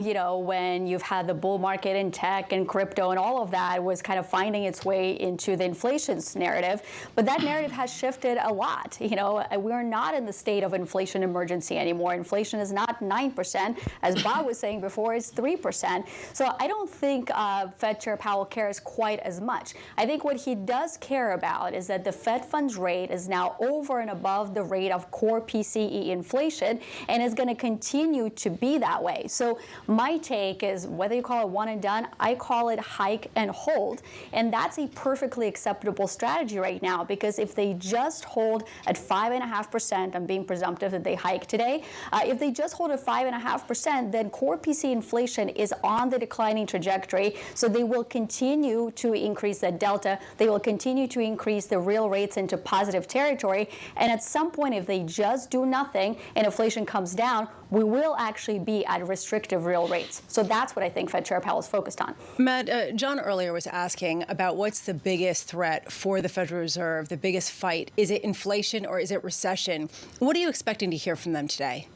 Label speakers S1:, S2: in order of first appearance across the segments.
S1: when you've had the bull market in tech and crypto and all of that was kind of finding its way into the inflation narrative. But that narrative has shifted a lot. We're not in the state of inflation emergency anymore. Inflation is not 9%, as Bob was saying before, it's 3%. So I don't think Fed Chair Powell cares quite as much. I think what he does care about is that the Fed funds rate is now over and above the rate of core PCE inflation and is going to continue to be that way. So my take is, whether you call it one and done, I call it hike and hold. And that's a perfectly acceptable strategy right now, because if they just hold at 5.5%, I'm being presumptive that they hike today, if they just hold at 5.5%, then core PC inflation is on the declining trajectory. So they will continue to increase that delta. They will continue to increase the real rates into positive territory. And at some point, if they just do nothing and inflation comes down, we will actually be at restrictive real rates. So that's what I think Fed Chair Powell is focused on.
S2: Matt, John earlier was asking about what's the biggest threat for the Federal Reserve, the biggest fight. Is it inflation or is it recession? What are you expecting to hear from them today?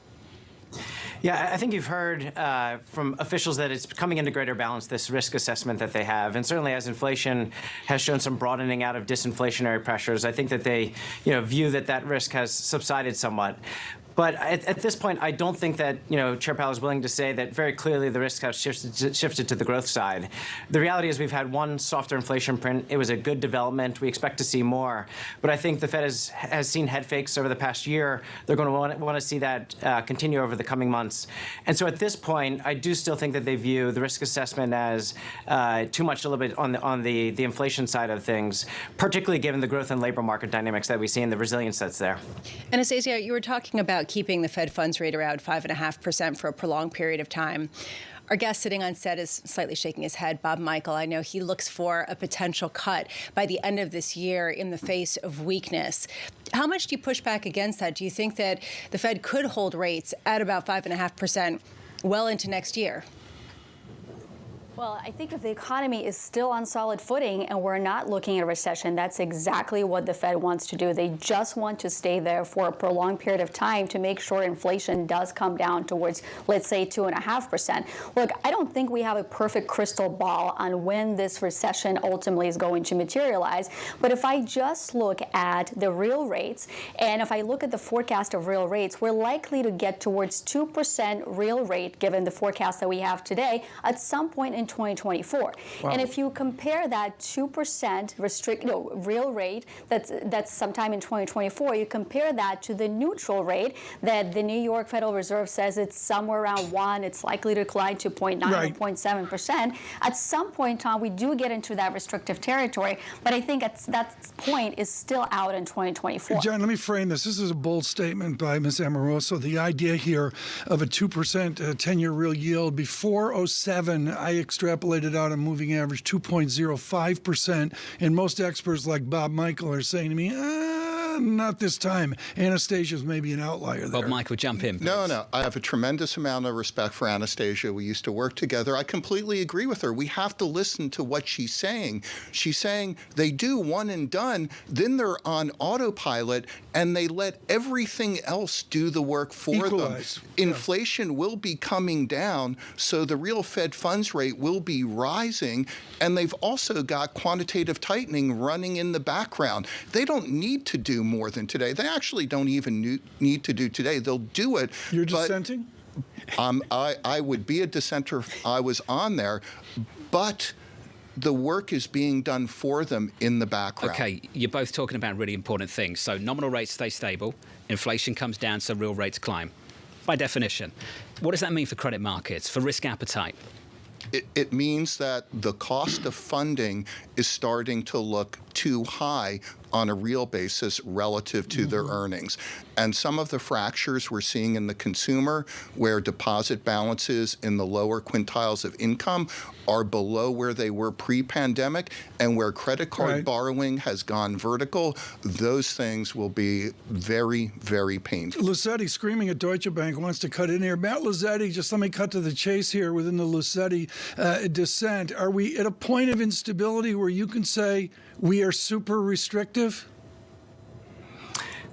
S3: Yeah, I think you've heard from officials that it's coming into greater balance, this risk assessment that they have. And certainly as inflation has shown some broadening out of disinflationary pressures, I think that they view that risk has subsided somewhat. But at this point, I don't think that Chair Powell is willing to say that very clearly the risks have shifted to the growth side. The reality is we've had one softer inflation print. It was a good development. We expect to see more. But I think the Fed has seen head fakes over the past year. They're going to want to see that continue over the coming months. And so at this point, I do still think that they view the risk assessment as too much a little bit on the inflation side of things, particularly given the growth and labor market dynamics that we see and the resilience that's there.
S2: Anastasia, you were talking about keeping the Fed funds rate around 5.5% for a prolonged period of time. Our guest sitting on set is slightly shaking his head, Bob Michael. I know he looks for a potential cut by the end of this year in the face of weakness. How much do you push back against that? Do you think that the Fed could hold rates at about 5.5% well into next year?
S1: Well, I think if the economy is still on solid footing and we're not looking at a recession, that's exactly what the Fed wants to do. They just want to stay there for a prolonged period of time to make sure inflation does come down towards, let's say, 2.5%. Look, I don't think we have a perfect crystal ball on when this recession ultimately is going to materialize. But if I just look at the real rates, and if I look at the forecast of real rates, we're likely to get towards 2% real rate, given the forecast that we have today, at some point in 2024. Wow. And if you compare that 2% real rate that's sometime in 2024, you compare that to the neutral rate that the New York Federal Reserve says it's somewhere around 1, it's likely to decline to 0.9 or 0.7%. At some point, Tom, we do get into that restrictive territory, but I think that point is still out in 2024.
S4: John, let me frame this. This is a bold statement by Ms. Amoroso. The idea here of a 2% 10-year real yield before 07, I extrapolated out a moving average 2.05%, and most experts like Bob Michael are saying to me, not this time. Anastasia's maybe an outlier there.
S5: Bob Michael, jump in.
S6: No. I have a tremendous amount of respect for Anastasia. We used to work together. I completely agree with her. We have to listen to what she's saying. She's saying they do one and done, then they're on autopilot, and they let everything else do the work for them. Inflation will be coming down, so the real Fed funds rate will be rising, and they've also got quantitative tightening running in the background. They don't need to do more than today. They actually don't even need to do today. They'll do it.
S4: You're dissenting?
S6: I would be a dissenter if I was on there, but the work is being done for them in the background.
S5: Okay, you're both talking about really important things. So nominal rates stay stable, inflation comes down, so real rates climb. By definition, what does that mean for credit markets, for risk appetite?
S6: It means that the cost of funding is starting to look too high on a real basis relative to their earnings. And some of the fractures we're seeing in the consumer, where deposit balances in the lower quintiles of income are below where they were pre-pandemic, and where credit card borrowing has gone vertical, those things will be very, very painful.
S4: Lucetti screaming at Deutsche Bank wants to cut in here. Matt Lucetti, just let me cut to the chase here within the Lucetti dissent. Are we at a point of instability where you can say we are super restrictive?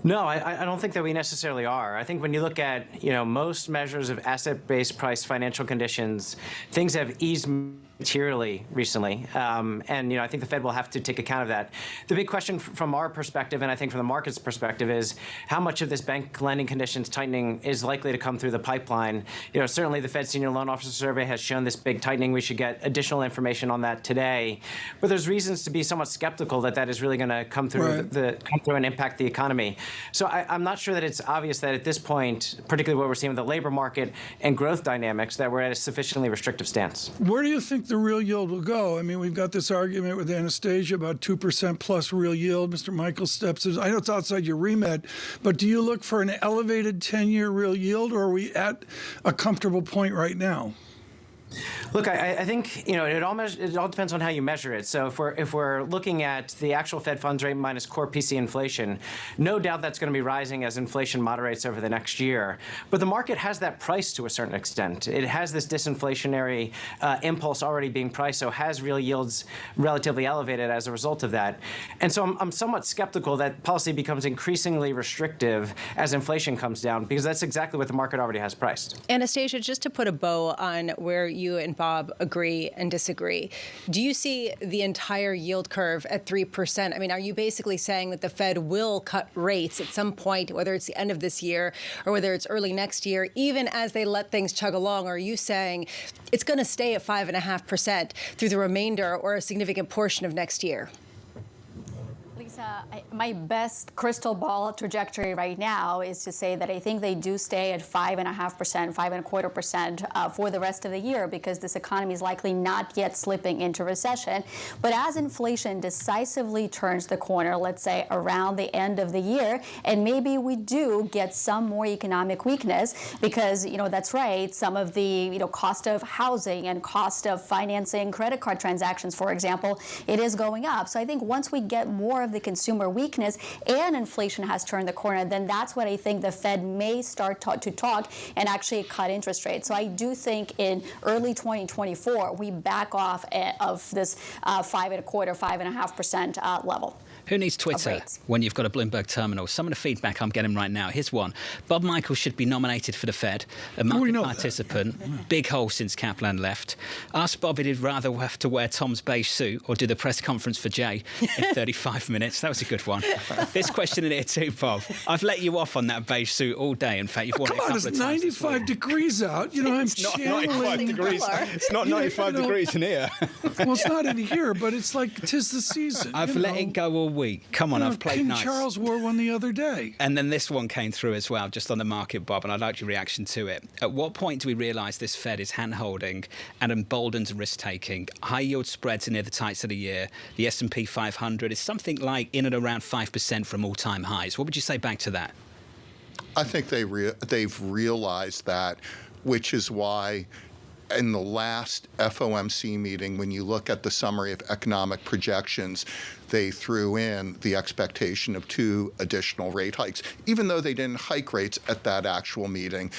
S3: No, I don't think that we necessarily are. I think when you look at, most measures of asset-based price financial conditions, things have eased materially recently. And I think the Fed will have to take account of that. The big question from our perspective, and I think from the market's perspective, is how much of this bank lending conditions tightening is likely to come through the pipeline. Certainly the Fed Senior Loan Officer Survey has shown this big tightening. We should get additional information on that today. But there's reasons to be somewhat skeptical that is really going to come through come through and impact the economy. So I'm not sure that it's obvious that at this point, particularly what we're seeing with the labor market and growth dynamics, that we're at a sufficiently restrictive stance.
S4: Where do you think the real yield will go? I mean, we've got this argument with Anastasia about 2% plus real yield. Mr. Michael steps in. I know it's outside your remit, but do you look for an elevated 10-year real yield, or are we at a comfortable point right now?
S3: Look, I think it all depends on how you measure it. So if we're looking at the actual Fed funds rate minus core PC inflation, no doubt that's going to be rising as inflation moderates over the next year. But the market has that priced to a certain extent. It has this disinflationary impulse already being priced, so has real yields relatively elevated as a result of that. And so I'm somewhat skeptical that policy becomes increasingly restrictive as inflation comes down, because that's exactly what the market already has priced.
S2: Anastasia, just to put a bow on where you and Bob agree and disagree, do you see the entire yield curve at 3%? I mean, are you basically saying that the Fed will cut rates at some point, whether it's the end of this year or whether it's early next year, even as they let things chug along? Or are you saying it's going to stay at 5.5% through the remainder or a significant portion of next year?
S1: Lisa, my best crystal ball trajectory right now is to say that I think they do stay at 5.5%, 5.25% for the rest of the year, because this economy is likely not yet slipping into recession. But as inflation decisively turns the corner, let's say around the end of the year, and maybe we do get some more economic weakness, because, that's right, some of the, cost of housing and cost of financing credit card transactions, for example, it is going up. So I think once we get more of the consumer weakness and inflation has turned the corner, then that's what I think the Fed may start to talk and actually cut interest rates. So I do think in early 2024, we back off of this 5.25%, 5.5% level.
S5: Who needs Twitter when you've got a Bloomberg terminal? Some of the feedback I'm getting right now. Here's one. Bob Michael should be nominated for the Fed. A market participant. Big hole since Kaplan left. Ask Bob if he'd rather have to wear Tom's beige suit or do the press conference for Jay in 35 minutes. That was a good one. This question in here too, Bob. I've let you off on that beige suit all day. In fact, you've worn it a couple of times.
S4: Come on, it's 95 degrees out. I'm
S5: it's not 95 degrees. It's not 95 degrees in here.
S4: Well, it's not in here, but it's like 'tis the season.
S5: I've let it go all week. Come on, I've played
S4: King
S5: nice.
S4: Charles wore one the other day.
S5: And then this one came through as well, just on the market, Bob, and I'd like your reaction to it. At what point do we realise this Fed is hand-holding and emboldened risk-taking? High yield spreads are near the tights of the year. The S&P 500 is something like in and around 5% from all-time highs. What would you say back to that?
S6: I think they've realized that, which is why in the last FOMC meeting, when you look at the summary of economic projections, they threw in the expectation of 2 additional rate hikes, even though they didn't hike rates at that actual meeting.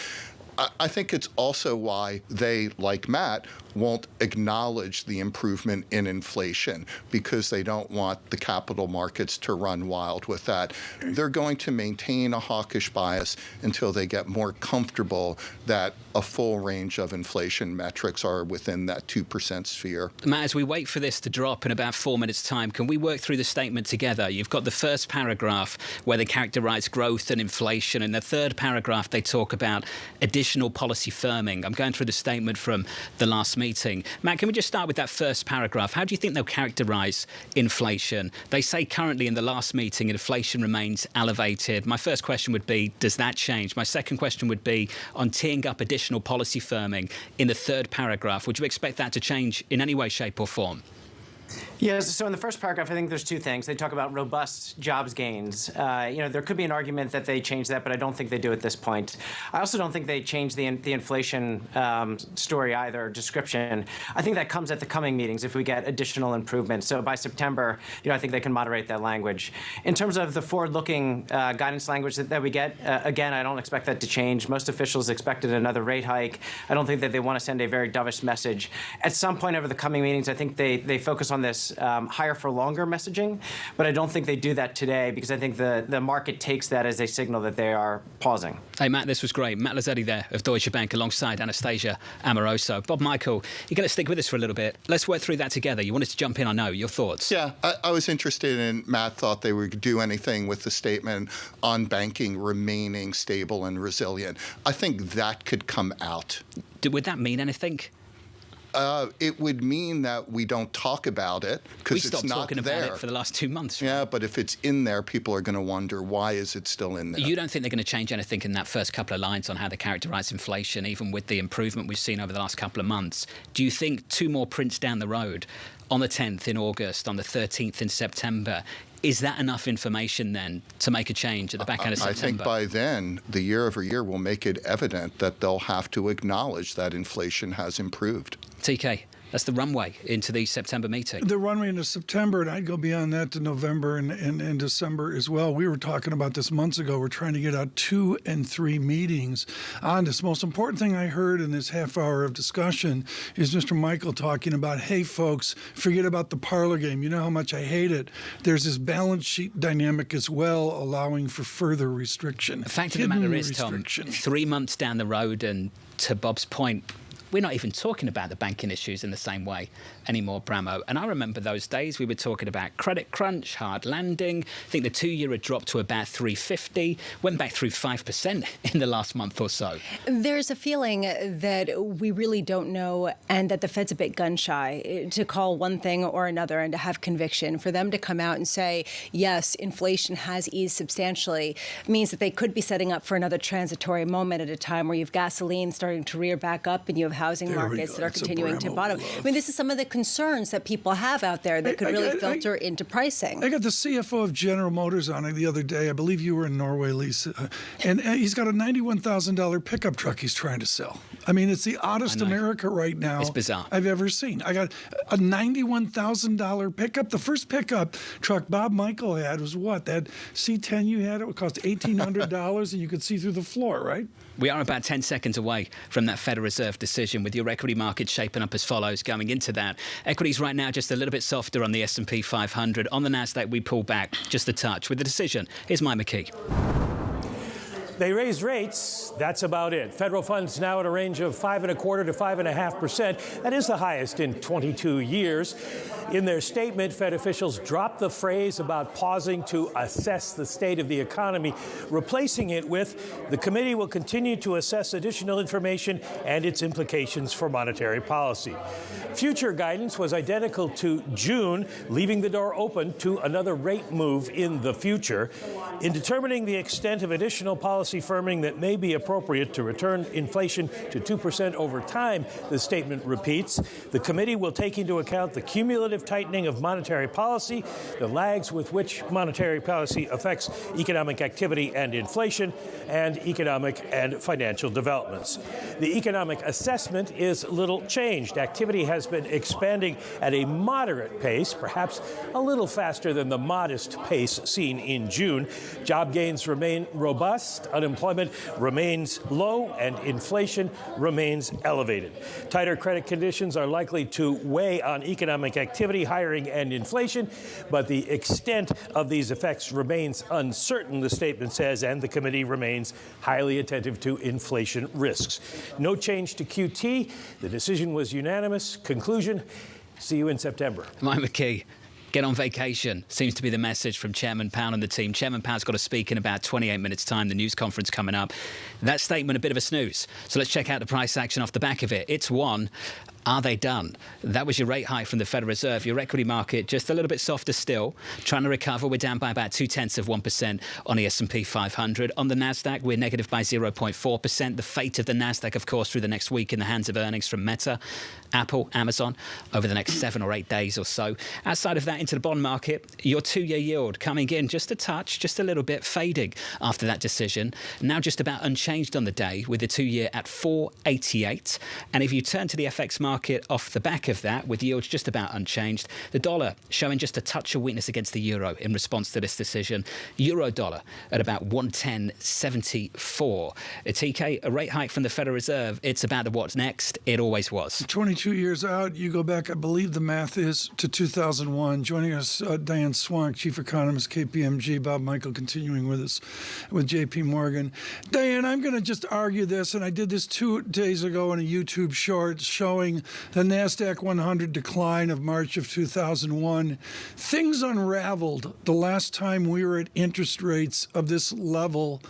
S6: I think it's also why they, like Matt, won't acknowledge the improvement in inflation, because they don't want the capital markets to run wild with that. They're going to maintain a hawkish bias until they get more comfortable that a full range of inflation metrics are within that 2% sphere.
S5: Matt, as we wait for this to drop in about 4 minutes' time, can we work through the statement together? You've got the first paragraph where they characterize growth and inflation. In the third paragraph, they talk about additional policy firming. I'm going through the statement from the last meeting. Matt, can we just start with that first paragraph? How do you think they'll characterize inflation? They say currently in the last meeting, inflation remains elevated. My first question would be, does that change? My second question would be on teeing up additional policy firming in the third paragraph. Would you expect that to change in any way, shape or form?
S3: Yes. So in the first paragraph, I think there's 2 things. They talk about robust jobs gains. There could be an argument that they change that, but I don't think they do at this point. I also don't think they change the inflation story either, description. I think that comes at the coming meetings if we get additional improvements. So by September, I think they can moderate that language. In terms of the forward-looking guidance language that we get, again, I don't expect that to change. Most officials expected another rate hike. I don't think that they want to send a very dovish message. At some point over the coming meetings, I think they focus on this higher for longer messaging, but I don't think they do that today because I think the market takes that as a signal that they are pausing.
S5: Hey, Matt, this was great. Matt Lazzetti there of Deutsche Bank alongside Anastasia Amoroso. Bob Michael, you're going to stick with us for a little bit. Let's work through that together. You wanted to jump in, I know. Your thoughts?
S6: Yeah, I was interested in, Matt thought they would do anything with the statement on banking remaining stable and resilient. I think that could come out.
S5: Would that mean anything?
S6: It would mean that we don't talk about it because it's not there. We stopped
S5: talking about it for the last 2 months. Right?
S6: Yeah, but if it's in there, people are going to wonder, why is it still in there?
S5: You don't think they're going to change anything in that first couple of lines on how they characterize inflation, even with the improvement we've seen over the last couple of months? Do you think 2 more prints down the road, on the 10th in August, on the 13th in September, is that enough information then to make a change at the back end of September?
S6: I think by then, the year-over-year will make it evident that they'll have to acknowledge that inflation has improved.
S5: TK, that's the runway into the September meeting.
S4: The runway into September, and I'd go beyond that to November and December as well. We were talking about this months ago. We're trying to get out 2 and 3 meetings on this. Most important thing I heard in this half hour of discussion is Mr. Michael talking about, hey, folks, forget about the parlor game. You know how much I hate it. There's this balance sheet dynamic as well, allowing for further restriction.
S5: The fact of the matter is, Tom, 3 months down the road, and to Bob's point, we're not even talking about the banking issues in the same way anymore, Bramo. And I remember those days we were talking about credit crunch, hard landing. I think the 2-year had dropped to about 350, went back through 5% in the last month or so.
S2: There's a feeling that we really don't know, and that the Fed's a bit gun shy to call one thing or another and to have conviction. For them to come out and say, yes, inflation has eased substantially, means that they could be setting up for another transitory moment at a time where you've gasoline starting to rear back up and you have housing markets that are continuing to bottom. I mean, this is some of the concerns that people have out there that could really filter into pricing.
S4: I got the CFO of General Motors on it the other day. I believe you were in Norway, Lisa. And he's got a $91,000 pickup truck he's trying to sell. I mean, it's the oddest America right now
S5: it's bizarre.
S4: I've ever seen. I got a $91,000 pickup. The first pickup truck Bob Michael had was what? That C10 you had? It would cost $1,800 and you could see through the floor, right?
S5: We are about 10 seconds away from that Federal Reserve decision, with your equity market shaping up as follows going into that. Equities right now just a little bit softer on the S&P 500. On the NASDAQ, we pull back just a touch with the decision. Here's Mike McKee.
S7: They raised rates. That's about it. Federal funds now at a range of 5.25% to 5.5%. That is the highest in 22 years. In their statement, Fed officials dropped the phrase about pausing to assess the state of the economy, replacing it with, the committee will continue to assess additional information and its implications for monetary policy. Future guidance was identical to June, leaving the door open to another rate move in the future. In determining the extent of additional policy firming that may be appropriate to return inflation to 2% over time, the statement repeats, the committee will take into account the cumulative tightening of monetary policy, the lags with which monetary policy affects economic activity and inflation, and economic and financial developments. The economic assessment is little changed. Activity has been expanding at a moderate pace, perhaps a little faster than the modest pace seen in June. Job gains remain robust, unemployment remains low, and inflation remains elevated. Tighter credit conditions are likely to weigh on economic activity, hiring, and inflation, but the extent of these effects remains uncertain, the statement says, and the committee remains highly attentive to inflation risks. No change to QT. The decision was unanimous. Conclusion, see you in September.
S5: Mike McKee. Get on vacation, seems to be the message from Chairman Powell and the team. Chairman Powell's got to speak in about 28 minutes' time, the news conference coming up. That statement, a bit of a snooze. So let's check out the price action off the back of it. It's one. Are they done? That was your rate hike from the Federal Reserve. Your equity market just a little bit softer still, trying to recover. We're down by about 0.2% on the S&P 500. On the NASDAQ, we're negative by 0.4%. The fate of the NASDAQ, of course, through the next week in the hands of earnings from Meta, Apple, Amazon, over the next 7 or 8 days or so. Outside of that, into the bond market, your 2-year yield coming in just a touch, just a little bit, fading after that decision. Now just about unchanged on the day, with the 2-year at 4.88. And if you turn to the FX market, market off the back of that, with yields just about unchanged. The dollar showing just a touch of weakness against the euro in response to this decision. Euro dollar at about 110.74. TK, a rate hike from the Federal Reserve. It's about the what's next. It always was.
S4: 22 years out, you go back, I believe the math is, to 2001. Joining us, Diane Swonk, Chief Economist, KPMG. Bob Michael continuing with us with JP Morgan. Diane, I'm going to just argue this, and I did this 2 days ago in a YouTube short showing the NASDAQ 100 decline of March of 2001. Things unraveled the last time we were at interest rates of this level.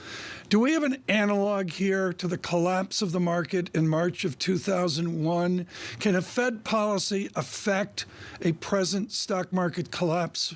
S4: Do we have an analog here to the collapse of the market in March of 2001? Can a Fed policy affect a present stock market collapse?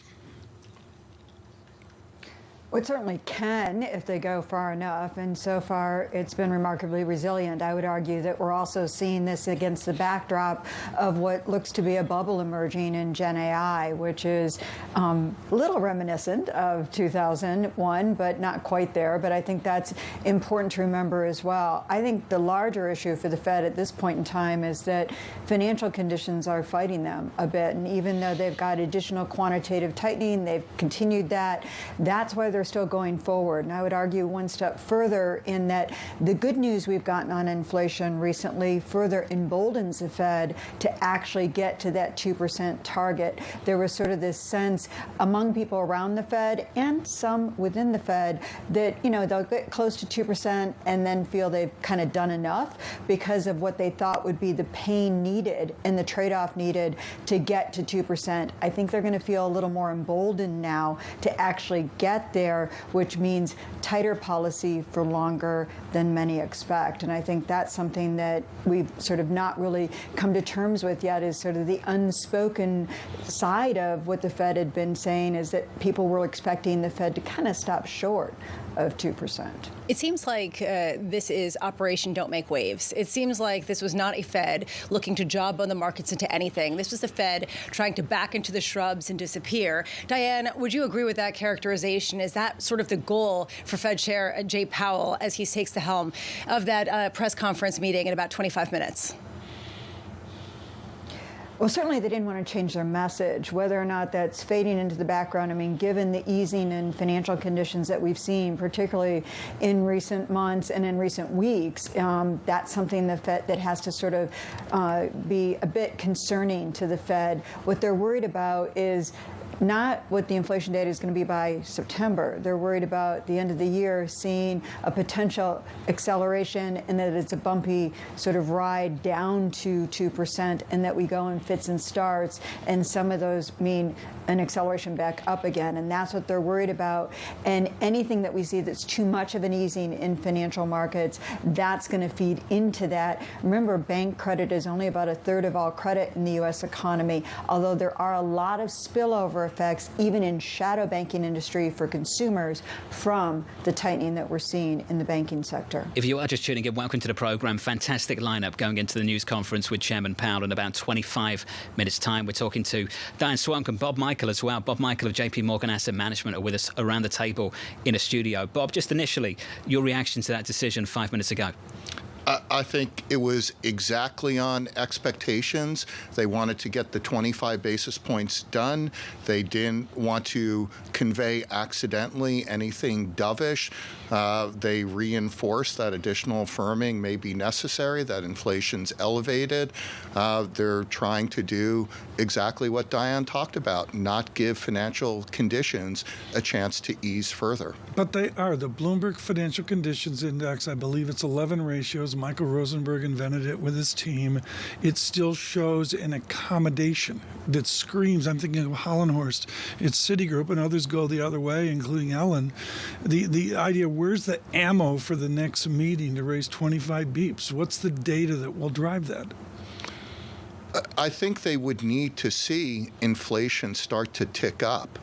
S8: Well, it certainly can if they go far enough, and so far it's been remarkably resilient. I would argue that we're also seeing this against the backdrop of what looks to be a bubble emerging in Gen AI, which is a little reminiscent of 2001, but not quite there. But I think that's important to remember as well. I think the larger issue for the Fed at this point in time is that financial conditions are fighting them a bit, and even though they've got additional quantitative tightening, they've continued that. That's why they're still going forward. And I would argue one step further in that the good news we've gotten on inflation recently further emboldens the Fed to actually get to that 2% target. There was sort of this sense among people around the Fed and some within the Fed that, they'll get close to 2% and then feel they've kind of done enough because of what they thought would be the pain needed and the trade-off needed to get to 2%. I think they're going to feel a little more emboldened now to actually get there, which means tighter policy for longer than many expect. And I think that's something that we've sort of not really come to terms with yet, is sort of the unspoken side of what the Fed had been saying, is that people were expecting the Fed to kind of stop short of 2%.
S2: It seems like this is Operation Don't Make Waves. It seems like this was not a Fed looking to jawbone the markets into anything. This was the Fed trying to back into the shrubs and disappear. Diane, would you agree with that characterization? Is that sort of the goal for Fed Chair Jay Powell as he takes the helm of that press conference meeting in about 25 minutes?
S8: Well, certainly they didn't want to change their message. Whether or not that's fading into the background, I mean, given the easing in financial conditions that we've seen, particularly in recent months and in recent weeks, that's something the Fed that has to sort of be a bit concerning to the Fed. What they're worried about is not what the inflation data is going to be by September. They're worried about the end of the year seeing a potential acceleration, and that it's a bumpy sort of ride down to 2%, and that we go in fits and starts, and some of those mean an acceleration back up again. And that's what they're worried about. And anything that we see that's too much of an easing in financial markets, that's going to feed into that. Remember, bank credit is only about a third of all credit in the U.S. economy, although there are a lot of spillover effects, even in shadow banking industry for consumers, from the tightening that we're seeing in the banking sector.
S5: If you are just tuning in, welcome to the program. Fantastic lineup going into the news conference with Chairman Powell in about 25 minutes' time. We're talking to Diane Swonk and Bob Michael as well. Bob Michael of JP Morgan Asset Management are with us around the table in a studio. Bob, just initially, your reaction to that decision 5 minutes ago.
S6: I think it was exactly on expectations. They wanted to get the 25 basis points done. They didn't want to convey accidentally anything dovish. They reinforced that additional firming may be necessary, that inflation's elevated. They're trying to do exactly what Diane talked about, not give financial conditions a chance to ease further.
S4: But they are. The Bloomberg Financial Conditions Index, I believe it's 11 ratios. Michael Rosenberg invented it with his team. It still shows an accommodation that screams, I'm thinking of Hollenhorst, it's Citigroup, and others go the other way, including Ellen. The idea, where's the ammo for the next meeting to raise 25 beeps? What's the data that will drive that?
S6: I think they would need to see inflation start to tick up.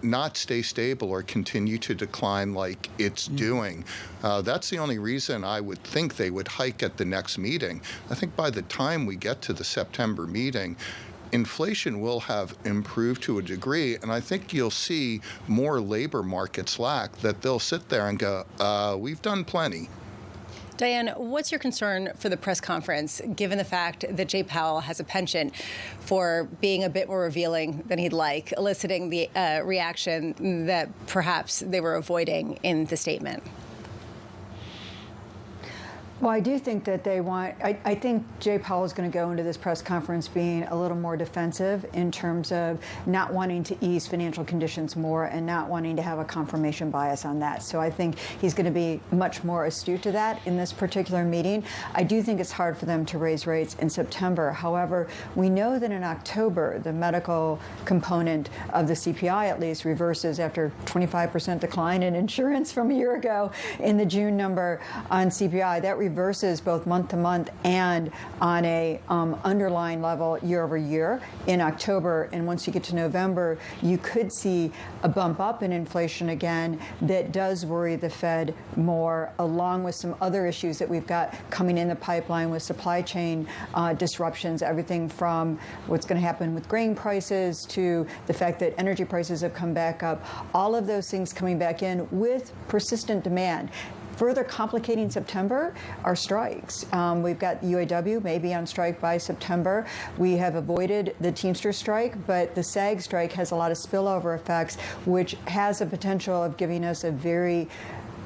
S6: Not stay stable or continue to decline like it's doing. That's the only reason I would think they would hike at the next meeting. I think by the time we get to the September meeting, inflation will have improved to a degree, and I think you'll see more labor market slack that they'll sit there and go, we've done plenty.
S2: Diane, what's your concern for the press conference, given the fact that Jay Powell has a penchant for being a bit more revealing than he'd like, eliciting the reaction that perhaps they were avoiding in the statement?
S8: Well, I do think that they want, I think Jay Powell is going to go into this press conference being a little more defensive in terms of not wanting to ease financial conditions more and not wanting to have a confirmation bias on that. So I think he's going to be much more astute to that in this particular meeting. I do think it's hard for them to raise rates in September. However, we know that in October, the medical component of the CPI at least reverses after 25% decline in insurance from a year ago in the June number on CPI. That reverses both month to month and on a underlying level year over year in October. And once you get to November, you could see a bump up in inflation again that does worry the Fed more, along with some other issues that we've got coming in the pipeline with supply chain disruptions, everything from what's going to happen with grain prices to the fact that energy prices have come back up. All of those things coming back in with persistent demand. Further complicating September are strikes. We've got UAW maybe on strike by September. We have avoided the Teamsters strike, but the SAG strike has a lot of spillover effects, which has a potential of giving us a very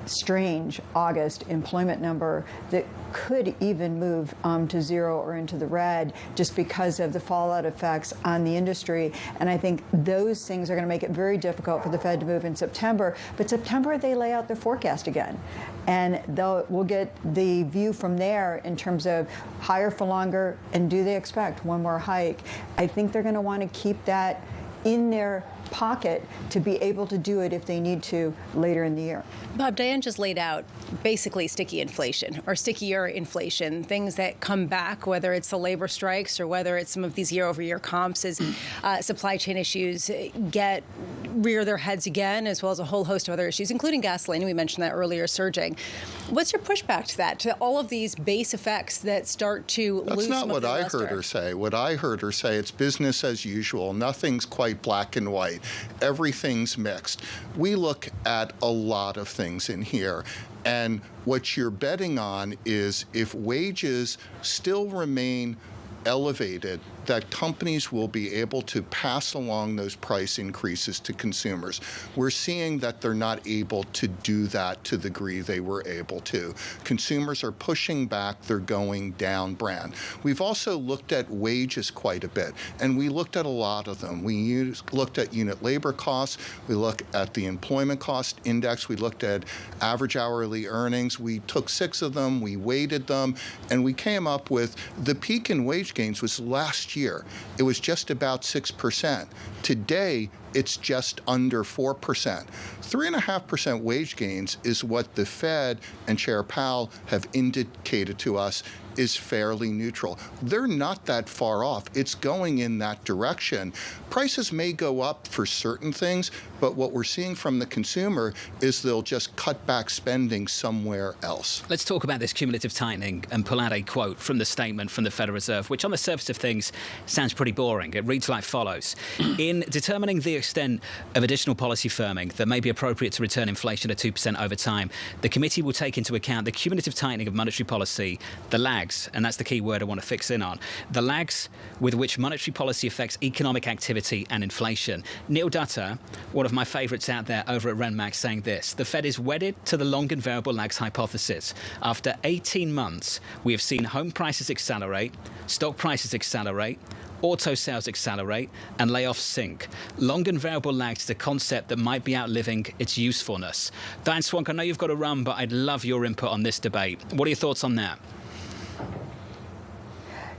S8: strange August employment number that could even move to zero or into the red just because of the fallout effects on the industry. And I think those things are going to make it very difficult for the Fed to move in September. But September, they lay out their forecast again. And we'll get the view from there in terms of higher for longer, and do they expect one more hike? I think they're going to want to keep that in their pocket to be able to do it if they need to later in the year.
S2: Bob, Diane just laid out basically sticky inflation or stickier inflation, things that come back, whether it's the labor strikes or whether it's some of these year-over-year comps as supply chain issues rear their heads again, as well as a whole host of other issues, including gasoline. We mentioned that earlier, surging. What's your pushback to that, to all of these base effects that start to lose?
S6: That's not what I heard her say. What I heard her say, it's business as usual. Nothing's quite black and white. Everything's mixed. We look at a lot of things in here, and what you're betting on is if wages still remain elevated, that companies will be able to pass along those price increases to consumers. We're seeing that they're not able to do that to the degree they were able to. Consumers are pushing back, they're going down brand. We've also looked at wages quite a bit, and we looked at a lot of them. We looked at unit labor costs, we looked at the employment cost index, we looked at average hourly earnings. We took 6 of them, we weighted them, and we came up with the peak in wage gains was last year. It was just about 6%. Today, it's just under 4%. 3.5% wage gains is what the Fed and Chair Powell have indicated to us is fairly neutral. They're not that far off. It's going in that direction. Prices may go up for certain things, but what we're seeing from the consumer is they'll just cut back spending somewhere else.
S5: Let's talk about this cumulative tightening and pull out a quote from the statement from the Federal Reserve, which on the surface of things sounds pretty boring. It reads like follows. In determining the extent of additional policy firming that may be appropriate to return inflation to 2% over time, the committee will take into account the cumulative tightening of monetary policy, the lags, and that's the key word I want to fix in on, the lags with which monetary policy affects economic activity and inflation. Neil Dutta, one of my favourites out there over at Renmax, saying this: the Fed is wedded to the long and variable lags hypothesis. After 18 months, we have seen home prices accelerate, stock prices accelerate, auto sales accelerate, and layoffs sink. Long and variable lags is a concept that might be outliving its usefulness. Diane Swonk, I know you've got to run, but I'd love your input on this debate. What are your thoughts on that?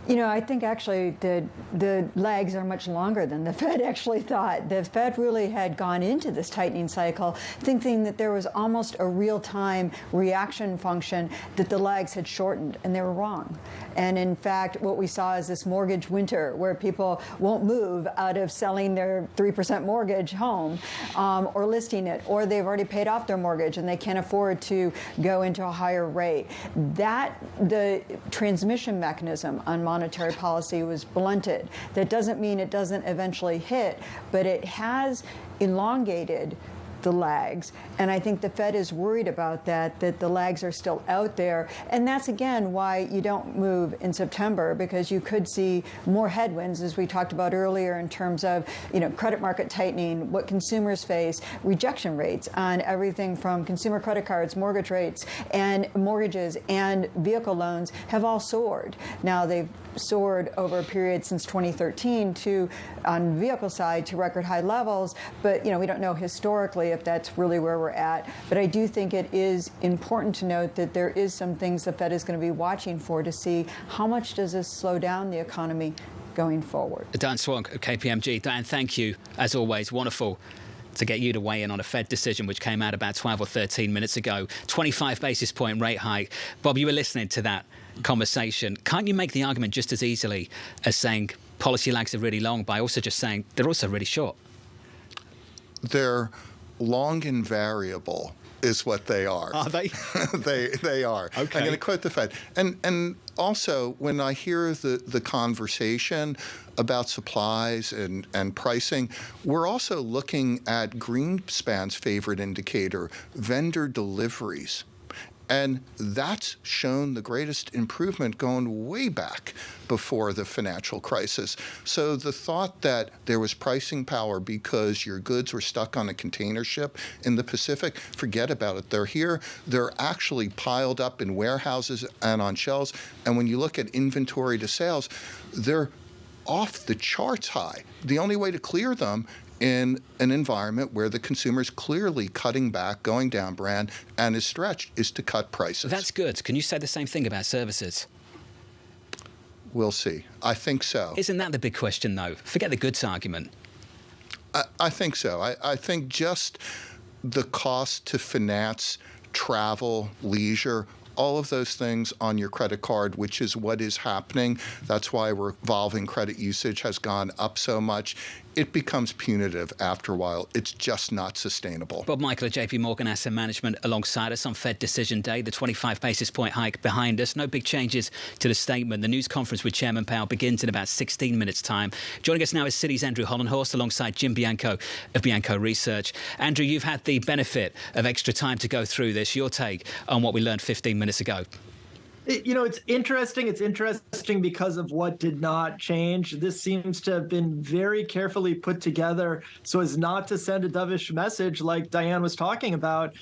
S8: You know, I think actually the lags are much longer than the Fed actually thought. The Fed really had gone into this tightening cycle thinking that there was almost a real-time reaction function, that the lags had shortened, and they were wrong. And in fact, what we saw is this mortgage winter where people won't move out of selling their 3% mortgage home or listing it, or they've already paid off their mortgage and they can't afford to go into a higher rate. The transmission mechanism on monetary policy was blunted. That doesn't mean it doesn't eventually hit, but it has elongated the lags. And I think the Fed is worried about that the lags are still out there. And that's, again, why you don't move in September, because you could see more headwinds, as we talked about earlier, in terms of, credit market tightening, what consumers face, rejection rates on everything from consumer credit cards, mortgage rates, and mortgages and vehicle loans have all soared. Now, they've soared over a period since 2013 on vehicle side to record high levels, but we don't know historically if that's really where we're at. But I do think it is important to note that there is some things the Fed is going to be watching for to see how much does this slow down the economy going forward.
S5: Diane Swonk of KPMG. Diane, thank you, as always. Wonderful to get you to weigh in on a Fed decision which came out about 12 or 13 minutes ago. 25 basis point rate hike. Bob, you were listening to that conversation. Can't you make the argument just as easily as saying policy lags are really long by also just saying they're also really short?
S6: They're long and variable is what they are.
S5: Are they?
S6: They are.
S5: Okay.
S6: I'm going to quote the Fed. And also, when I hear the conversation about supplies and pricing, we're also looking at Greenspan's favorite indicator, vendor deliveries. And that's shown the greatest improvement going way back before the financial crisis. So the thought that there was pricing power because your goods were stuck on a container ship in the Pacific, forget about it. They're here. They're actually piled up in warehouses and on shelves. And when you look at inventory to sales, they're off the charts high. The only way to clear them in an environment where the consumer is clearly cutting back, going down brand, and is stretched, is to cut prices.
S5: That's good. Can you say the same thing about services?
S6: We'll see. I think so.
S5: Isn't that the big question, though? Forget the goods argument.
S6: I think so. I think just the cost to finance travel, leisure, all of those things on your credit card, which is what is happening. That's why revolving credit usage has gone up so much. It becomes punitive after a while. It's just not sustainable.
S5: Bob Michael of JP Morgan Asset Management alongside us on Fed decision day, the 25 basis point hike behind us. No big changes to the statement. The news conference with Chairman Powell begins in about 16 minutes' time. Joining us now is Citi's Andrew Hollenhorst alongside Jim Bianco of Bianco Research. Andrew, you've had the benefit of extra time to go through this. Your take on what we learned 15 minutes ago.
S9: It's interesting. It's interesting because of what did not change. This seems to have been very carefully put together so as not to send a dovish message like Diane was talking about.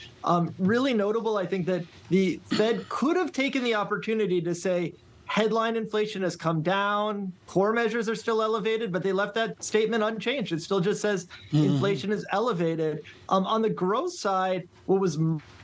S9: Really notable, I think, that the Fed could have taken the opportunity to say, headline inflation has come down, core measures are still elevated, but they left that statement unchanged. It still just says inflation is elevated. On the growth side, what was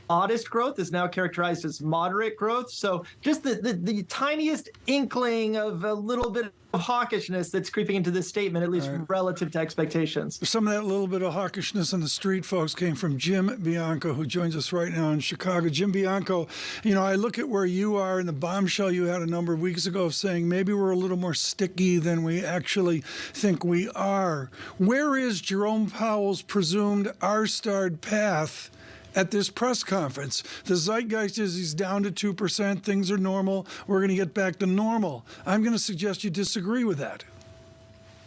S9: modest growth is now characterized as moderate growth. So just the tiniest inkling of a little bit of hawkishness that's creeping into this statement, at least relative to expectations.
S4: Some of that little bit of hawkishness on the street, folks, came from Jim Bianco, who joins us right now in Chicago. Jim Bianco, I look at where you are in the bombshell you had a number of weeks ago of saying maybe we're a little more sticky than we actually think we are. Where is Jerome Powell's presumed R-starred path at this press conference? The zeitgeist is he's down to 2%. Things are normal. We're going to get back to normal. I'm going to suggest you disagree with that.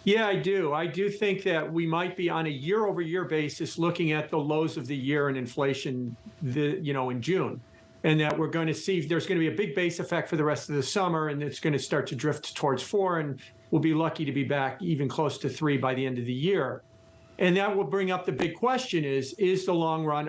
S10: Yeah, I do. I do think that we might be on a year-over-year basis looking at the lows of the year in inflation, in June, and that we're going to see there's going to be a big base effect for the rest of the summer, and it's going to start to drift towards 4, and we'll be lucky to be back even close to 3 by the end of the year. And that will bring up the big question is the long run,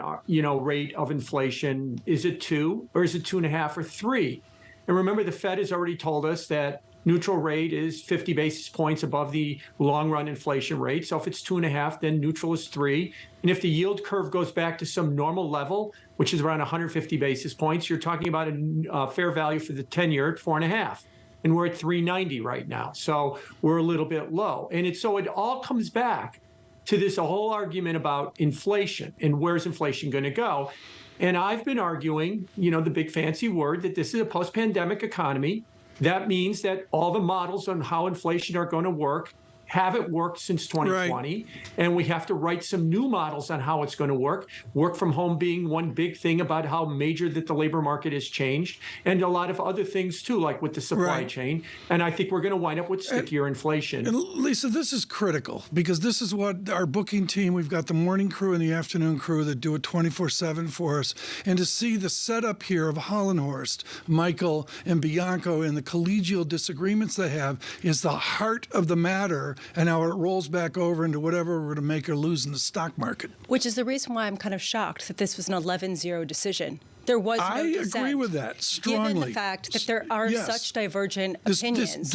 S10: rate of inflation, is it 2 or is it 2.5 or 3? And remember, the Fed has already told us that neutral rate is 50 basis points above the long run inflation rate. So if it's 2.5, then neutral is 3. And if the yield curve goes back to some normal level, which is around 150 basis points, you're talking about a fair value for the 10-year at 4.5. And we're at 390 right now. So we're a little bit low. And it all comes back to this whole argument about inflation and where's inflation going to go. And I've been arguing, the big fancy word, that this is a post-pandemic economy. That means that all the models on how inflation are going to work haven't worked since 2020, and we have to write some new models on how it's going to work. Work from home being one big thing about how major that the labor market has changed, and a lot of other things too, like with the supply chain. And I think we're going to wind up with stickier inflation.
S4: And Lisa, this is critical because this is what our booking team, we've got the morning crew and the afternoon crew that do it 24/7 for us. And to see the setup here of Hollenhorst, Michael, and Bianco and the collegial disagreements they have is the heart of the matter and how it rolls back over into whatever we're going to make or lose in the stock market.
S2: Which is the reason why I'm kind of shocked that this was an 11-0 decision. There was no dissent.
S4: I agree with that strongly.
S2: Given the fact that there are such divergent opinions.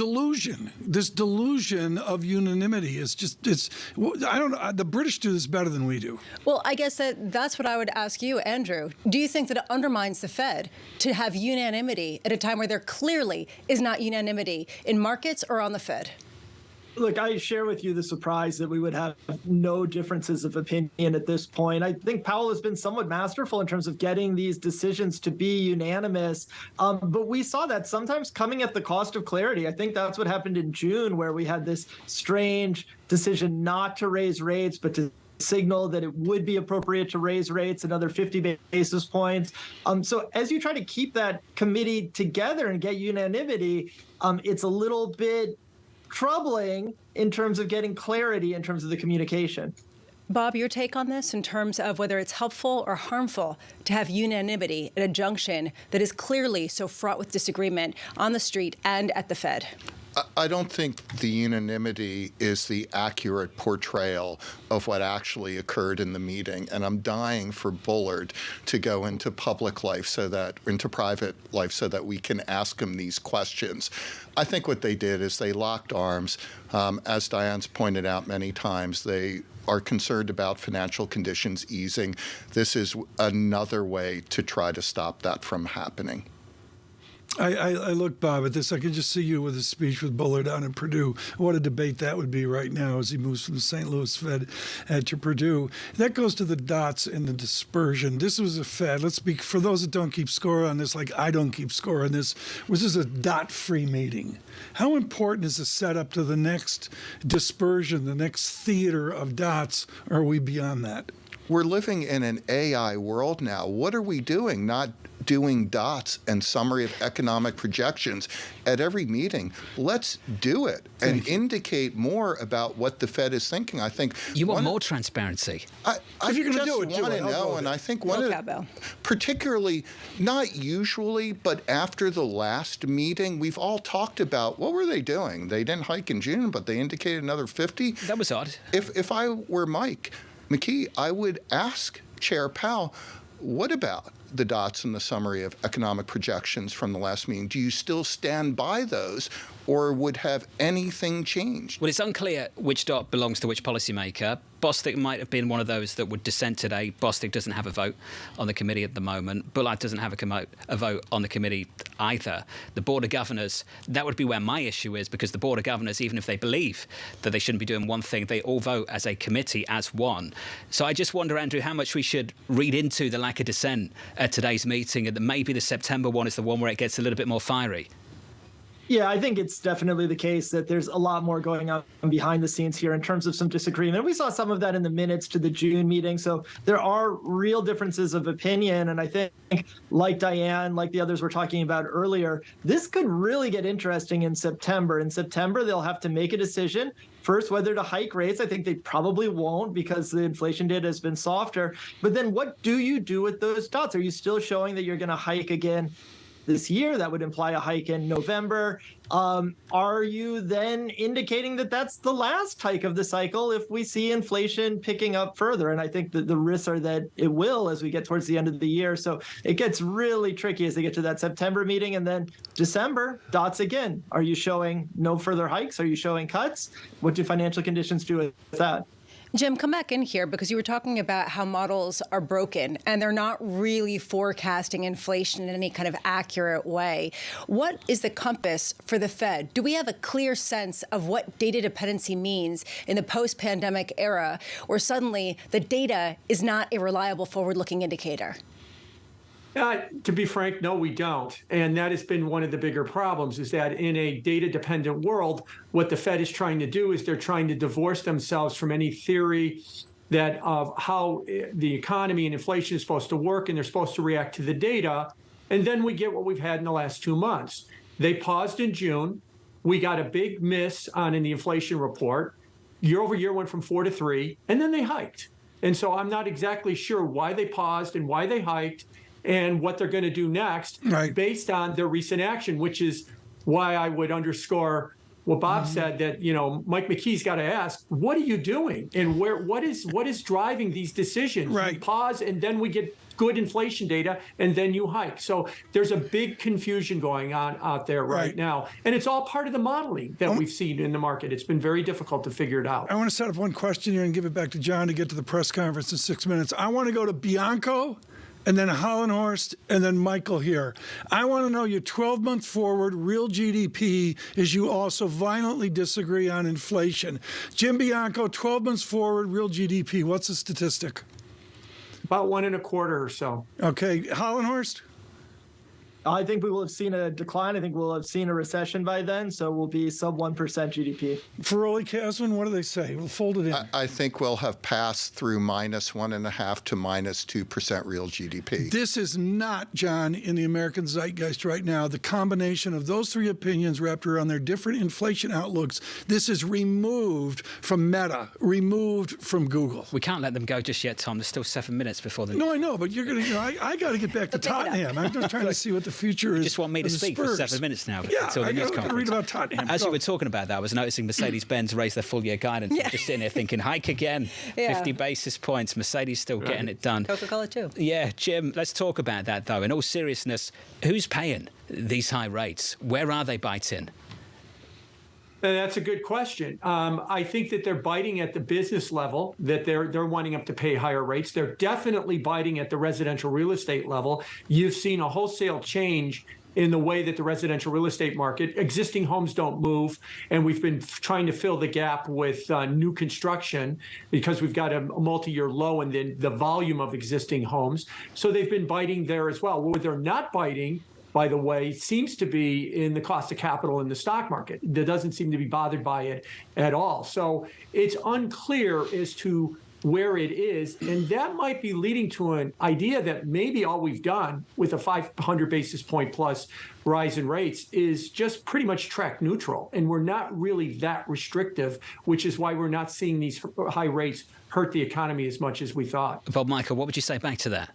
S4: This delusion of unanimity is just, I don't know, the British do this better than we do.
S2: Well, I guess that's what I would ask you, Andrew. Do you think that it undermines the Fed to have unanimity at a time where there clearly is not unanimity in markets or on the Fed?
S9: Look, I share with you the surprise that we would have no differences of opinion at this point. I think Powell has been somewhat masterful in terms of getting these decisions to be unanimous. But we saw that sometimes coming at the cost of clarity. I think that's what happened in June, where we had this strange decision not to raise rates, but to signal that it would be appropriate to raise rates another 50 basis points. So as you try to keep that committee together and get unanimity, it's a little bit troubling in terms of getting clarity in terms of the communication.
S2: Bob, your take on this in terms of whether it's helpful or harmful to have unanimity at a junction that is clearly so fraught with disagreement on the street and at the Fed?
S6: I don't think the unanimity is the accurate portrayal of what actually occurred in the meeting. And I'm dying for Bullard to go into public life into private life so that we can ask him these questions. I think what they did is they locked arms. As Diane's pointed out many times, they are concerned about financial conditions easing. This is another way to try to stop that from happening.
S4: I look, Bob, at this. I can just see you with a speech with Bullard down in Purdue. What a debate that would be right now as he moves from the St. Louis Fed to Purdue. That goes to the dots and the dispersion. This was a Fed. Let's be, for those that don't keep score on this, like I don't keep score on this, was this a dot-free meeting? How important is the setup to the next dispersion, the next theater of dots? Or are we beyond that?
S6: We're living in an AI world now. What are we doing? Not doing dots and summary of economic projections at every meeting. Let's do it and indicate more about what the Fed is thinking. I think
S5: you want more transparency.
S6: I
S4: if you're going
S6: just
S4: to do it,
S6: want to know, and I think one of particularly, not usually, but after the last meeting, we've all talked about what were they doing? They didn't hike in June, but they indicated another 50.
S5: That was odd.
S6: If I were Mike McKee, I would ask Chair Powell, what about the dots in the summary of economic projections from the last meeting? Do you still stand by those, or would have anything changed?
S5: Well, it's unclear which dot belongs to which policymaker. Bostic might have been one of those that would dissent today. Bostic doesn't have a vote on the committee at the moment. Bullard doesn't have a vote on the committee either. The Board of Governors, that would be where my issue is, because the Board of Governors, even if they believe that they shouldn't be doing one thing, they all vote as a committee, as one. So I just wonder, Andrew, how much we should read into the lack of dissent at today's meeting, and that maybe the September one is the one where it gets a little bit more fiery.
S9: Yeah, I think it's definitely the case that there's a lot more going on behind the scenes here in terms of some disagreement. We saw some of that in the minutes to the June meeting. So there are real differences of opinion. And I think, like Diane, like the others were talking about earlier, this could really get interesting in September. In September, they'll have to make a decision. First, whether to hike rates. I think they probably won't because the inflation data has been softer. But then what do you do with those dots? Are you still showing that you're going to hike again this year? That would imply a hike in November. Are you then indicating that that's the last hike of the cycle if we see inflation picking up further? And I think that the risks are that it will as we get towards the end of the year. So it gets really tricky as they get to that September meeting. And then December, dots again. Are you showing no further hikes? Are you showing cuts? What do financial conditions do with that?
S2: Jim, come back in here because you were talking about how models are broken and they're not really forecasting inflation in any kind of accurate way. What is the compass for the Fed? Do we have a clear sense of what data dependency means in the post-pandemic era, or suddenly the data is not a reliable forward-looking indicator?
S10: To be frank, no, we don't. And that has been one of the bigger problems, is that in a data-dependent world, what the Fed is trying to do is they're trying to divorce themselves from any theory that of how the economy and inflation is supposed to work, and they're supposed to react to the data. And then we get what we've had in the last 2 months. They paused in June. We got a big miss in the inflation report. Year over year went from 4 to 3, and then they hiked. And so I'm not exactly sure why they paused and why they hiked and what they're going to do next based on their recent action, which is why I would underscore what Bob said, that, Mike McKee's got to ask, what are you doing? And what is driving these decisions? You pause, and then we get good inflation data, and then you hike. So there's a big confusion going on out there right now. And it's all part of the modeling that we've seen in the market. It's been very difficult to figure it out.
S4: I want to set up one question here and give it back to John to get to the press conference in 6 minutes. I want to go to Bianco, and then Hollenhorst, and then Michael here. I want to know your 12-month forward real GDP, as you also violently disagree on inflation. Jim Bianco, 12 months forward real GDP. What's the statistic?
S10: About 1.25 or so.
S4: Okay, Hollenhorst?
S9: I think we will have seen a decline. I think we'll have seen a recession by then, so we'll be sub 1% GDP.
S4: Feroli, Kasman, what do they say? We'll fold it in.
S6: I think we'll have passed through -1.5% to -2% real GDP.
S4: This is not, John, in the American zeitgeist right now. The combination of those three opinions wrapped around their different inflation outlooks, this is removed from Meta, removed from Google.
S5: We can't let them go just yet, Tom. There's still 7 minutes before the...
S4: No, I know, but you're going to, I got to get back to Tottenham. I'm just trying to see what the future is.
S5: You just want me to speak for 7 minutes now until the news conference.
S4: Read about Tottenham.
S5: As you were talking about that, I was noticing Mercedes-Benz raised their full-year guidance. I'm just sitting here thinking, hike again, 50 basis points. Mercedes still getting it done.
S2: Coca-Cola too.
S5: Yeah, Jim, let's talk about that, though. In all seriousness, who's paying these high rates? Where are they biting?
S10: That's a good question. I think that they're biting at the business level, that they're wanting up to pay higher rates. They're definitely biting at the residential real estate level. You've seen a wholesale change in the way that the residential real estate market, existing homes don't move, and we've been trying to fill the gap with new construction because we've got a multi-year low in the volume of existing homes. So they've been biting there as well. Where they're not biting, by the way, seems to be in the cost of capital in the stock market. That doesn't seem to be bothered by it at all. So it's unclear as to where it is. And that might be leading to an idea that maybe all we've done with a 500 basis point plus rise in rates is just pretty much track neutral. And we're not really that restrictive, which is why we're not seeing these high rates hurt the economy as much as we thought.
S5: Bob Michael, what would you say back to that?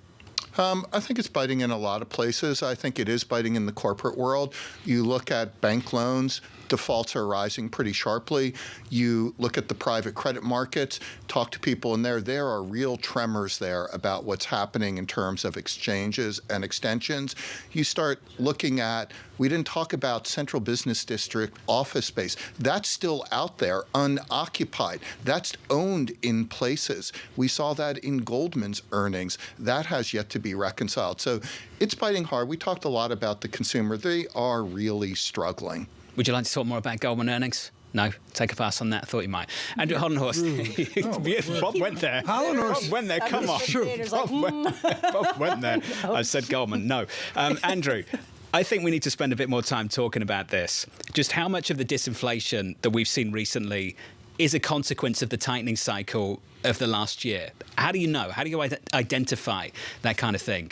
S6: I think it's biting in a lot of places. I think it is biting in the corporate world. You look at bank loans, defaults are rising pretty sharply. You look at the private credit markets, talk to people in there are real tremors there about what's happening in terms of exchanges and extensions. You start looking at, we didn't talk about central business district office space. That's still out there, unoccupied. That's owned in places. We saw that in Goldman's earnings. That has yet to be reconciled. So it's biting hard. We talked a lot about the consumer. They are really struggling.
S5: Would you like to talk more about Goldman earnings? No, take a pass on that. I thought you might. Andrew Hollenhorst. Bob went there.
S4: Hollenhorst.
S5: Bob went there. Come on. Bob went there. I said Goldman. No. Andrew, I think we need to spend a bit more time talking about this. Just how much of the disinflation that we've seen recently is a consequence of the tightening cycle of the last year? How do you know? How do you identify that kind of thing?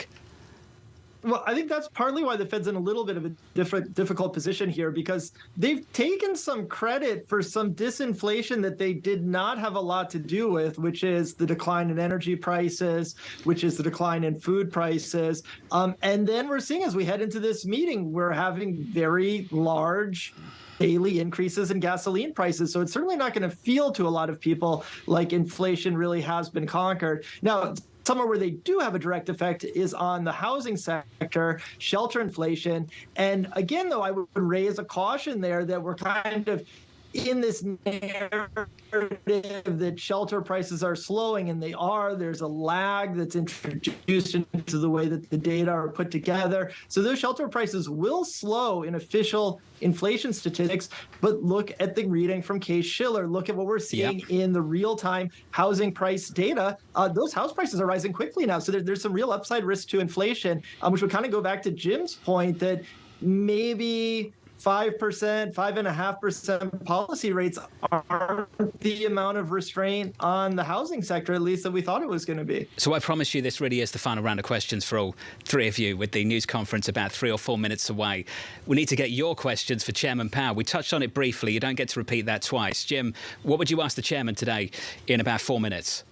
S9: Well, I think that's partly why the Fed's in a little bit of a difficult position here, because they've taken some credit for some disinflation that they did not have a lot to do with, which is the decline in energy prices, which is the decline in food prices. And then we're seeing, as we head into this meeting, we're having very large daily increases in gasoline prices. So it's certainly not going to feel to a lot of people like inflation really has been conquered. Now, somewhere where they do have a direct effect is on the housing sector, shelter inflation. And again, though, I would raise a caution there that we're kind of in this narrative that shelter prices are slowing, and they are. There's a lag that's introduced into the way that the data are put together. So those shelter prices will slow in official inflation statistics, but look at the reading from Case-Shiller. Look at what we're seeing in the real-time housing price data. Those house prices are rising quickly now. So there's some real upside risk to inflation, which would kind of go back to Jim's point that maybe 5%, 5.5% policy rates aren't the amount of restraint on the housing sector, at least that we thought it was going to be.
S5: So I promise you this really is the final round of questions for all three of you, with the news conference about 3 or 4 minutes away. We need to get your questions for Chairman Powell. We touched on it briefly. You don't get to repeat that twice. Jim, what would you ask the chairman today in about 4 minutes?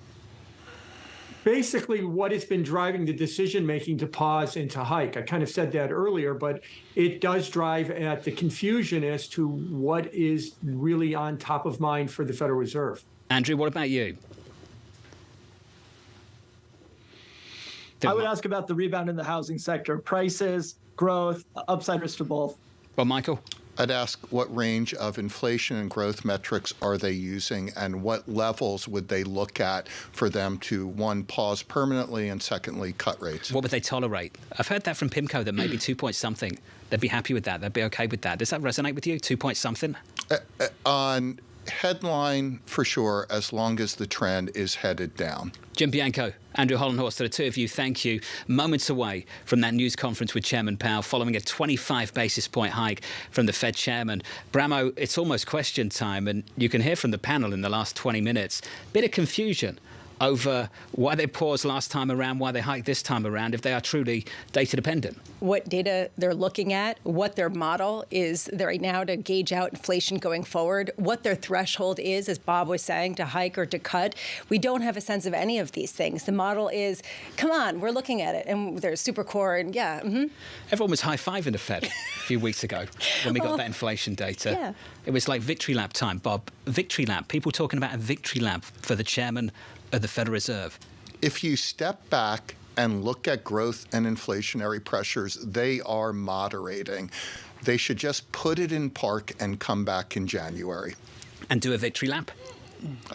S10: Basically, what has been driving the decision-making to pause and to hike. I kind of said that earlier, but it does drive at the confusion as to what is really on top of mind for the Federal Reserve.
S5: Andrew, what about you?
S9: I would ask about the rebound in the housing sector, prices, growth, upside risk to both.
S5: Well, Michael?
S6: I'd ask what range of inflation and growth metrics are they using, and what levels would they look at for them to, one, pause permanently, and secondly, cut rates?
S5: What would they tolerate? I've heard that from PIMCO, that maybe 2 point something. They'd be happy with that. They'd be okay with that. Does that resonate with you, 2 point something?
S6: On headline, for sure, as long as the trend is headed down.
S5: Jim Bianco, Andrew Hollenhorst, the two of you, thank you. Moments away from that news conference with Chairman Powell, following a 25 basis point hike from the Fed chairman. Bramo, it's almost question time, and you can hear from the panel in the last 20 minutes, bit of confusion over why they paused last time around, why they hiked this time around, if they are truly data dependent.
S2: What data they're looking at, what their model is right now to gauge out inflation going forward, what their threshold is, as Bob was saying, to hike or to cut. We don't have a sense of any of these things. The model is, come on, we're looking at it. And there's Supercore and
S5: Everyone was high-fiving the Fed a few weeks ago when we got that inflation data.
S2: Yeah.
S5: It was like victory lap time, Bob. Victory lap. People talking about a victory lap for the chairman of the Federal Reserve.
S6: If you step back and look at growth and inflationary pressures, they are moderating. They should just put it in park and come back in January.
S5: And do a victory lap?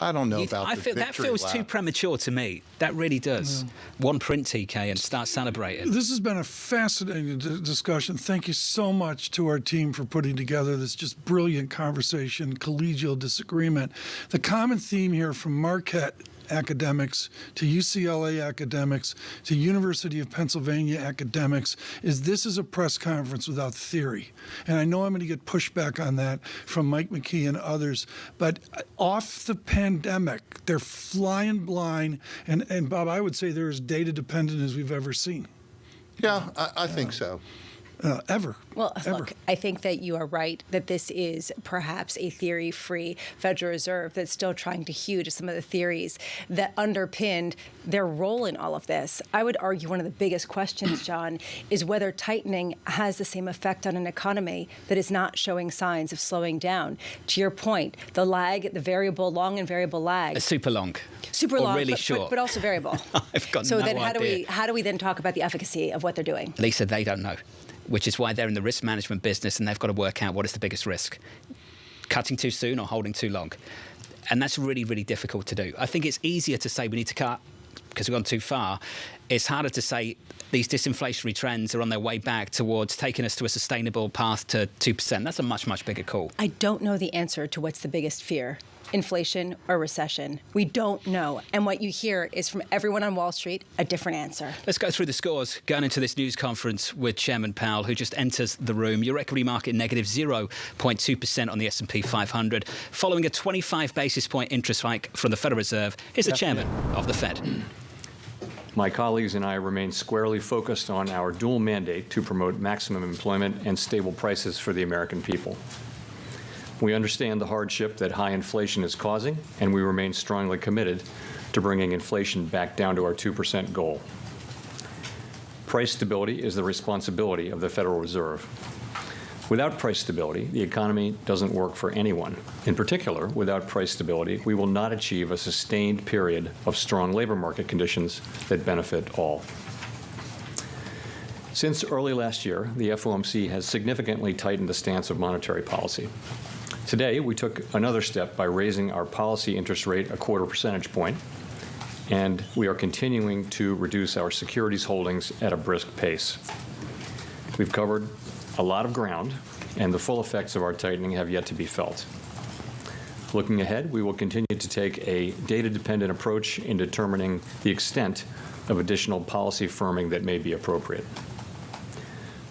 S6: I don't know about
S5: I
S6: the
S5: feel that
S6: victory
S5: feels
S6: lap.
S5: too premature to me. That really does. One print, TK, and start celebrating.
S4: This has been a fascinating discussion. Thank you so much to our team for putting together this just brilliant conversation, collegial disagreement. The common theme here from Marquette academics to UCLA academics to University of Pennsylvania academics is this is a press conference without theory. And I know I'm going to get pushback on that from Mike McKee and others, but off the pandemic, they're flying blind. And Bob, I would say they're as data dependent as we've ever seen.
S6: Yeah, I think so.
S4: Ever.
S2: Well, look, I think that you are right that this is perhaps a theory-free Federal Reserve that's still trying to hew to some of the theories that underpinned their role in all of this. I would argue one of the biggest questions, John, is whether tightening has the same effect on an economy that is not showing signs of slowing down. To your point, the lag, the variable, long and variable lag.
S5: Super long.
S2: Super
S5: or
S2: long,
S5: really
S2: but,
S5: short.
S2: but also variable.
S5: I've got
S2: so
S5: no
S2: then
S5: idea.
S2: how do we then talk about the efficacy of what they're doing?
S5: Lisa, they don't know, which is why they're in the risk management business, and they've got to work out what is the biggest risk, cutting too soon or holding too long. And that's really, really difficult to do. I think it's easier to say we need to cut because we've gone too far. It's harder to say these disinflationary trends are on their way back towards taking us to a sustainable path to 2%. That's a much, much bigger call.
S2: I don't know the answer to what's the biggest fear. Inflation or recession. We don't know. And what you hear is from everyone on Wall Street, a different answer.
S5: Let's go through the scores going into this news conference with Chairman Powell, who just enters the room. Your equity market negative 0.2% on the S&P 500. Following a 25 basis point interest hike from the Federal Reserve, here's the chairman of the Fed.
S11: My colleagues and I remain squarely focused on our dual mandate to promote maximum employment and stable prices for the American people. We understand the hardship that high inflation is causing, and we remain strongly committed to bringing inflation back down to our 2% goal. Price stability is the responsibility of the Federal Reserve. Without price stability, the economy doesn't work for anyone. In particular, without price stability, we will not achieve a sustained period of strong labor market conditions that benefit all. Since early last year, the FOMC has significantly tightened the stance of monetary policy. Today, we took another step by raising our policy interest rate a 1/4 percentage point, and we are continuing to reduce our securities holdings at a brisk pace. We've covered a lot of ground, and the full effects of our tightening have yet to be felt. Looking ahead, we will continue to take a data-dependent approach in determining the extent of additional policy firming that may be appropriate.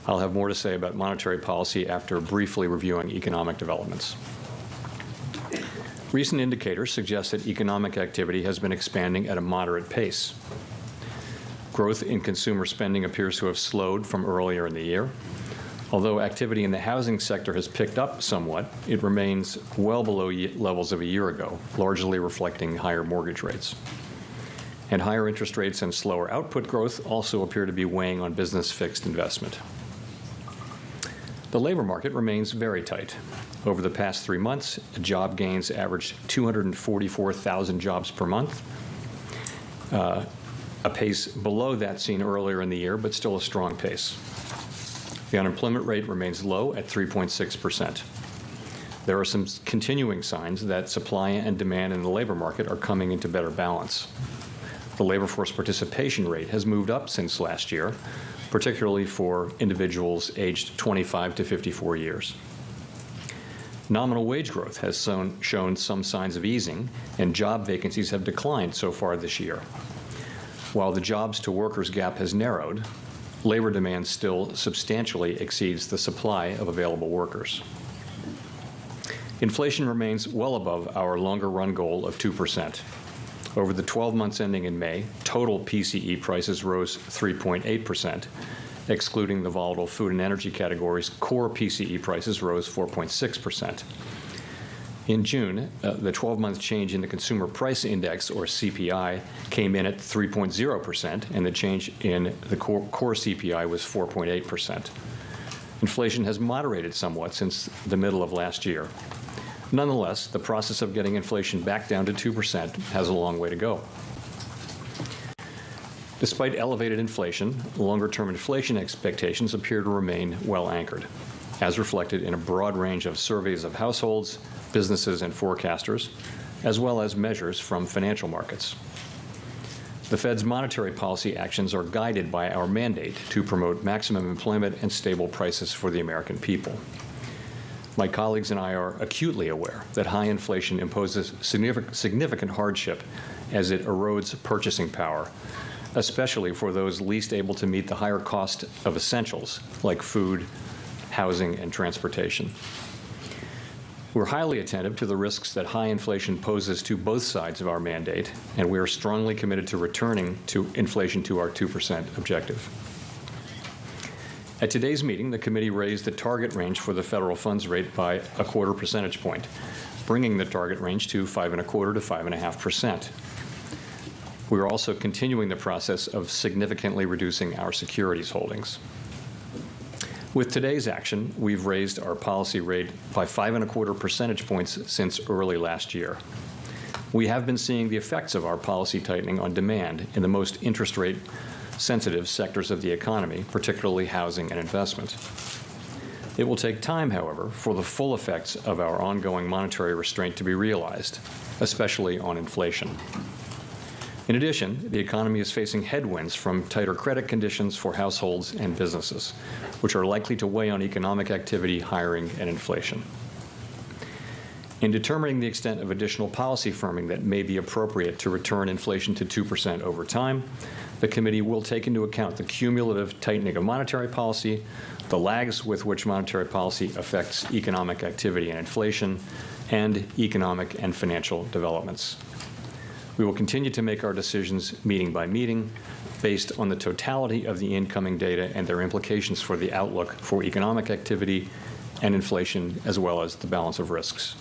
S11: I'll have more to say about monetary policy after briefly reviewing economic developments. Recent indicators suggest that economic activity has been expanding at a moderate pace. Growth in consumer spending appears to have slowed from earlier in the year. Although activity in the housing sector has picked up somewhat, it remains well below levels of a year ago, largely reflecting higher mortgage rates. And higher interest rates and slower output growth also appear to be weighing on business fixed investment. The labor market remains very tight. Over the past 3 months, job gains averaged 244,000 jobs per month, a pace below that seen earlier in the year, but still a strong pace. The unemployment rate remains low at 3.6%. There are some continuing signs that supply and demand in the labor market are coming into better balance. The labor force participation rate has moved up since last year, particularly for individuals aged 25 to 54 years. Nominal wage growth has shown some signs of easing, and job vacancies have declined so far this year. While the jobs to workers gap has narrowed, labor demand still substantially exceeds the supply of available workers. Inflation remains well above our longer run goal of 2%. Over the 12 months ending in May, total PCE prices rose 3.8%. Excluding the volatile food and energy categories, core PCE prices rose 4.6%. In June, the 12-month change in the Consumer Price Index, or CPI, came in at 3.0%, and the change in the core CPI was 4.8%. Inflation has moderated somewhat since the middle of last year. Nonetheless, the process of getting inflation back down to 2% has a long way to go. Despite elevated inflation, longer-term inflation expectations appear to remain well anchored, as reflected in a broad range of surveys of households, businesses, and forecasters, as well as measures from financial markets. The Fed's monetary policy actions are guided by our mandate to promote maximum employment and stable prices for the American people. My colleagues and I are acutely aware that high inflation imposes significant hardship as it erodes purchasing power, especially for those least able to meet the higher cost of essentials like food, housing, and transportation. We're highly attentive to the risks that high inflation poses to both sides of our mandate, and we are strongly committed to returning to inflation to our 2% objective. At today's meeting, the committee raised the target range for the federal funds rate by a 1/4 percentage point, bringing the target range to 5.25% to 5.5%. We are also continuing the process of significantly reducing our securities holdings. With today's action, we've raised our policy rate by 5.25 percentage points since early last year. We have been seeing the effects of our policy tightening on demand in the most interest rate sensitive sectors of the economy, particularly housing and investment. It will take time, however, for the full effects of our ongoing monetary restraint to be realized, especially on inflation. In addition, the economy is facing headwinds from tighter credit conditions for households and businesses, which are likely to weigh on economic activity, hiring, and inflation. In determining the extent of additional policy firming that may be appropriate to return inflation to 2% over time, the committee will take into account the cumulative tightening of monetary policy, the lags with which monetary policy affects economic activity and inflation, and economic and financial developments. We will continue to make our decisions meeting by meeting based on the totality of the incoming data and their implications for the outlook for economic activity and inflation, as well as the balance of risks.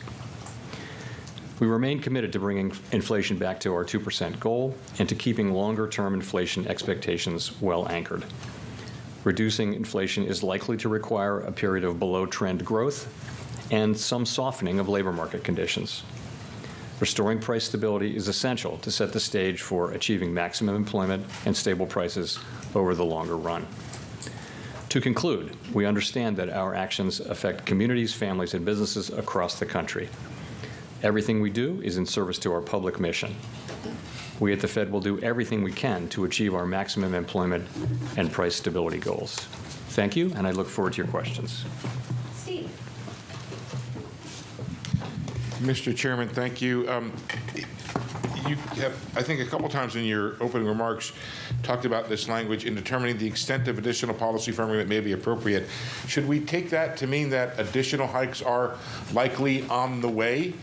S11: We remain committed to bringing inflation back to our 2% goal and to keeping longer-term inflation expectations well anchored. Reducing inflation is likely to require a period of below-trend growth and some softening of labor market conditions. Restoring price stability is essential to set the stage for achieving maximum employment and stable prices over the longer run. To conclude, we understand that our actions affect communities, families, and businesses across the country. Everything we do is in service to our public mission. We at the Fed will do everything we can to achieve our maximum employment and price stability goals. Thank you, and I look forward to your questions.
S1: Steve.
S12: Mr. Chairman, thank you. You have, I think, a couple times in your opening remarks talked about this language in determining the extent of additional policy firming that may be appropriate. Should we take that to mean that additional hikes are likely on the way?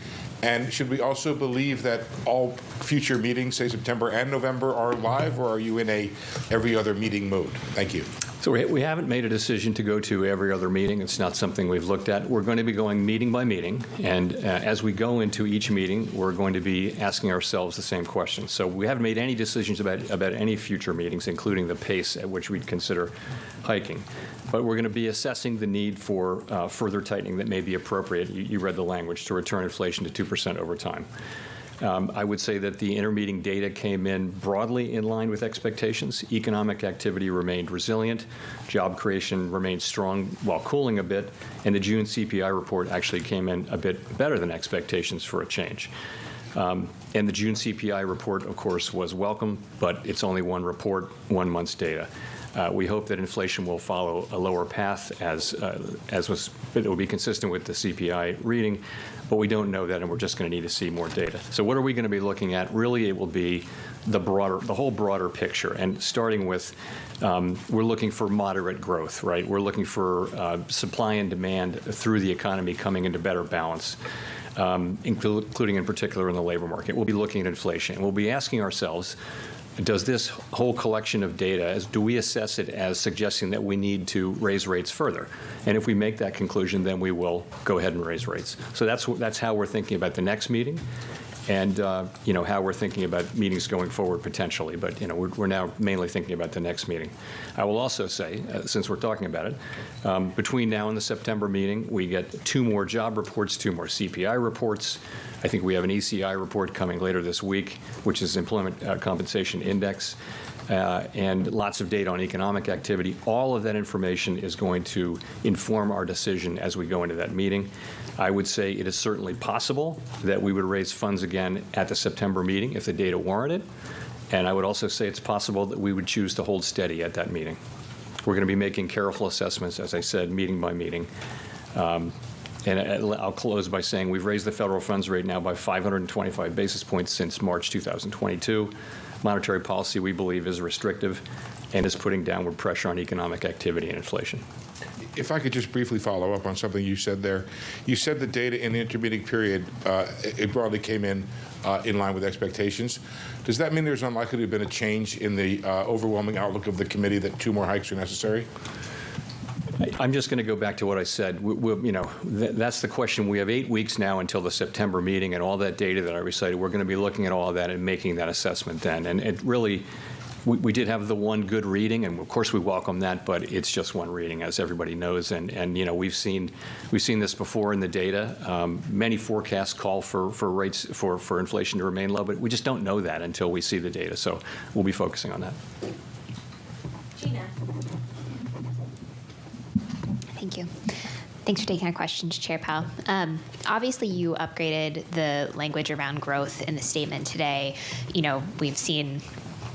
S12: And should we also believe that all future meetings, say September and November, are live, or are you in a every other meeting mode? Thank you.
S11: So we haven't made a decision to go to every other meeting. It's not something we've looked at. We're going to be going meeting by meeting, and as we go into each meeting, we're going to be asking ourselves the same question. So we haven't made any decisions about any future meetings, including the pace at which we'd consider hiking. But we're going to be assessing the need for further tightening that may be appropriate. You read the language, to return inflation to 2% over time. I would say that the intermeeting data came in broadly in line with expectations. Economic activity remained resilient. Job creation remained strong while cooling a bit. And the June CPI report actually came in a bit better than expectations for a change. And the June CPI report, of course, was welcome, but it's only one report, 1 month's data. We hope that inflation will follow a lower path, it will be consistent with the CPI reading, but we don't know that, and we're just going to need to see more data. So what are we going to be looking at? Really, it will be the whole broader picture, and starting with, we're looking for moderate growth, right? We're looking for supply and demand through the economy coming into better balance. Including in particular in the labor market. We'll be looking at inflation, and we'll be asking ourselves, does this whole collection of data, do we assess it as suggesting that we need to raise rates further? And if we make that conclusion, then we will go ahead and raise rates. So that's how we're thinking about the next meeting, and how we're thinking about meetings going forward potentially. But we're now mainly thinking about the next meeting. I will also say, since we're talking about it, between now and the September meeting, we get 2 more job reports, 2 more CPI reports. I think we have an ECI report coming later this week, which is Employment Compensation Index, and lots of data on economic activity. All of that information is going to inform our decision as we go into that meeting. I would say it is certainly possible that we would raise funds again at the September meeting if the data warranted. And I would also say it's possible that we would choose to hold steady at that meeting. We're going to be making careful assessments, as I said, meeting by meeting. And I'll close by saying we've raised the federal funds rate now by 525 basis points since March 2022. Monetary policy, we believe, is restrictive and is putting downward pressure on economic activity and inflation.
S12: If I could just briefly follow up on something you said there. You said the data in the intermediate period, it broadly came in line with expectations. Does that mean there's unlikely to have been a change in the overwhelming outlook of the committee that 2 more hikes are necessary?
S11: I'm just going to go back to what I said. That's the question. We have 8 weeks now until the September meeting, and all that data that I recited, we're going to be looking at all of that and making that assessment then. And it really, we did have the one good reading, and of course we welcome that, but it's just one reading, as everybody knows. And we've seen this before in the data. Many forecasts call for rates for inflation to remain low, but we just don't know that until we see the data. So we'll be focusing on that.
S1: Gina.
S13: Thank you. Thanks for taking our questions, Chair Powell. Obviously, you upgraded the language around growth in the statement today. We've seen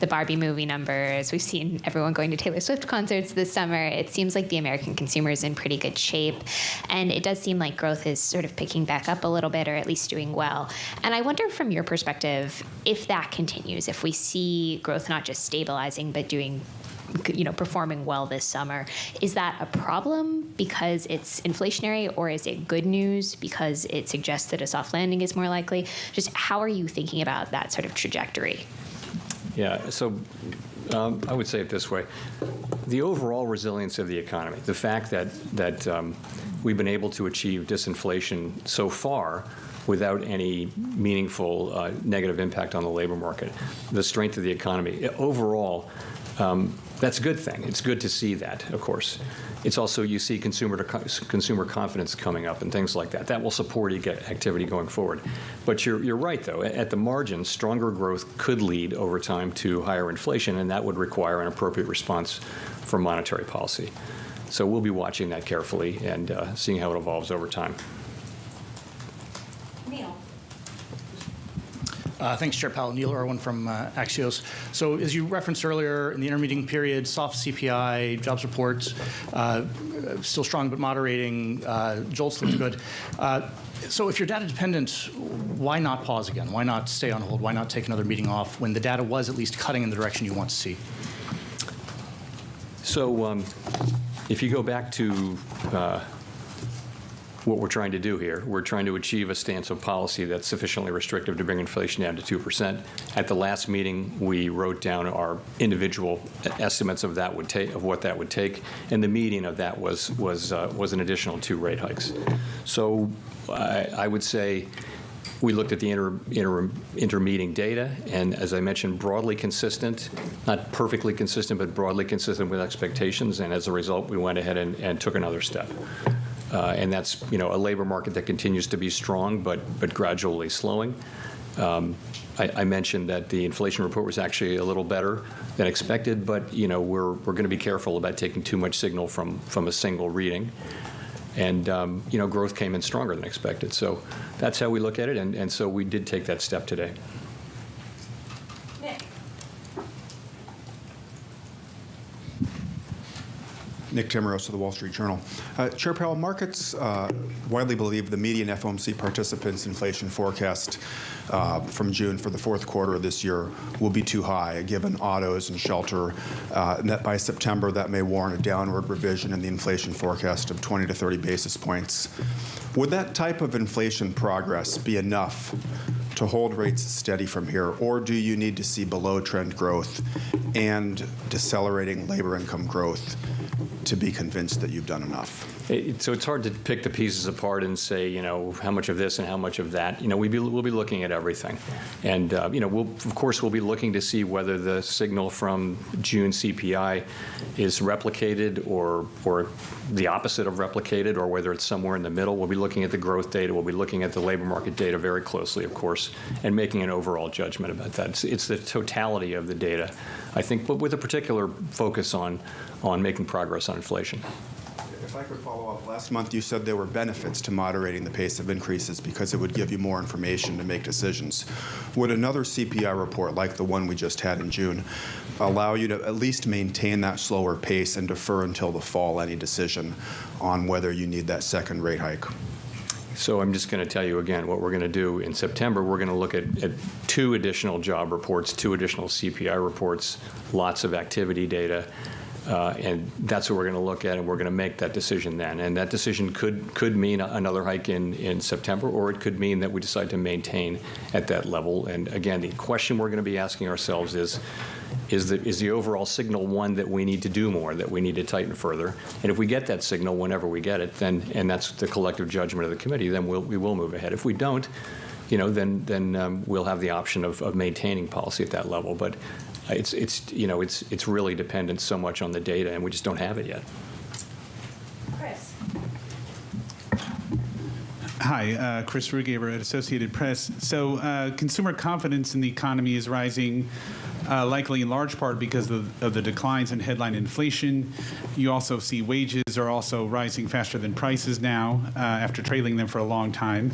S13: the Barbie movie numbers. We've seen everyone going to Taylor Swift concerts this summer. It seems like the American consumer is in pretty good shape. And it does seem like growth is sort of picking back up a little bit, or at least doing well. And I wonder, from your perspective, if that continues, if we see growth not just stabilizing, but performing well this summer, is that a problem because it's inflationary, or is it good news because it suggests that a soft landing is more likely? Just how are you thinking about that sort of trajectory?
S11: Yeah, so I would say it this way. The overall resilience of the economy, the fact that we've been able to achieve disinflation so far without any meaningful negative impact on the labor market, the strength of the economy, overall, that's a good thing. It's good to see that, of course. It's also, you see consumer confidence coming up and things like that. That will support activity going forward. But you're right, though. At the margin, stronger growth could lead over time to higher inflation, and that would require an appropriate response from monetary policy. So we'll be watching that carefully and seeing how it evolves over time.
S1: Neil.
S14: Thanks, Chair Powell. Neil Irwin from Axios. So as you referenced earlier, in the intermeeting period, soft CPI, jobs reports, still strong but moderating, JOLTS looked good. So if you're data dependent, why not pause again? Why not stay on hold? Why not take another meeting off when the data was at least cutting in the direction you want to see?
S11: So if you go back to what we're trying to do here, we're trying to achieve a stance of policy that's sufficiently restrictive to bring inflation down to 2%. At the last meeting, we wrote down our individual estimates of that what that would take, and the median of that was an additional 2 rate hikes. So I would say we looked at the intermeeting data, and as I mentioned, broadly consistent, not perfectly consistent, but broadly consistent with expectations, and as a result, we went ahead and took another step. And that's, a labor market that continues to be strong, but gradually slowing. I mentioned that the inflation report was actually a little better than expected, but we're going to be careful about taking too much signal from a single reading. And growth came in stronger than expected. So that's how we look at it, and so we did take that step today.
S15: Nick Timmeros of the Wall Street Journal. Chair Powell, markets widely believe the median FOMC participants' inflation forecast from June for the fourth quarter of this year will be too high, given autos and shelter, and that by September that may warrant a downward revision in the inflation forecast of 20 to 30 basis points. Would that type of inflation progress be enough to hold rates steady from here, or do you need to see below-trend growth and decelerating labor income growth to be convinced that you've done enough?
S11: So it's hard to pick the pieces apart and say, how much of this and how much of that. We'll be looking at everything, and we'll be looking to see whether the signal from June CPI is replicated or the opposite of replicated, or whether it's somewhere in the middle. We'll be looking at the growth data. We'll be looking at the labor market data very closely, of course, and making an overall judgment about that. It's the totality of the data, I think, but with a particular focus on making progress on inflation.
S15: If I could follow up, last month you said there were benefits to moderating the pace of increases because it would give you more information to make decisions. Would another CPI report like the one we just had in June allow you to at least maintain that slower pace and defer until the fall any decision on whether you need that second rate hike?
S11: So I'm just going to tell you again what we're going to do in September. We're going to look at 2 additional job reports, 2 additional CPI reports, lots of activity data. And that's what we're going to look at, and we're going to make that decision then. And that decision could mean another hike in September, or it could mean that we decide to maintain at that level. And again, the question we're going to be asking ourselves is the overall signal one that we need to do more, that we need to tighten further? And if we get that signal whenever we get it, then, and that's the collective judgment of the committee, then we will move ahead. If we don't, then we'll have the option of maintaining policy at that level. But it's really dependent so much on the data, and we just don't have it yet.
S1: Chris.
S16: Hi, Chris Rugaber at Associated Press. So consumer confidence in the economy is rising, likely in large part because of the declines in headline inflation. You also see wages are also rising faster than prices now, after trailing them for a long time.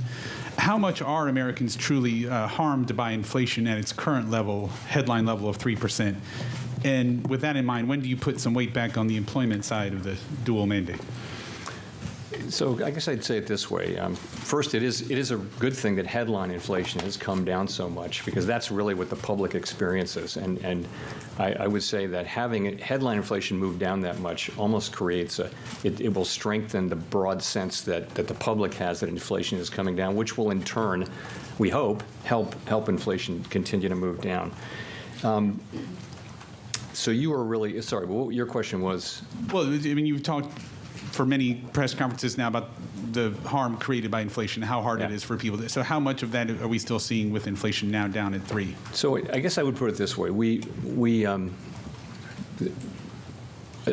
S16: How much are Americans truly harmed by inflation at its current level, headline level of 3%? And with that in mind, when do you put some weight back on the employment side of the dual mandate?
S11: So I guess I'd say it this way. First, it is a good thing that headline inflation has come down so much, because that's really what the public experiences. And I would say that having headline inflation move down that much almost creates it will strengthen the broad sense that the public has that inflation is coming down, which will in turn, we hope, help inflation continue to move down. So you were really, sorry, what your question was?
S16: Well, I mean, you've talked for many press conferences now about the harm created by inflation, how hard it is for people. So how much of that are we still seeing with inflation now down at 3?
S11: So I guess I would put it this way.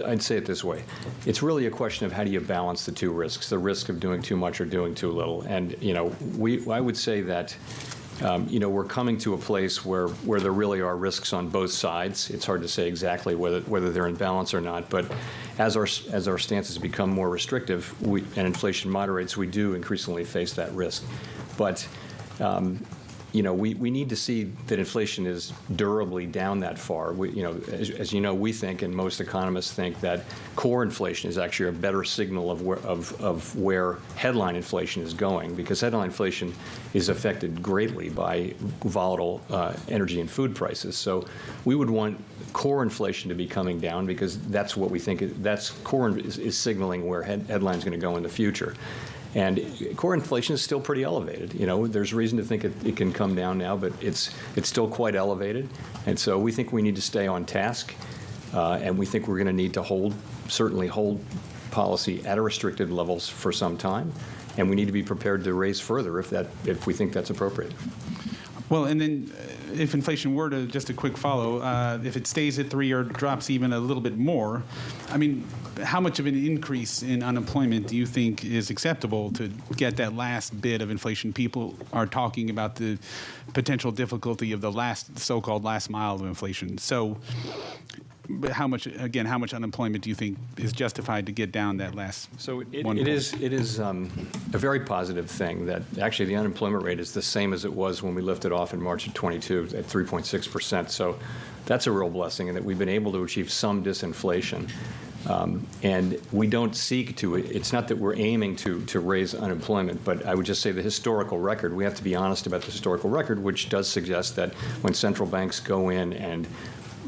S11: I'd say it this way. It's really a question of how do you balance the 2 risks, the risk of doing too much or doing too little. And, I would say that we're coming to a place where there really are risks on both sides. It's hard to say exactly whether they're in balance or not, but as our stances become more restrictive and inflation moderates, we do increasingly face that risk. But we need to see that inflation is durably down that far. As you know, we think, and most economists think, that core inflation is actually a better signal of where headline inflation is going, because headline inflation is affected greatly by volatile energy and food prices. So we would want core inflation to be coming down, because that's what we think core is signaling where headline's going to go in the future. And core inflation is still pretty elevated. There's reason to think it can come down now, but it's still quite elevated. And so we think we need to stay on task, and we think we're going to need to certainly hold policy at a restricted levels for some time, and we need to be prepared to raise further if we think that's appropriate.
S16: Well, and then if inflation were to, just a quick follow, if it stays at 3 or drops even a little bit more, how much of an increase in unemployment do you think is acceptable to get that last bit of inflation? People are talking about the potential difficulty of the so-called last mile of inflation. So how much unemployment do you think is justified to get down that last?
S11: So it is a very positive thing that actually the unemployment rate is the same as it was when we lifted off in March of 22 at 3.6%. So that's a real blessing, and that we've been able to achieve some disinflation. And we don't seek to, it's not that we're aiming to raise unemployment, but I would just say the historical record, we have to be honest about the historical record, which does suggest that when central banks go in and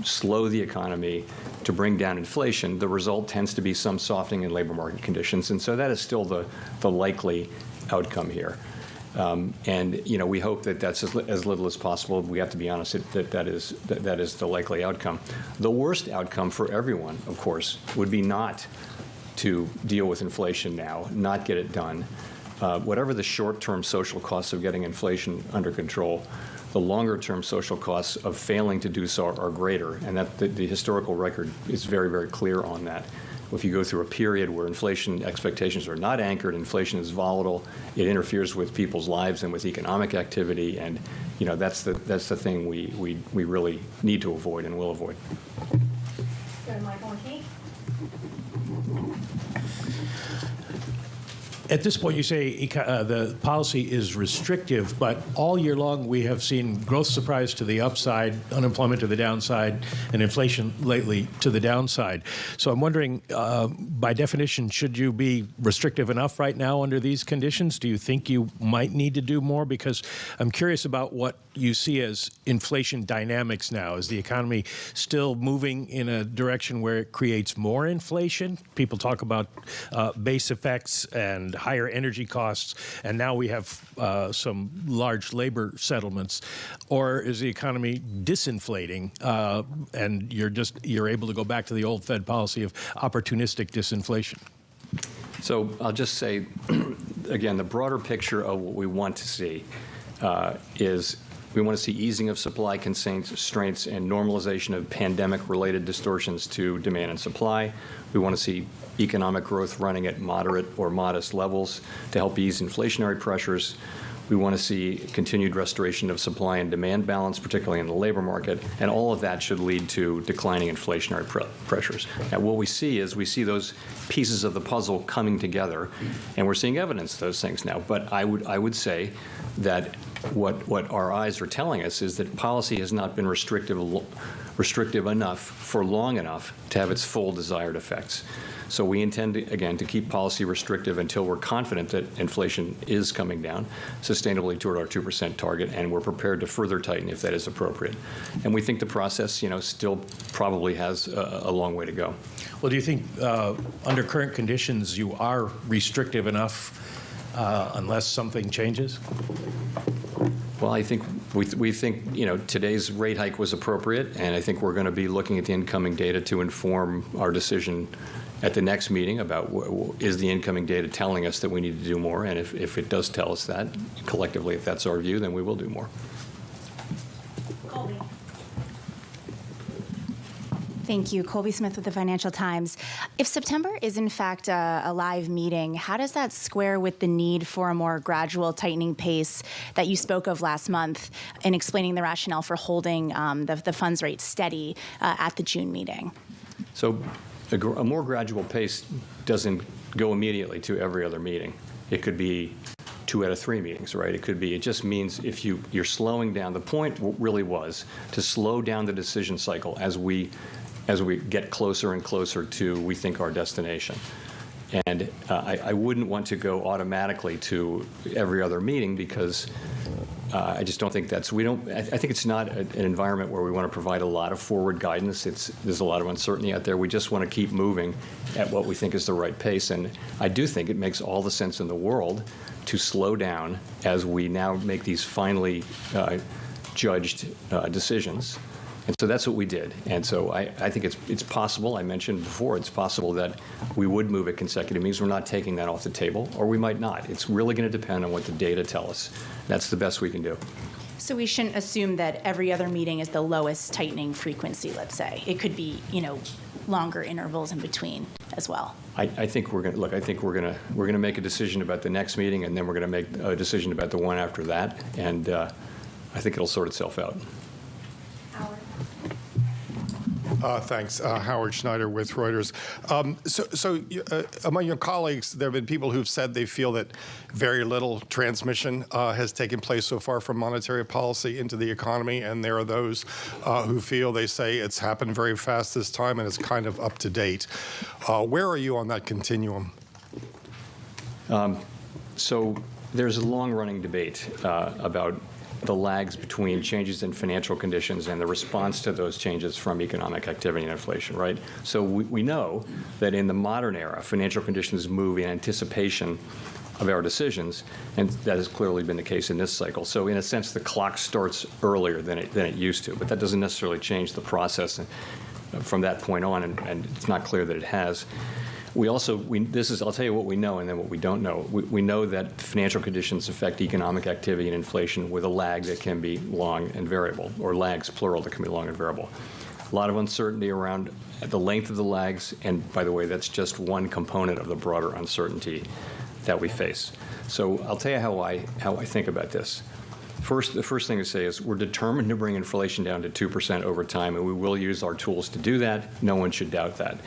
S11: slow the economy to bring down inflation, the result tends to be some softening in labor market conditions. And so that is still the likely outcome here. And we hope that that's as little as possible. We have to be honest that is the likely outcome. The worst outcome for everyone, of course, would be not to deal with inflation now, not get it done. Whatever the short-term social costs of getting inflation under control, the longer-term social costs of failing to do so are greater, and that the historical record is very, very clear on that. If you go through a period where inflation expectations are not anchored, inflation is volatile, it interferes with people's lives and with economic activity, and that's the thing we really need to avoid and will avoid.
S1: Go to Michael McKee.
S7: At this point, you say the policy is restrictive, but all year long we have seen growth surprise to the upside, unemployment to the downside, and inflation lately to the downside. So I'm wondering, by definition, should you be restrictive enough right now under these conditions? Do you think you might need to do more? Because I'm curious about what you see as inflation dynamics now. Is the economy still moving in a direction where it creates more inflation? People talk about base effects and higher energy costs, and now we have some large labor settlements. Or is the economy disinflating, and you're able to go back to the old Fed policy of opportunistic disinflation?
S11: So I'll just say, again, the broader picture of what we want to see is we want to see easing of supply constraints and normalization of pandemic-related distortions to demand and supply. We want to see economic growth running at moderate or modest levels to help ease inflationary pressures. We want to see continued restoration of supply and demand balance, particularly in the labor market, and all of that should lead to declining inflationary pressures. Now, what we see is those pieces of the puzzle coming together, and we're seeing evidence of those things now. But I would say that what our eyes are telling us is that policy has not been restrictive enough for long enough to have its full desired effects. So we intend, to keep policy restrictive until we're confident that inflation is coming down sustainably toward our 2% target, and we're prepared to further tighten if that is appropriate. And we think the process, still probably has a long way to go.
S7: Well, do you think under current conditions you are restrictive enough unless something changes?
S11: Well, I think we think today's rate hike was appropriate, and I think we're going to be looking at the incoming data to inform our decision at the next meeting about is the incoming data telling us that we need to do more, and if it does tell us that collectively, if that's our view, then we will do more.
S17: Thank you. Colby Smith with the Financial Times. If September is in fact a live meeting, how does that square with the need for a more gradual tightening pace that you spoke of last month in explaining the rationale for holding the funds rate steady at the June meeting?
S11: So a more gradual pace doesn't go immediately to every other meeting. It could be 2 out of 3 meetings, right? It just means if you're slowing down. The point really was to slow down the decision cycle as we get closer and closer to, we think, our destination. And I wouldn't want to go automatically to every other meeting because I just don't think I think it's not an environment where we want to provide a lot of forward guidance. There's a lot of uncertainty out there. We just want to keep moving at what we think is the right pace. And I do think it makes all the sense in the world to slow down as we now make these finally judged decisions. And so that's what we did. And so I think it's possible, I mentioned before, it's possible that we would move at consecutive meetings. We're not taking that off the table, or we might not. It's really going to depend on what the data tell us. That's the best we can do.
S17: So we shouldn't assume that every other meeting is the lowest tightening frequency, let's say. It could be, longer intervals in between as well.
S11: I think we're going to look. I think we're going to make a decision about the next meeting, and then we're going to make a decision about the one after that. And I think it'll sort itself out.
S18: Thanks. Howard Schneider with Reuters. Among your colleagues, there have been people who've said they feel that very little transmission has taken place so far from monetary policy into the economy, and there are those who feel, they say, it's happened very fast this time and it's kind of up to date. Where are you on that continuum?
S11: So there's a long-running debate about the lags between changes in financial conditions and the response to those changes from economic activity and inflation, right? So we know that in the modern era, financial conditions move in anticipation of our decisions, and that has clearly been the case in this cycle. So in a sense, the clock starts earlier than it used to, but that doesn't necessarily change the process from that point on, and it's not clear that it has. I'll tell you what we know and then what we don't know. We know that financial conditions affect economic activity and inflation with a lag that can be long and variable, or lags, plural, that can be long and variable. A lot of uncertainty around the length of the lags, and by the way, that's just one component of the broader uncertainty that we face. So I'll tell you how I think about this. The first thing to say is we're determined to bring inflation down to 2% over time, and we will use our tools to do that. No one should doubt that.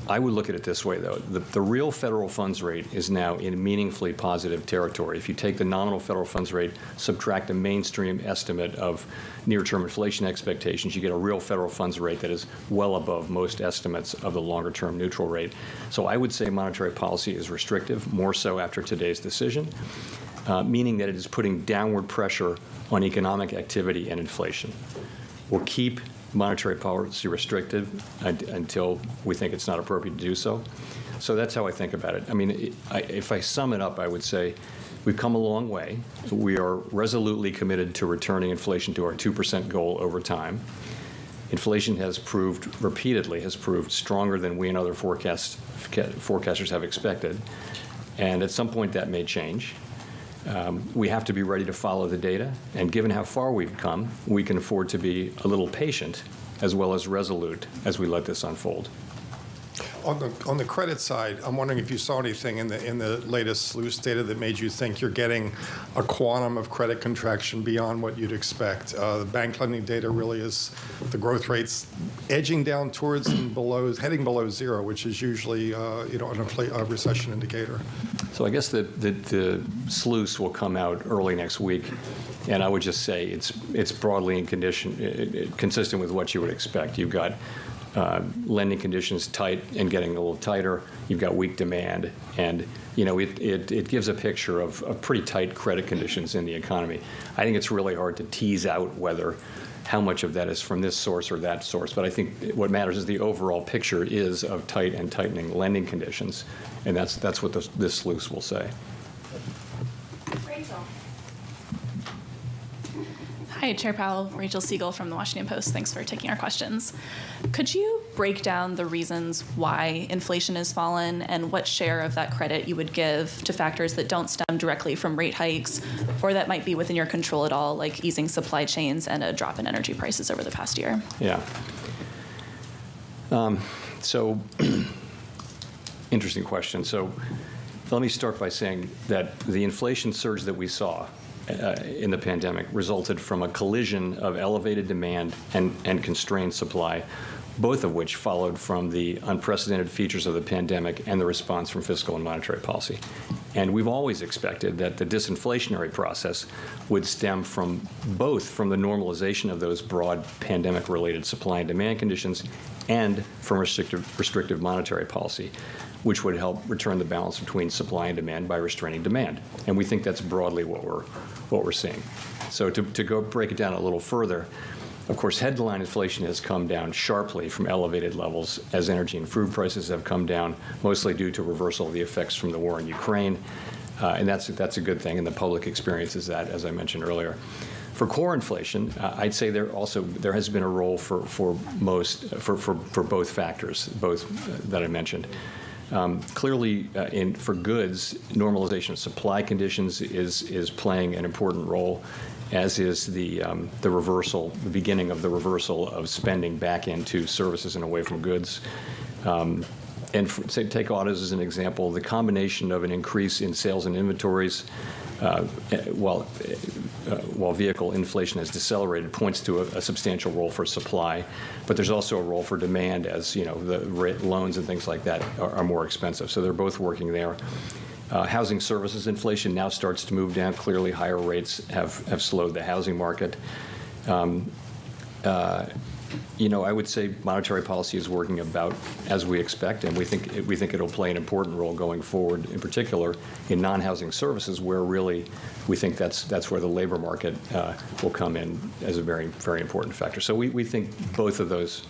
S11: I would look at it this way, though. The real federal funds rate is now in meaningfully positive territory. If you take the nominal federal funds rate, subtract a mainstream estimate of near-term inflation expectations, you get a real federal funds rate that is well above most estimates of the longer-term neutral rate. So I would say monetary policy is restrictive, more so after today's decision, meaning that it is putting downward pressure on economic activity and inflation. We'll keep monetary policy restrictive until we think it's not appropriate to do so. So that's how I think about it. I mean, if I sum it up, I would say we've come a long way. We are resolutely committed to returning inflation to our 2% goal over time. Inflation has proved stronger than we and other forecasters have expected. And at some point that may change. We have to be ready to follow the data, and given how far we've come, we can afford to be a little patient as well as resolute as we let this unfold.
S18: On the credit side, I'm wondering if you saw anything in the latest SLOOS data that made you think you're getting a quantum of credit contraction beyond what you'd expect. The bank lending data really is the growth rates edging down towards and heading below zero, which is usually a recession indicator.
S11: So I guess the SLOOS will come out early next week, and I would just say it's broadly consistent with what you would expect. You've got lending conditions tight and getting a little tighter. You've got weak demand, and it gives a picture of pretty tight credit conditions in the economy. I think it's really hard to tease out how much of that is from this source or that source, but I think what matters is the overall picture is of tight and tightening lending conditions, and that's what this SLOOS will say.
S19: Rachel. Hi, Chair Powell. Rachel Siegel from The Washington Post. Thanks for taking our questions. Could you break down the reasons why inflation has fallen and what share of that credit you would give to factors that don't stem directly from rate hikes or that might be within your control at all, like easing supply chains and a drop in energy prices over the past year?
S11: Yeah. So, interesting question. So, let me start by saying that the inflation surge that we saw in the pandemic resulted from a collision of elevated demand and constrained supply, both of which followed from the unprecedented features of the pandemic and the response from fiscal and monetary policy. And we've always expected that the disinflationary process would stem from both from the normalization of those broad pandemic-related supply and demand conditions and from restrictive monetary policy, which would help return the balance between supply and demand by restraining demand. And we think that's broadly what we're seeing. So to go break it down a little further, of course, headline inflation has come down sharply from elevated levels as energy and food prices have come down, mostly due to reversal of the effects from the war in Ukraine. And that's a good thing, and the public experiences that, as I mentioned earlier. For core inflation, I'd say there has been a role for both factors, both that I mentioned. Clearly, for goods, normalization of supply conditions is playing an important role, as is the beginning of the reversal of spending back into services and away from goods. Take autos as an example. The combination of an increase in sales and inventories, while vehicle inflation has decelerated, points to a substantial role for supply. But there's also a role for demand, as the loans and things like that are more expensive. So they're both working there. Housing services inflation now starts to move down. Clearly, higher rates have slowed the housing market. I would say monetary policy is working about as we expect, and we think it'll play an important role going forward, in particular in non-housing services, where really we think that's where the labor market will come in as a very, very important factor. So we think both of those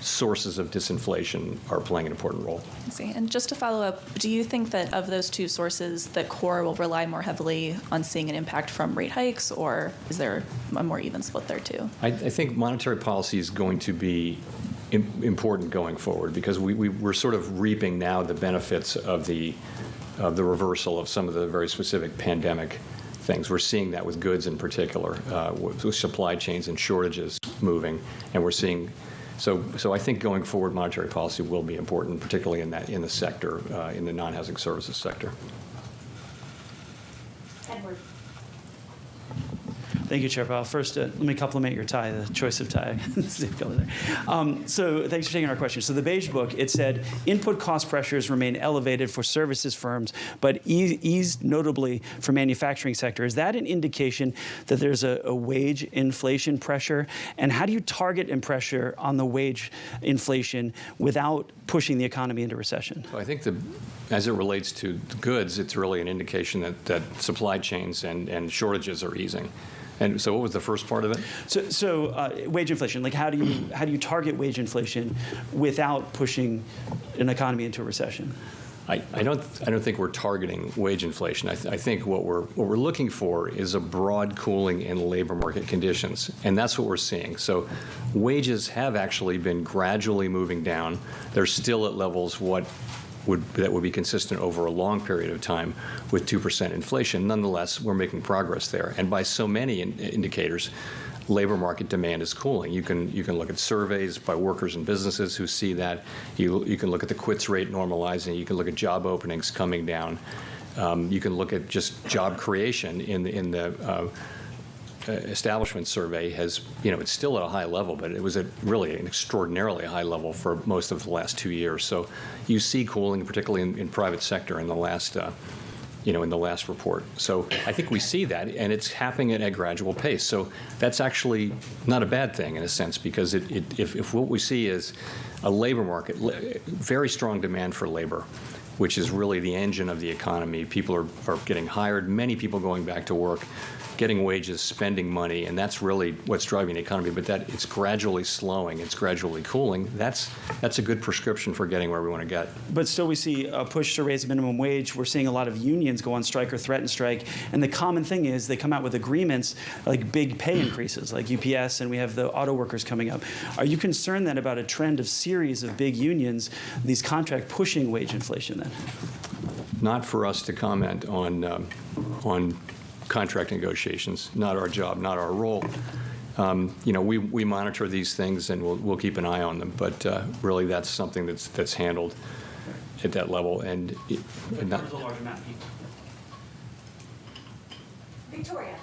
S11: sources of disinflation are playing an important role.
S19: I see. And just to follow up, do you think that of those two sources, that core will rely more heavily on seeing an impact from rate hikes, or is there a more even split there too?
S11: I think monetary policy is going to be important going forward, because we're sort of reaping now the benefits of the reversal of some of the very specific pandemic things. We're seeing that with goods in particular, with supply chains and shortages moving, and we're seeing. So I think going forward, monetary policy will be important, particularly in the sector, in the non-housing services sector.
S20: Edward. Thank you, Chair Powell. First, let me compliment your tie, the choice of tie. So thanks for taking our question. So the Beige Book, it said, input cost pressures remain elevated for services firms, but eased notably for manufacturing sector. Is that an indication that there's a wage inflation pressure? And how do you target and pressure on the wage inflation without pushing the economy into recession?
S11: Well, I think as it relates to goods, it's really an indication that supply chains and shortages are easing. And so, what was the first part of it?
S20: So wage inflation. Like, how do you target wage inflation without pushing an economy into a recession?
S11: I don't think we're targeting wage inflation. I think what we're looking for is a broad cooling in labor market conditions, and that's what we're seeing. So, wages have actually been gradually moving down. They're still at levels that would be consistent over a long period of time with 2% inflation. Nonetheless, we're making progress there. And by so many indicators, labor market demand is cooling. You can look at surveys by workers and businesses who see that. You can look at the quits rate normalizing. You can look at job openings coming down. You can look at just job creation in the establishment survey has, it's still at a high level, but it was at really an extraordinarily high level for most of the last 2 years. So you see cooling, particularly in private sector in the last, in the last report. So I think we see that, and it's happening at a gradual pace. So that's actually not a bad thing in a sense, because if what we see is a labor market, very strong demand for labor, which is really the engine of the economy. People are getting hired, many people going back to work, getting wages, spending money, and that's really what's driving the economy. But that it's gradually slowing, it's gradually cooling. That's a good prescription for getting where we want to get.
S20: But still, we see a push to raise minimum wage. We're seeing a lot of unions go on strike or threaten strike, and the common thing is they come out with agreements like big pay increases, like UPS, and we have the auto workers coming up. Are you concerned then about a trend of series of big unions, these contract pushing wage inflation then?
S11: Not for us to comment on contract negotiations, not our job, not our role. We monitor these things and we'll keep an eye on them. But really, that's something that's handled at that level. And not,
S20: a large amount of people.
S21: Victoria.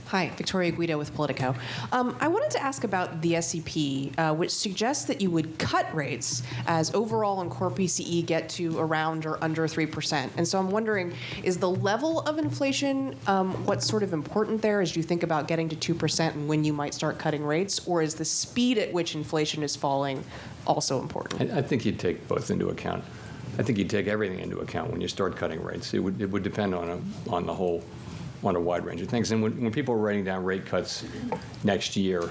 S21: Hi, Victoria Guido with Politico. I wanted to ask about the SEP, which suggests that you would cut rates as overall and core PCE get to around or under 3%. And so I'm wondering, is the level of inflation what's sort of important there as you think about getting to 2% and when you might start cutting rates? Or is the speed at which inflation is falling also important?
S11: I think you'd take both into account. I think you'd take everything into account when you start cutting rates. It would depend on the whole, on a wide range of things. And when people are writing down rate cuts next year,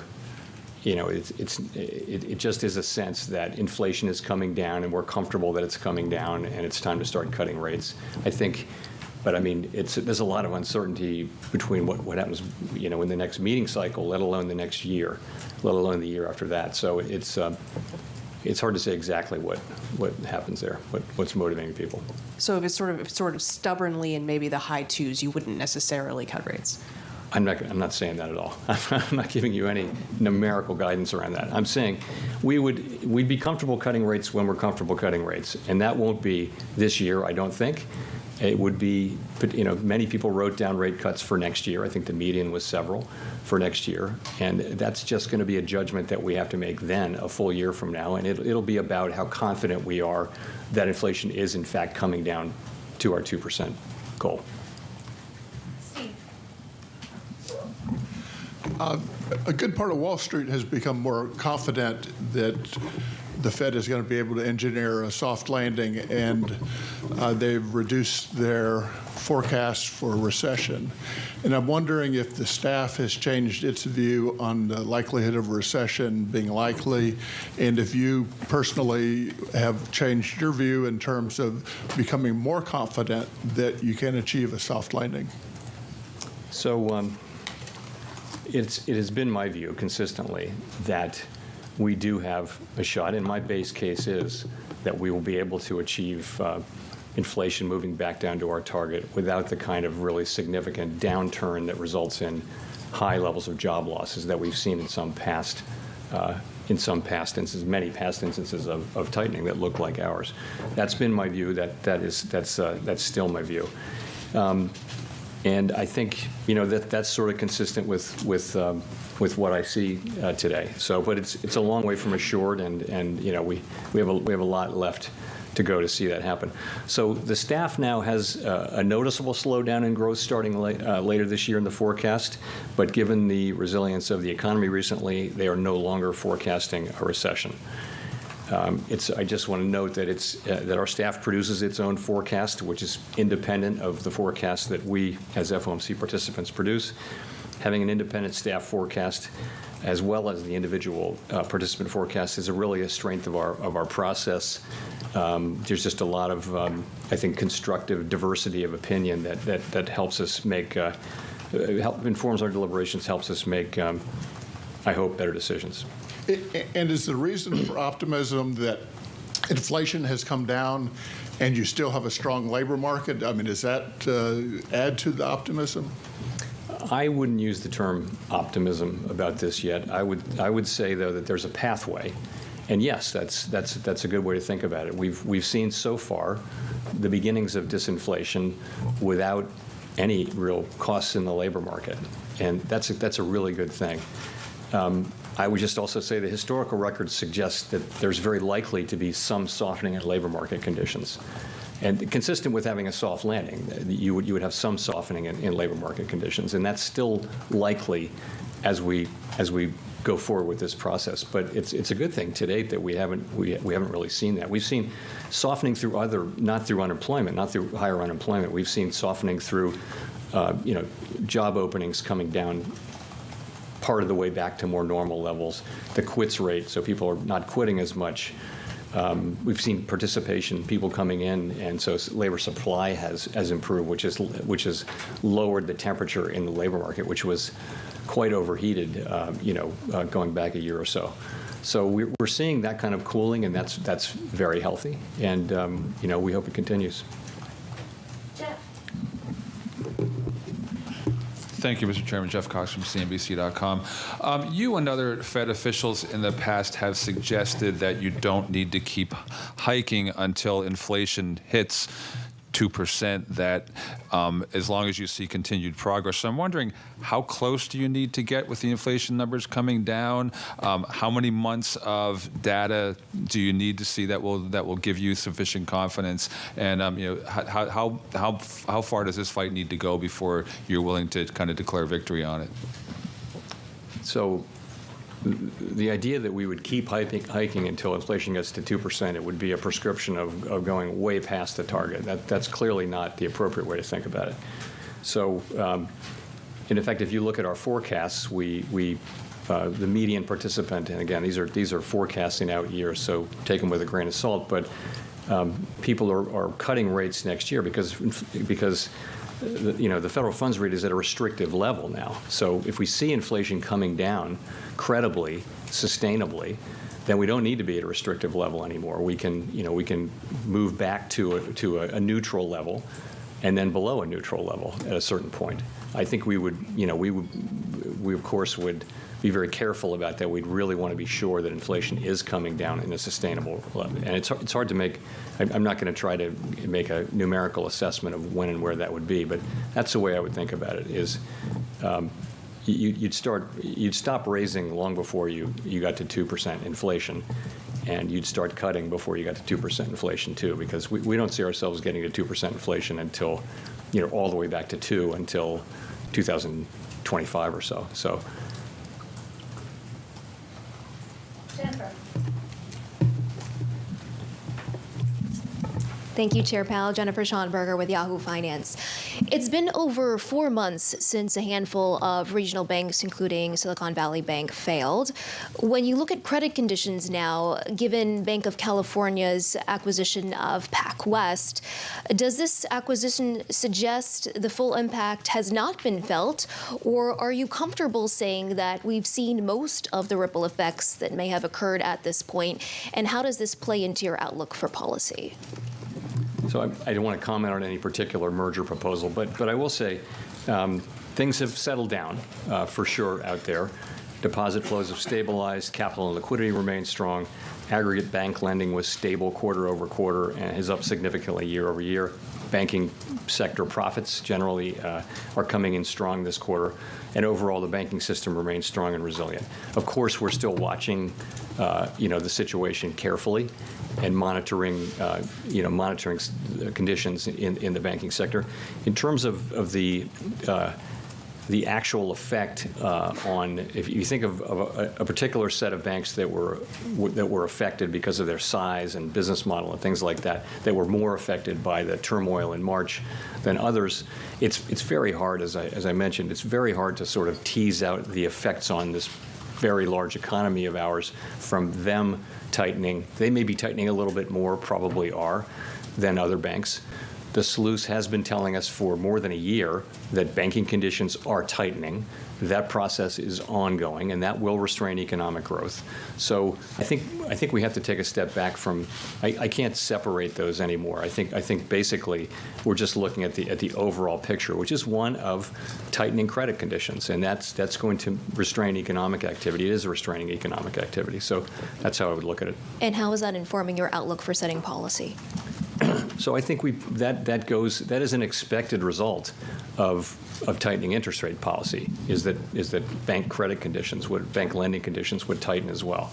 S11: it just is a sense that inflation is coming down and we're comfortable that it's coming down and it's time to start cutting rates. I think, but I mean, there's a lot of uncertainty between what happens, in the next meeting cycle, let alone the next year, let alone the year after that. So it's hard to say exactly what happens there, what's motivating people.
S21: So if it's sort of stubbornly in maybe the high twos, you wouldn't necessarily cut rates?
S11: I'm not saying that at all. I'm not giving you any numerical guidance around that. I'm saying we'd be comfortable cutting rates when we're comfortable cutting rates, and that won't be this year, I don't think. It would be, many people wrote down rate cuts for next year. I think the median was several for next year. And that's just going to be a judgment that we have to make then, a full year from now. And it'll be about how confident we are that inflation is, in fact, coming down to our 2% goal.
S21: Steve.
S22: A good part of Wall Street has become more confident that the Fed is going to be able to engineer a soft landing, and they've reduced their forecast for recession. And I'm wondering if the staff has changed its view on the likelihood of a recession being likely, and if you personally have changed your view in terms of becoming more confident that you can achieve a soft landing.
S11: So it has been my view consistently that we do have a shot, and my base case is that we will be able to achieve inflation moving back down to our target without the kind of really significant downturn that results in high levels of job losses that we've seen in some past instances, many past instances of tightening that look like ours. That's been my view. That's still my view. And I think that's sort of consistent with what I see today. So, but it's a long way from assured, and we have a lot left to go to see that happen. So the staff now has a noticeable slowdown in growth starting later this year in the forecast, but given the resilience of the economy recently, they are no longer forecasting a recession. I just want to note that that our staff produces its own forecast, which is independent of the forecast that we, as FOMC participants, produce. Having an independent staff forecast, as well as the individual participant forecast, is really a strength of our process. There's just a lot of, I think, constructive diversity of opinion that helps us informs our deliberations, helps us make, I hope, better decisions.
S22: And is the reason for optimism that inflation has come down and you still have a strong labor market? I mean, does that add to the optimism?
S11: I wouldn't use the term optimism about this yet. I would say, though, that there's a pathway. And yes, that's a good way to think about it. We've seen so far the beginnings of disinflation without any real costs in the labor market. And that's a really good thing. I would just also say the historical record suggests that there's very likely to be some softening in labor market conditions. And consistent with having a soft landing, you would have some softening in labor market conditions. And that's still likely as we go forward with this process. But it's a good thing to date that we haven't really seen that. We've seen softening through not through unemployment, not through higher unemployment. We've seen softening through job openings coming down part of the way back to more normal levels. The quits rate, so people are not quitting as much. We've seen participation, people coming in, and so labor supply has improved, which has lowered the temperature in the labor market, which was quite overheated, going back a year or so. So we're seeing that kind of cooling, and that's very healthy, and we hope it continues.
S3: Thank you, Mr. Chairman. Jeff Cox from CNBC.com. You and other Fed officials in the past have suggested that you don't need to keep hiking until inflation hits 2%, that as long as you see continued progress. So I'm wondering, how close do you need to get with the inflation numbers coming down? How many months of data do you need to see that will give you sufficient confidence? And how far does this fight need to go before you're willing to kind of declare victory on it?
S11: So the idea that we would keep hiking until inflation gets to 2%, it would be a prescription of going way past the target. That's clearly not the appropriate way to think about it. So, in effect, if you look at our forecasts, the median participant, and again, these are forecasting out years, so take them with a grain of salt, but people are cutting rates next year because the federal funds rate is at a restrictive level now. So if we see inflation coming down credibly, sustainably, then we don't need to be at a restrictive level anymore. We can move back to a neutral level, and then below a neutral level at a certain point. I think we of course would be very careful about that. We'd really want to be sure that inflation is coming down in a sustainable level. And it's hard to make. I'm not going to try to make a numerical assessment of when and where that would be, but that's the way I would think about it. Is you'd stop raising long before you got to 2% inflation, and you'd start cutting before you got to 2% inflation too, because we don't see ourselves getting to 2% inflation until all the way back to 2 until 2025 or so. So.
S8: Jennifer. Thank you, Chair Powell. Jennifer Schonberger with Yahoo Finance. It's been over 4 months since a handful of regional banks, including Silicon Valley Bank, failed. When you look at credit conditions now, given Banc of California's acquisition of PacWest, does this acquisition suggest the full impact has not been felt, or are you comfortable saying that we've seen most of the ripple effects that may have occurred at this point, and how does this play into your outlook for policy?
S11: So I don't want to comment on any particular merger proposal, but I will say things have settled down for sure out there. Deposit flows have stabilized. Capital and liquidity remain strong. Aggregate bank lending was stable quarter over quarter and is up significantly year over year. Banking sector profits generally are coming in strong this quarter, and overall the banking system remains strong and resilient. Of course, we're still watching the situation carefully and monitoring conditions in the banking sector. In terms of the actual effect on, if you think of a particular set of banks that were affected because of their size and business model and things like that were more affected by the turmoil in March than others, it's very hard, as I mentioned, it's very hard to sort of tease out the effects on this very large economy of ours from them tightening. They may be tightening a little bit more, probably are, than other banks. The SLOOS has been telling us for more than a year that banking conditions are tightening. That process is ongoing, and that will restrain economic growth. So I think we have to take a step back from. I can't separate those anymore. I think basically we're just looking at the overall picture, which is one of tightening credit conditions, and that's going to restrain economic activity. It is a restraining economic activity. So that's how I would look at it.
S8: And how is that informing your outlook for setting policy?
S11: So I think that is an expected result of tightening interest rate policy, is that bank lending conditions would tighten as well.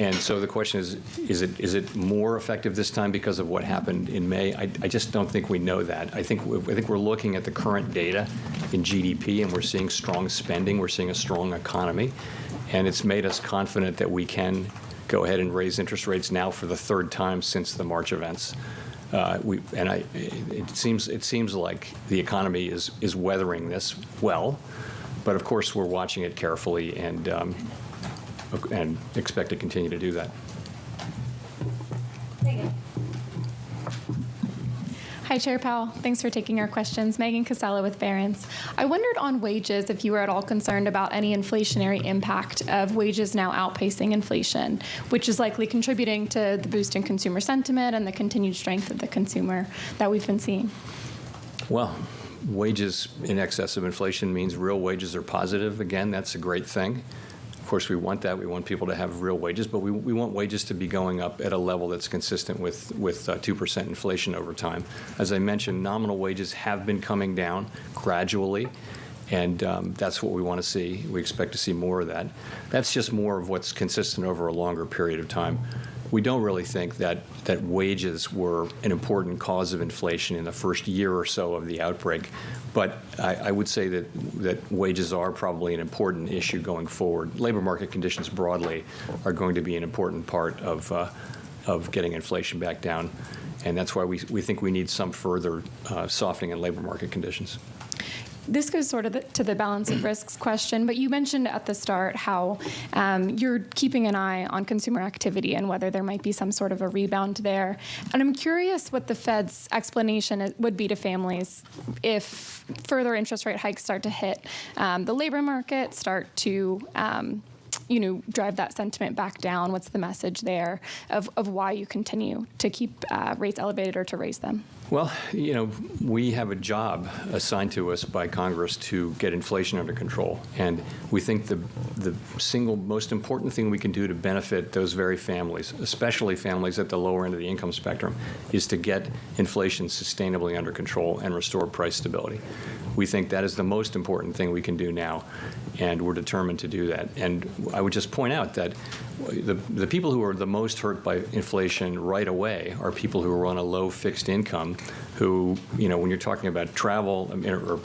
S11: And so the question is it more effective this time because of what happened in May? I just don't think we know that. I think we're looking at the current data in GDP, and we're seeing strong spending. We're seeing a strong economy, and it's made us confident that we can go ahead and raise interest rates now for the third time since the March events. It seems like the economy is weathering this well, but of course we're watching it carefully and expect to continue to do that.
S23: Hi, Chair Powell. Thanks for taking our questions. Megan Casella with Barron's. I wondered on wages if you were at all concerned about any inflationary impact of wages now outpacing inflation, which is likely contributing to the boost in consumer sentiment and the continued strength of the consumer that we've been seeing.
S11: Well, wages in excess of inflation means real wages are positive. Again, that's a great thing. Of course, we want that. We want people to have real wages, but we want wages to be going up at a level that's consistent with 2% inflation over time. As I mentioned, nominal wages have been coming down gradually, and that's what we want to see. We expect to see more of that. That's just more of what's consistent over a longer period of time. We don't really think that wages were an important cause of inflation in the first year or so of the outbreak, but I would say that wages are probably an important issue going forward. Labor market conditions broadly are going to be an important part of getting inflation back down, and that's why we think we need some further softening in labor market conditions.
S23: This goes sort of to the balance of risks question, but you mentioned at the start how you're keeping an eye on consumer activity and whether there might be some sort of a rebound there. And I'm curious what the Fed's explanation would be to families if further interest rate hikes start to hit the labor market, start to drive that sentiment back down. What's the message there of why you continue to keep rates elevated or to raise them?
S11: Well, we have a job assigned to us by Congress to get inflation under control. And we think the single most important thing we can do to benefit those very families, especially families at the lower end of the income spectrum, is to get inflation sustainably under control and restore price stability. We think that is the most important thing we can do now, and we're determined to do that. And I would just point out that the people who are the most hurt by inflation right away are people who are on a low fixed income, who, when you're talking about travel or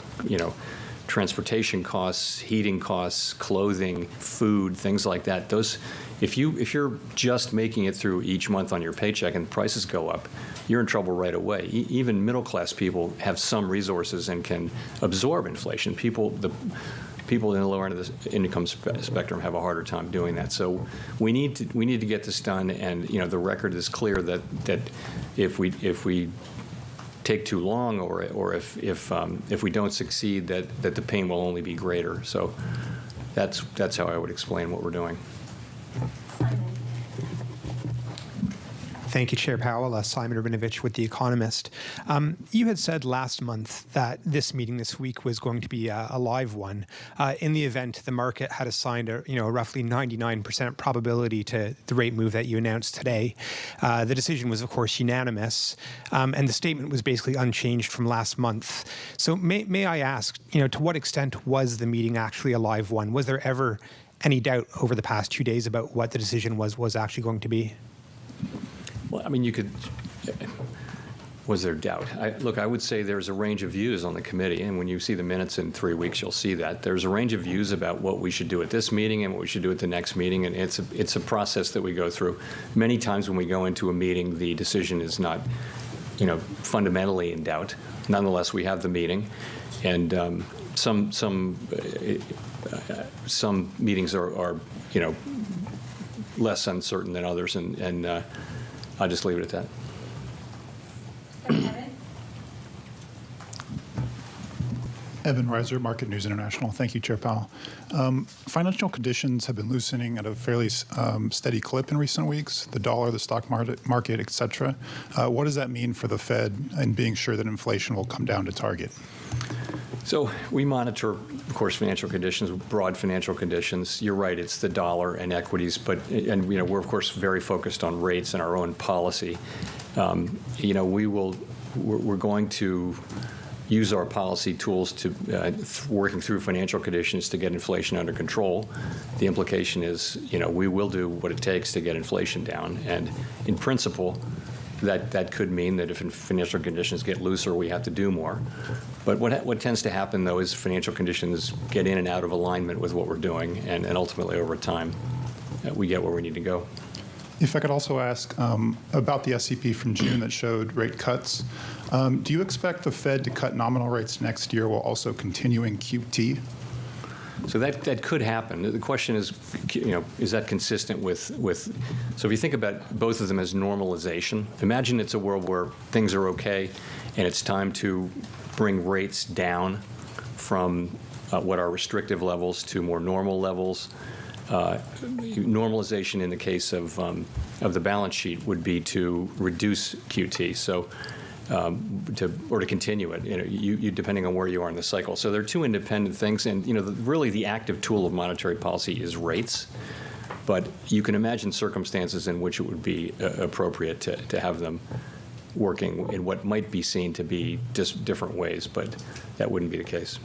S11: transportation costs, heating costs, clothing, food, things like that, those, if you're just making it through each month on your paycheck and prices go up, you're in trouble right away. Even middle-class people have some resources and can absorb inflation. People in the lower end of the income spectrum have a harder time doing that. So we need to get this done, and the record is clear that if we take too long or if we don't succeed, that the pain will only be greater. So that's how I would explain what we're doing.
S6: Thank you, Chair Powell. Simon Rabinovich with The Economist. You had said last month that this meeting this week was going to be a live one. In the event, the market had assigned a roughly 99% probability to the rate move that you announced today. The decision was, of course, unanimous, and the statement was basically unchanged from last month. So may I ask, to what extent was the meeting actually a live one? Was there ever any doubt over the past 2 days about what the decision was actually going to be?
S11: Well, was there doubt? I would say there's a range of views on the committee, and when you see the minutes in 3 weeks, you'll see that. There's a range of views about what we should do at this meeting and what we should do at the next meeting, and it's a process that we go through. Many times when we go into a meeting, the decision is not, fundamentally in doubt. Nonetheless, we have the meeting, and some meetings are less uncertain than others, and I'll just leave it at that.
S9: Evan Reiser, Market News International. Thank you, Chair Powell. Financial conditions have been loosening at a fairly steady clip in recent weeks, the dollar, the stock market, et cetera. What does that mean for the Fed in being sure that inflation will come down to target?
S11: So we monitor, of course, financial conditions, broad financial conditions. You're right, it's the dollar and equities, and we're, of course, very focused on rates and our own policy. We're going to use our policy tools to working through financial conditions to get inflation under control. The implication is, we will do what it takes to get inflation down, and in principle, that could mean that if financial conditions get looser, we have to do more. But what tends to happen, though, is financial conditions get in and out of alignment with what we're doing, and ultimately, over time, we get where we need to go.
S9: If I could also ask about the SEP from June that showed rate cuts. Do you expect the Fed to cut nominal rates next year while also continuing QT?
S11: So that could happen. The question is, is that consistent with? So if you think about both of them as normalization, imagine it's a world where things are okay, and it's time to bring rates down from what are restrictive levels to more normal levels. Normalization in the case of the balance sheet would be to reduce QT. So to continue it, you depending on where you are in the cycle. So they're two independent things, and really the active tool of monetary policy is rates. But you can imagine circumstances in which it would be appropriate to have them working in what might be seen to be just different ways, but that wouldn't be the case.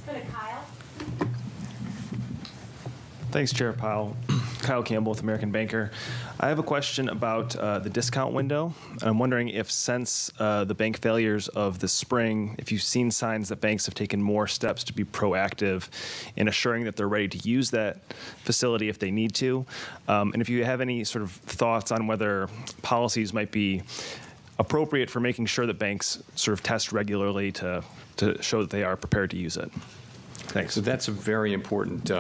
S17: Let's go to Kyle.
S2: Thanks, Chair Powell. Kyle Campbell with American Banker. I have a question about the discount window. I'm wondering if since the bank failures of the spring, if you've seen signs that banks have taken more steps to be proactive in assuring that they're ready to use that facility if they need to. And if you have any sort of thoughts on whether policies might be appropriate for making sure that banks sort of test regularly to show that they are prepared to use it. Thanks.
S11: So that's a very important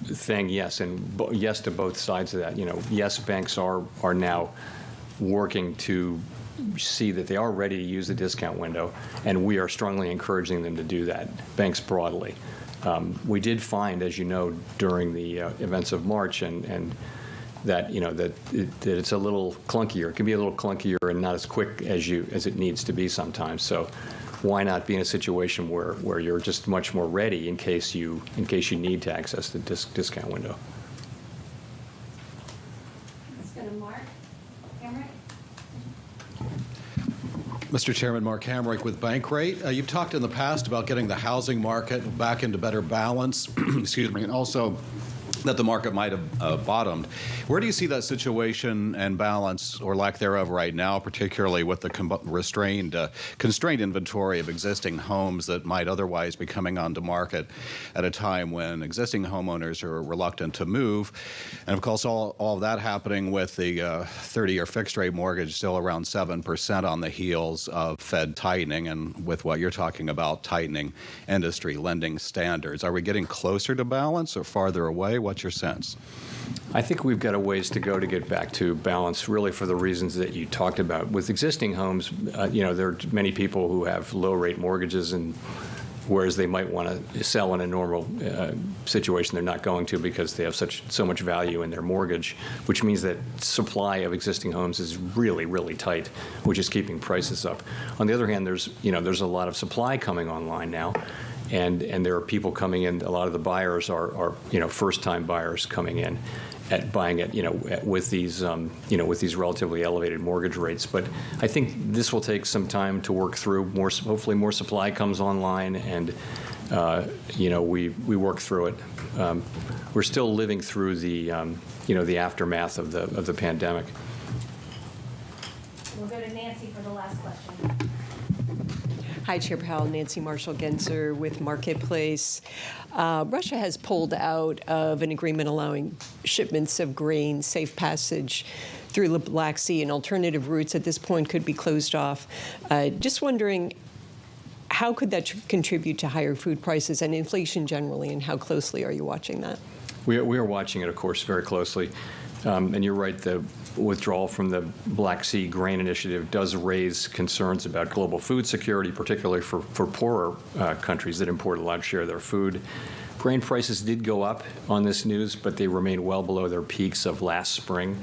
S11: thing, yes, and yes to both sides of that. Yes, banks are now working to see that they are ready to use the discount window, and we are strongly encouraging them to do that, banks broadly. We did find, as you know, during the events of March, and that that it's a little clunkier. It can be a little clunkier and not as quick as it needs to be sometimes. So why not be in a situation where you're just much more ready in case you need to access the discount window?
S17: Let's go to Mark Hamrick.
S4: Mr. Chairman, Mark Hamrick with Bankrate. You've talked in the past about getting the housing market back into better balance, excuse me, and also that the market might have bottomed. Where do you see that situation and balance, or lack thereof, right now, particularly with the constrained inventory of existing homes that might otherwise be coming onto market at a time when existing homeowners are reluctant to move? And of course, all of that happening with the 30-year fixed-rate mortgage still around 7% on the heels of Fed tightening, and with what you're talking about, tightening industry lending standards. Are we getting closer to balance or farther away? What's your sense?
S11: I think we've got a ways to go to get back to balance, really for the reasons that you talked about. With existing homes, there are many people who have low-rate mortgages, and whereas they might want to sell in a normal situation, they're not going to because they have so much value in their mortgage, which means that supply of existing homes is really, really tight, which is keeping prices up. On the other hand, there's a lot of supply coming online now. And there are people coming in. A lot of the buyers are first-time buyers coming in, buying it with these relatively elevated mortgage rates. But I think this will take some time to work through. Hopefully, more supply comes online, and we work through it. We're still living through the aftermath of the pandemic.
S17: We'll go to Nancy for the last question.
S10: Hi, Chair Powell. Nancy Marshall-Genzer with Marketplace. Russia has pulled out of an agreement allowing shipments of grain, safe passage through the Black Sea, and alternative routes at this point could be closed off. Just wondering, how could that contribute to higher food prices and inflation generally, and how closely are you watching that?
S11: We are watching it, of course, very closely. And you're right, the withdrawal from the Black Sea Grain Initiative does raise concerns about global food security, particularly for poorer countries that import a large share of their food. Grain prices did go up on this news, but they remain well below their peaks of last spring.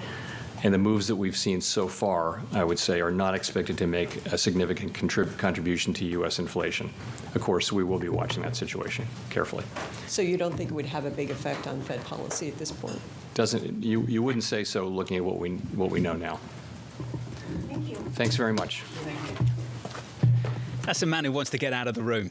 S11: And the moves that we've seen so far, I would say, are not expected to make a significant contribution to U.S. inflation. Of course, we will be watching that situation carefully.
S10: So you don't think it would have a big effect on Fed policy at this point?
S11: You wouldn't say so, looking at what we know now.
S17: Thank you.
S11: Thanks very much.
S5: That's a man who wants to get out of the room.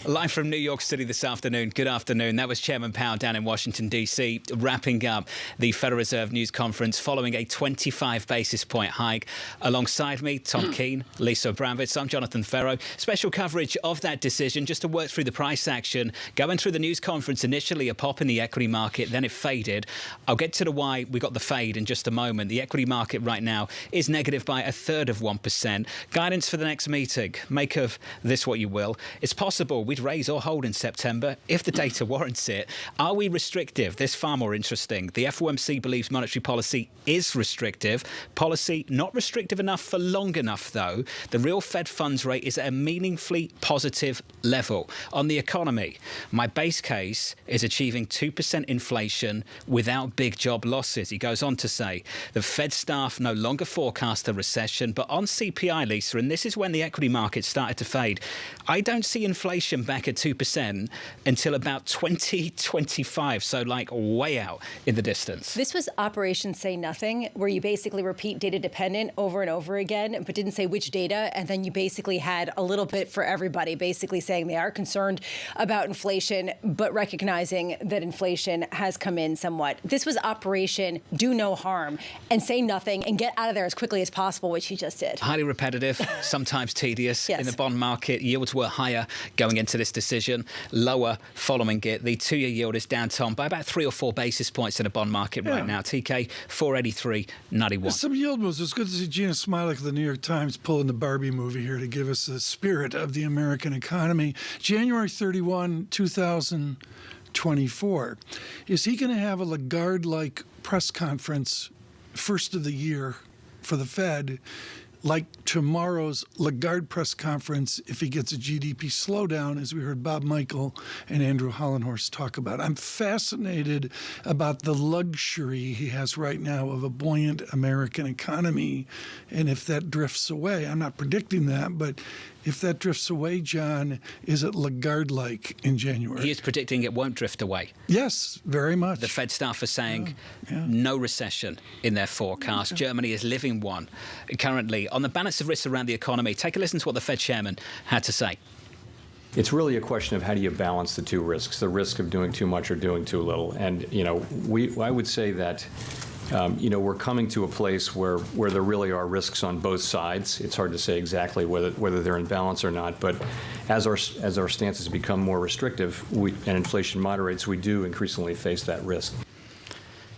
S5: Live from New York City this afternoon. Good afternoon. That was Chairman Powell down in Washington, D.C., wrapping up the Federal Reserve News Conference following a 25 basis point hike. Alongside me, Tom Keene, Lisa Abramowicz. I'm Jonathan Ferro. Special coverage of that decision just to work through the price action. Going through the news conference, initially a pop in the equity market, then it faded. I'll get to the why we got the fade in just a moment. The equity market right now is negative by 1/3 of 1%. Guidance for the next meeting. Make of this what you will. It's possible we we'd raise or hold in September if the data warrants it. Are we restrictive? This is far more interesting. The FOMC believes monetary policy is restrictive. Policy not restrictive enough for long enough, though. The real Fed funds rate is at a meaningfully positive level. On the economy, my base case is achieving 2% inflation without big job losses. He goes on to say the Fed staff no longer forecast a recession, but on CPI, Lisa, and this is when the equity market started to fade, I don't see inflation back at 2% until about 2025, so like way out in the distance.
S12: This was Operation Say Nothing, where you basically repeat data dependent over and over again, but didn't say which data, and then you basically had a little bit for everybody, basically saying they are concerned about inflation, but recognizing that inflation has come in somewhat. This was Operation Do No Harm and say nothing and get out of there as quickly as possible, which he just did.
S5: Highly repetitive, sometimes tedious.
S12: Yes.
S5: In the bond market, yields were higher going into this decision, lower following it. The two-year yield is down, Tom, by about 3 or 4 basis points in the bond market right now. TK, 483.91.
S13: There's some yield moves. It's good to see Gina Smilik of the New York Times pulling the Barbie movie here to give us the spirit of the American economy. January 31, 2024. Is he going to have a Lagarde-like press conference first of the year for the Fed, like tomorrow's Lagarde press conference if he gets a GDP slowdown, as we heard Bob Michael and Andrew Hollenhorst talk about? I'm fascinated about the luxury he has right now of a buoyant American economy, and if that drifts away, I'm not predicting that, but if that drifts away, John, is it Lagarde-like in January?
S5: He is predicting it won't drift away.
S13: Yes, very much.
S5: The Fed staff are saying no recession in their forecast. Germany is living one currently. On the balance of risks around the economy, take a listen to what the Fed chairman had to say.
S11: It's really a question of how do you balance the two risks, the risk of doing too much or doing too little. And, I would say that we're coming to a place where there really are risks on both sides. It's hard to say exactly whether they're in balance or not, but as our stances become more restrictive and inflation moderates, we do increasingly face that risk.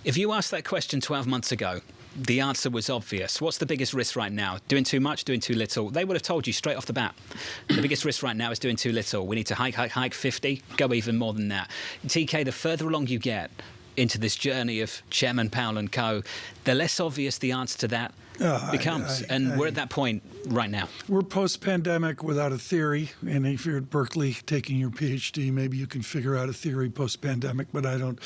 S5: If you asked that question 12 months ago, the answer was obvious. What's the biggest risk right now? Doing too much, doing too little? They would have told you straight off the bat. The biggest risk right now is doing too little. We need to hike 50, go even more than that. TK, the further along you get into this journey of Chairman Powell and co., the less obvious the answer to that becomes. We're at that point right now.
S13: We're post-pandemic without a theory. And if you're at Berkeley taking your PhD, maybe you can figure out a theory post-pandemic, but I don't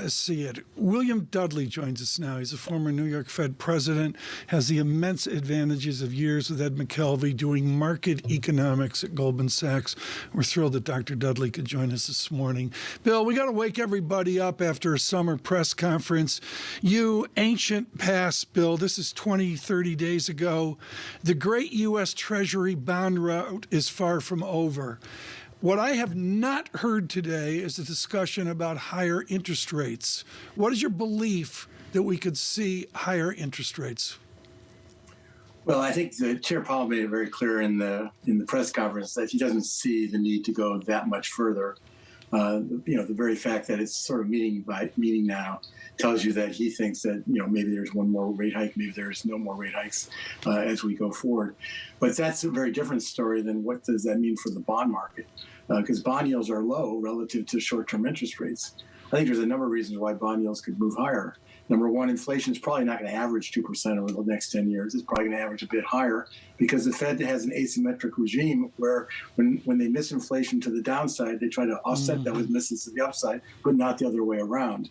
S13: see it. William Dudley joins us now. He's a former New York Fed president, has the immense advantages of years with Ed McKelvey doing market economics at Goldman Sachs. We're thrilled that Dr. Dudley could join us this morning. Bill, we got to wake everybody up after a summer press conference. You ancient past, Bill, this is 30 days ago. The great U.S. Treasury bond rout is far from over. What I have not heard today is a discussion about higher interest rates. What is your belief that we could see higher interest rates?
S14: Well, I think the Chair Powell made it very clear in the press conference that he doesn't see the need to go that much further. The very fact that it's sort of meeting now tells you that he thinks that, maybe there's one more rate hike, maybe there's no more rate hikes as we go forward. But that's a very different story than what does that mean for the bond market, because bond yields are low relative to short-term interest rates. I think there's a number of reasons why bond yields could move higher. Number one, inflation is probably not going to average 2% over the next 10 years. It's probably going to average a bit higher because the Fed has an asymmetric regime where when they miss inflation to the downside, they try to offset that with misses to the upside, but not the other way around.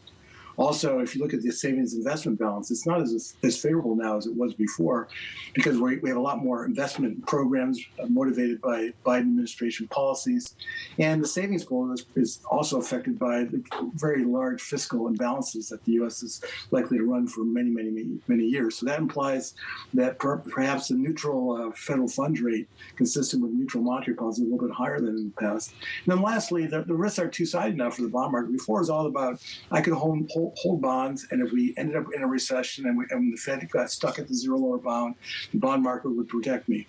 S14: Also, if you look at the savings investment balance, it's not as favorable now as it was before because we have a lot more investment programs motivated by Biden administration policies. And the savings pool is also affected by the very large fiscal imbalances that the U.S. is likely to run for many, many, many years. So that implies that perhaps a neutral federal funds rate consistent with neutral monetary policy is a little bit higher than in the past. And then lastly, the risks are two-sided now for the bond market. Before it was all about I could hold bonds, and if we ended up in a recession and the Fed got stuck at the zero lower bound, the bond market would protect me.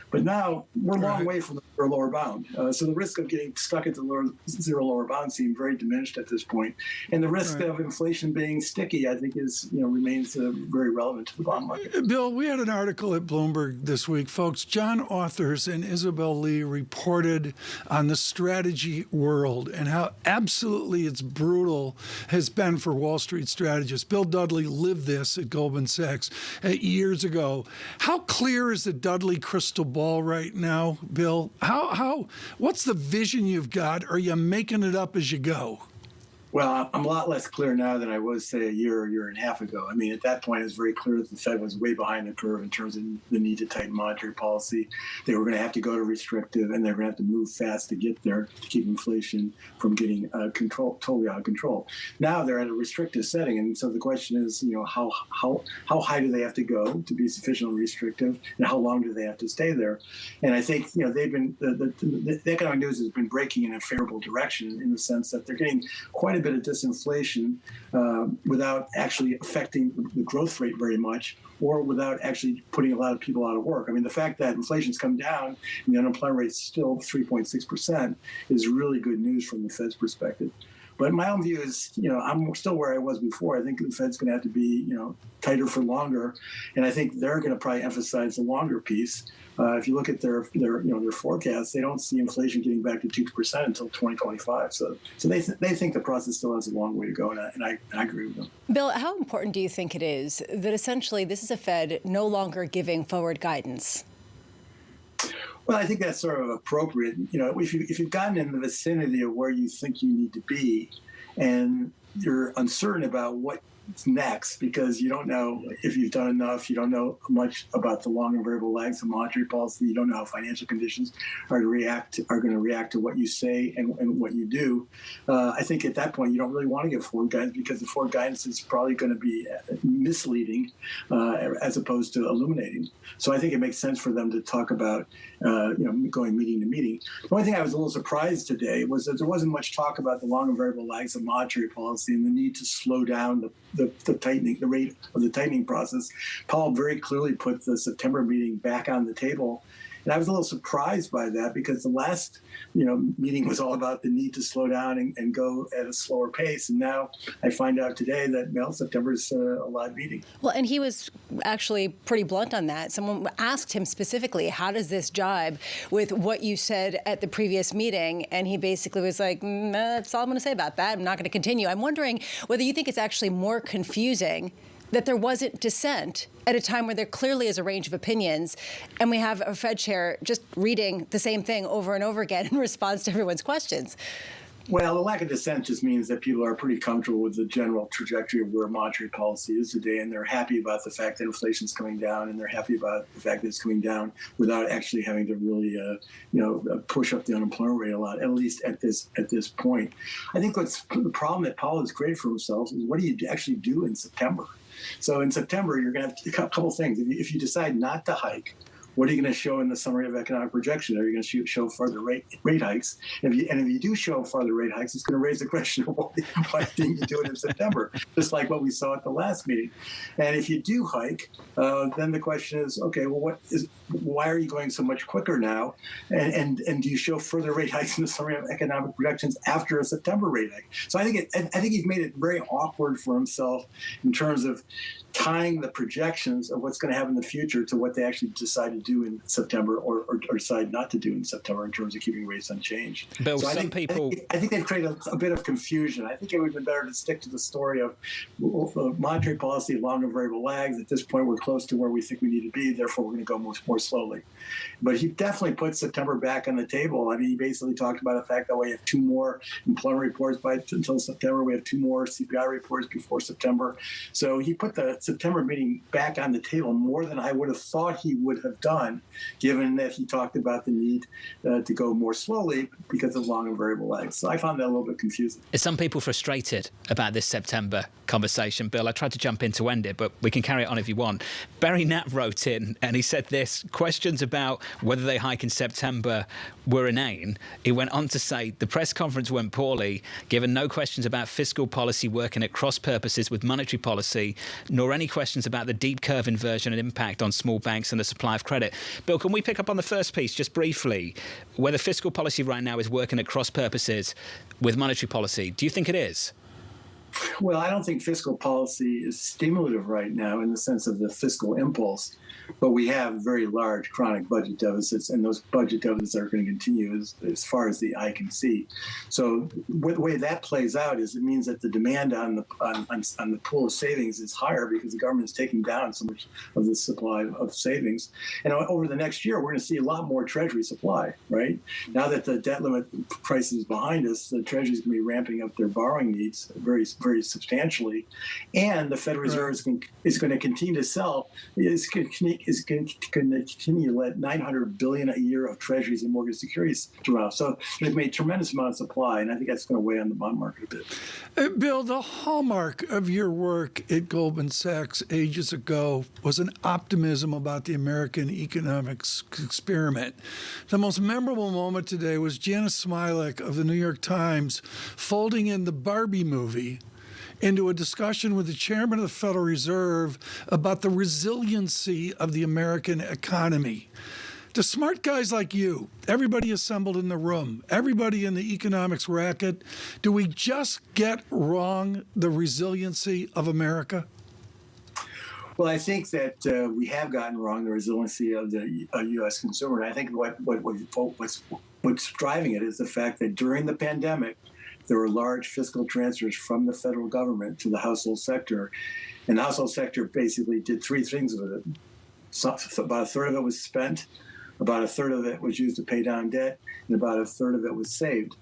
S14: But now we're a long way from the or lower bound. So the risk of getting stuck at the zero lower bound seemed very diminished at this point. And the risk of inflation being sticky, I think, remains very relevant to the bond market.
S13: Bill, we had an article at Bloomberg this week, folks. John Authers and Isabel Lee reported on the strategy world and how absolutely it's brutal has been for Wall Street strategists. Bill Dudley lived this at Goldman Sachs years ago. How clear is the Dudley crystal ball right now, Bill? What's the vision you've got? Are you making it up as you go?
S14: Well, I'm a lot less clear now than I was, say, a year and a half ago. I mean, at that point, it was very clear that the Fed was way behind the curve in terms of the need to tighten monetary policy. They were going to have to go to restrictive, and they were going to have to move fast to get there to keep inflation from getting totally out of control. Now they're at a restrictive setting, and so the question is, how high do they have to go to be sufficiently restrictive, and how long do they have to stay there? And I think they've been the economic news has been breaking in a favorable direction in the sense that they're getting quite a bit of disinflation without actually affecting the growth rate very much, or without actually putting a lot of people out of work. I mean, the fact that inflation's come down and the unemployment rate's still 3.6% is really good news from the Fed's perspective. But my own view is, I'm still where I was before. I think the Fed's going to have to be, tighter for longer, and I think they're going to probably emphasize the longer piece. If you look at their forecasts, they don't see inflation getting back to 2% until 2025. So they think the process still has a long way to go, and I agree with them.
S12: Bill, how important do you think it is that essentially this is a Fed no longer giving forward guidance?
S14: Well, I think that's sort of appropriate. If you've gotten in the vicinity of where you think you need to be, and you're uncertain about what's next because you don't know if you've done enough, you don't know much about the long and variable lags of monetary policy, you don't know how financial conditions are going to react to what you say and what you do. I think at that point you don't really want to give forward guidance because the forward guidance is probably going to be misleading as opposed to illuminating. So I think it makes sense for them to talk about going meeting to meeting. The only thing I was a little surprised today was that there wasn't much talk about the long and variable lags of monetary policy and the need to slow down the rate of the tightening process. Powell very clearly put the September meeting back on the table. And I was a little surprised by that because the last, meeting was all about the need to slow down and go at a slower pace. And now I find out today that, September is a live meeting.
S12: Well, and he was actually pretty blunt on that. Someone asked him specifically, how does this jibe with what you said at the previous meeting? And he basically was like, that's all I'm going to say about that. I'm not going to continue. I'm wondering whether you think it's actually more confusing that there wasn't dissent at a time where there clearly is a range of opinions, and we have a Fed chair just reading the same thing over and over again in response to everyone's questions.
S14: Well, the lack of dissent just means that people are pretty comfortable with the general trajectory of where monetary policy is today, and they're happy about the fact that inflation is coming down, and they're happy about the fact that it's coming down without actually having to really, push up the unemployment rate a lot, at least at this point. I think what's the problem that Powell has created for himself is what do you actually do in September? So in September, you're going to have a couple things. If you decide not to hike, what are you going to show in the summary of economic projection? Are you going to show further rate hikes? And if you do show further rate hikes, it's going to raise the question of why didn't you do it in September, just like what we saw at the last meeting. And if you do hike, then the question is, okay, well, why are you going so much quicker now? And do you show further rate hikes in the summary of economic projections after a September rate hike? So I think he's made it very awkward for himself in terms of tying the projections of what's going to happen in the future to what they actually decide to do in September or decide not to do in September in terms of keeping rates unchanged.
S5: Bill,
S14: so
S5: I think
S14: they've created a bit of confusion. I think it would have been better to stick to the story of monetary policy, long and variable lags. At this point, we're close to where we think we need to be. Therefore, we're going to go more slowly. But he definitely put September back on the table. I mean, he basically talked about the fact that we have two more employment reports until September. We have two more CPI reports before September. So he put the September meeting back on the table more than I would have thought he would have done, given that he talked about the need to go more slowly because of long and variable lags. So I found that a little bit confusing.
S5: Are some people frustrated about this September conversation? Bill, I tried to jump in to end it, but we can carry it on if you want. Barry Knapp wrote in and he said this: questions about whether they hike in September were inane. He went on to say the press conference went poorly, given no questions about fiscal policy working at cross purposes with monetary policy, nor any questions about the deep curve inversion and impact on small banks and the supply of credit. credit. Bill, can we pick up on the first piece just briefly? Whether fiscal policy right now is working at cross purposes with monetary policy, do you think it is?
S14: Well, I don't think fiscal policy is stimulative right now in the sense of the fiscal impulse, but we have very large chronic budget deficits, and those budget deficits are going to continue as far as the eye can see. So the way that plays out is it means that the demand on the pool of savings is higher because the government is taking down so much of the supply of savings. And over the next year, we're going to see a lot more Treasury supply, right? Now that the debt limit crisis is behind us, the Treasury is going to be ramping up their borrowing needs very substantially, and the Federal Reserve is going to continue to sell. Is going to continue to let $900 billion a year of Treasuries and mortgage securities throughout. So they've made a tremendous amount of supply, and I think that's going to weigh on the bond market a bit.
S13: Bill, the hallmark of your work at Goldman Sachs ages ago was an optimism about the American economics experiment. The most memorable moment today was Janice Smialek of the New York Times folding in the Barbie movie into a discussion with the chairman of the Federal Reserve about the resiliency of the American economy. To smart guys like you, everybody assembled in the room, everybody in the economics racket, do we just get wrong the resiliency of America?
S14: Well, I think that we have gotten wrong the resiliency of the U.S. consumer. And I think what's driving it is the fact that during the pandemic, there were large fiscal transfers from the federal government to the household sector. And the household sector basically did three things with it. So about a third of it was spent, about a third of it was used to pay down debt, and about a third of it was saved.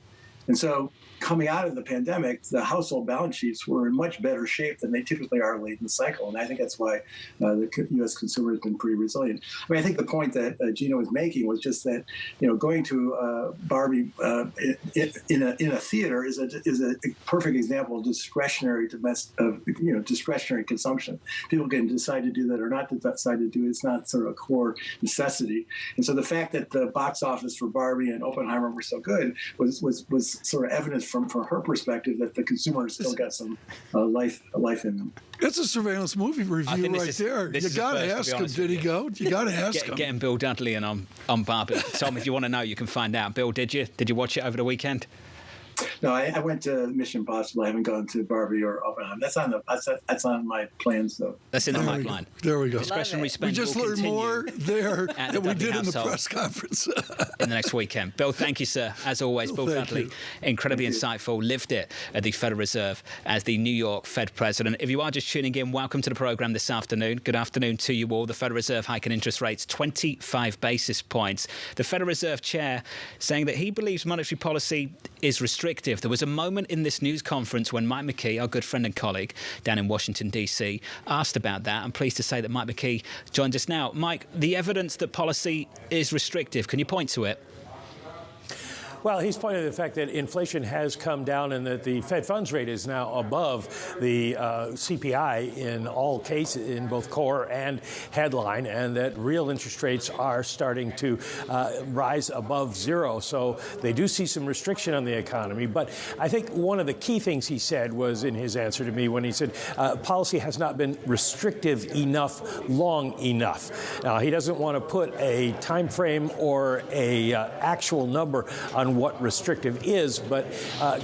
S14: And so coming out of the pandemic, the household balance sheets were in much better shape than they typically are late in the cycle. And I think that's why the U.S. consumer has been pretty resilient. I mean, I think the point that Gina was making was just that, going to Barbie in a theater is a perfect example of discretionary discretionary consumption. People can decide to do that or not decide to do it. It's not sort of a core necessity. And so the fact that the box office for Barbie and Oppenheimer were so good was sort of evidence from her perspective that the consumer has still got some life in them.
S13: It's a surveillance movie review right there. You got to ask him, did he go? You got to ask him.
S5: Getting Bill Dudley and on Barbie. Tom, if you want to know, you can find out. Bill, did you watch it over the weekend?
S14: No, I went to Mission Impossible. I haven't gone to Barbie or Oppenheimer. That's on my plans, though.
S5: That's in the pipeline.
S13: There we go.
S5: Discretionary spend.
S13: We just learned more there than we did in the press conference.
S5: In the next weekend. Bill, thank you, sir. As always, Bill Dudley, incredibly insightful, lived it at the Federal Reserve as the New York Fed president. If you are just tuning in, welcome to the program this afternoon. Good afternoon to you all. The Federal Reserve hiking interest rates 25 basis points. The Federal Reserve chair saying that he believes monetary policy is restrictive. There was a moment in this news conference when Mike McKee, our good friend and colleague down in Washington, D.C., asked about that. I'm pleased to say that Mike McKee joins us now. Mike, the evidence that policy is restrictive, can you point to it?
S7: Well, he's pointing to the fact that inflation has come down and that the Fed funds rate is now above the CPI in all cases, in both core and headline, and that real interest rates are starting to rise above zero. So they do see some restriction on the economy. But I think one of the key things he said was in his answer to me when he said policy has not been restrictive enough long enough. Now, he doesn't want to put a time frame or a actual number on what restrictive is, but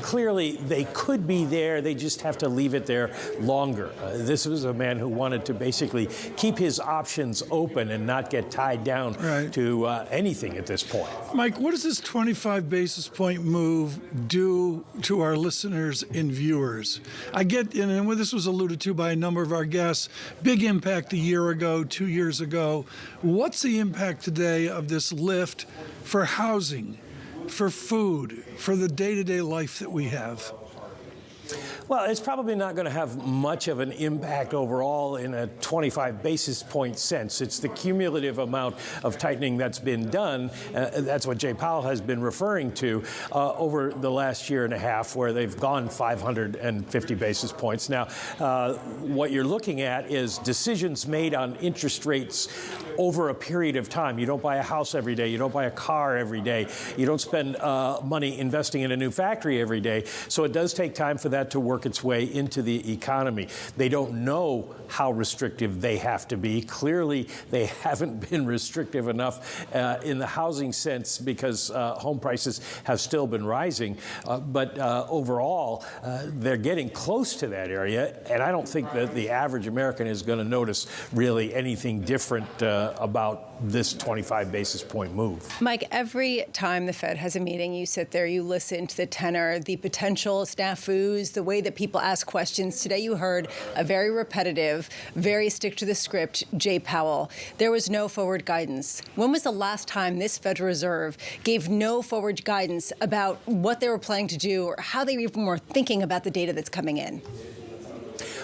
S7: clearly they could be there. They just have to leave it there longer. This was a man who wanted to basically keep his options open and not get tied down to anything at this point.
S13: Mike, what does this 25 basis point move do to our listeners and viewers? I get, and this was alluded to by a number of our guests, big impact a year ago, 2 years ago. What's the impact today of this lift for housing, for food, for the day-to-day life that we have?
S7: Well, it's probably not going to have much of an impact overall in a 25 basis point sense. It's the cumulative amount of tightening that's been done. That's what Jay Powell has been referring to over the last year and a half, where they've gone 550 basis points. Now, what you're looking at is decisions made on interest rates over a period of time. You don't buy a house every day. You don't buy a car every day. You don't spend money investing in a new factory every day. So it does take time for that to work its way into the economy. They don't know how restrictive they have to be. Clearly, they haven't been restrictive enough in the housing sense because home prices have still been rising. But overall, they're getting close to that area, and I don't think that the average American is going to notice really anything different about this 25 basis point move.
S12: Mike, every time the Fed has a meeting, you sit there, you listen to the tenor, the potential snafus, the way that people ask questions. Today you heard a very repetitive, very stick to the script Jay Powell. There was no forward guidance. When was the last time this Federal Reserve gave no forward guidance about what they were planning to do or how they even were thinking about the data that's coming in?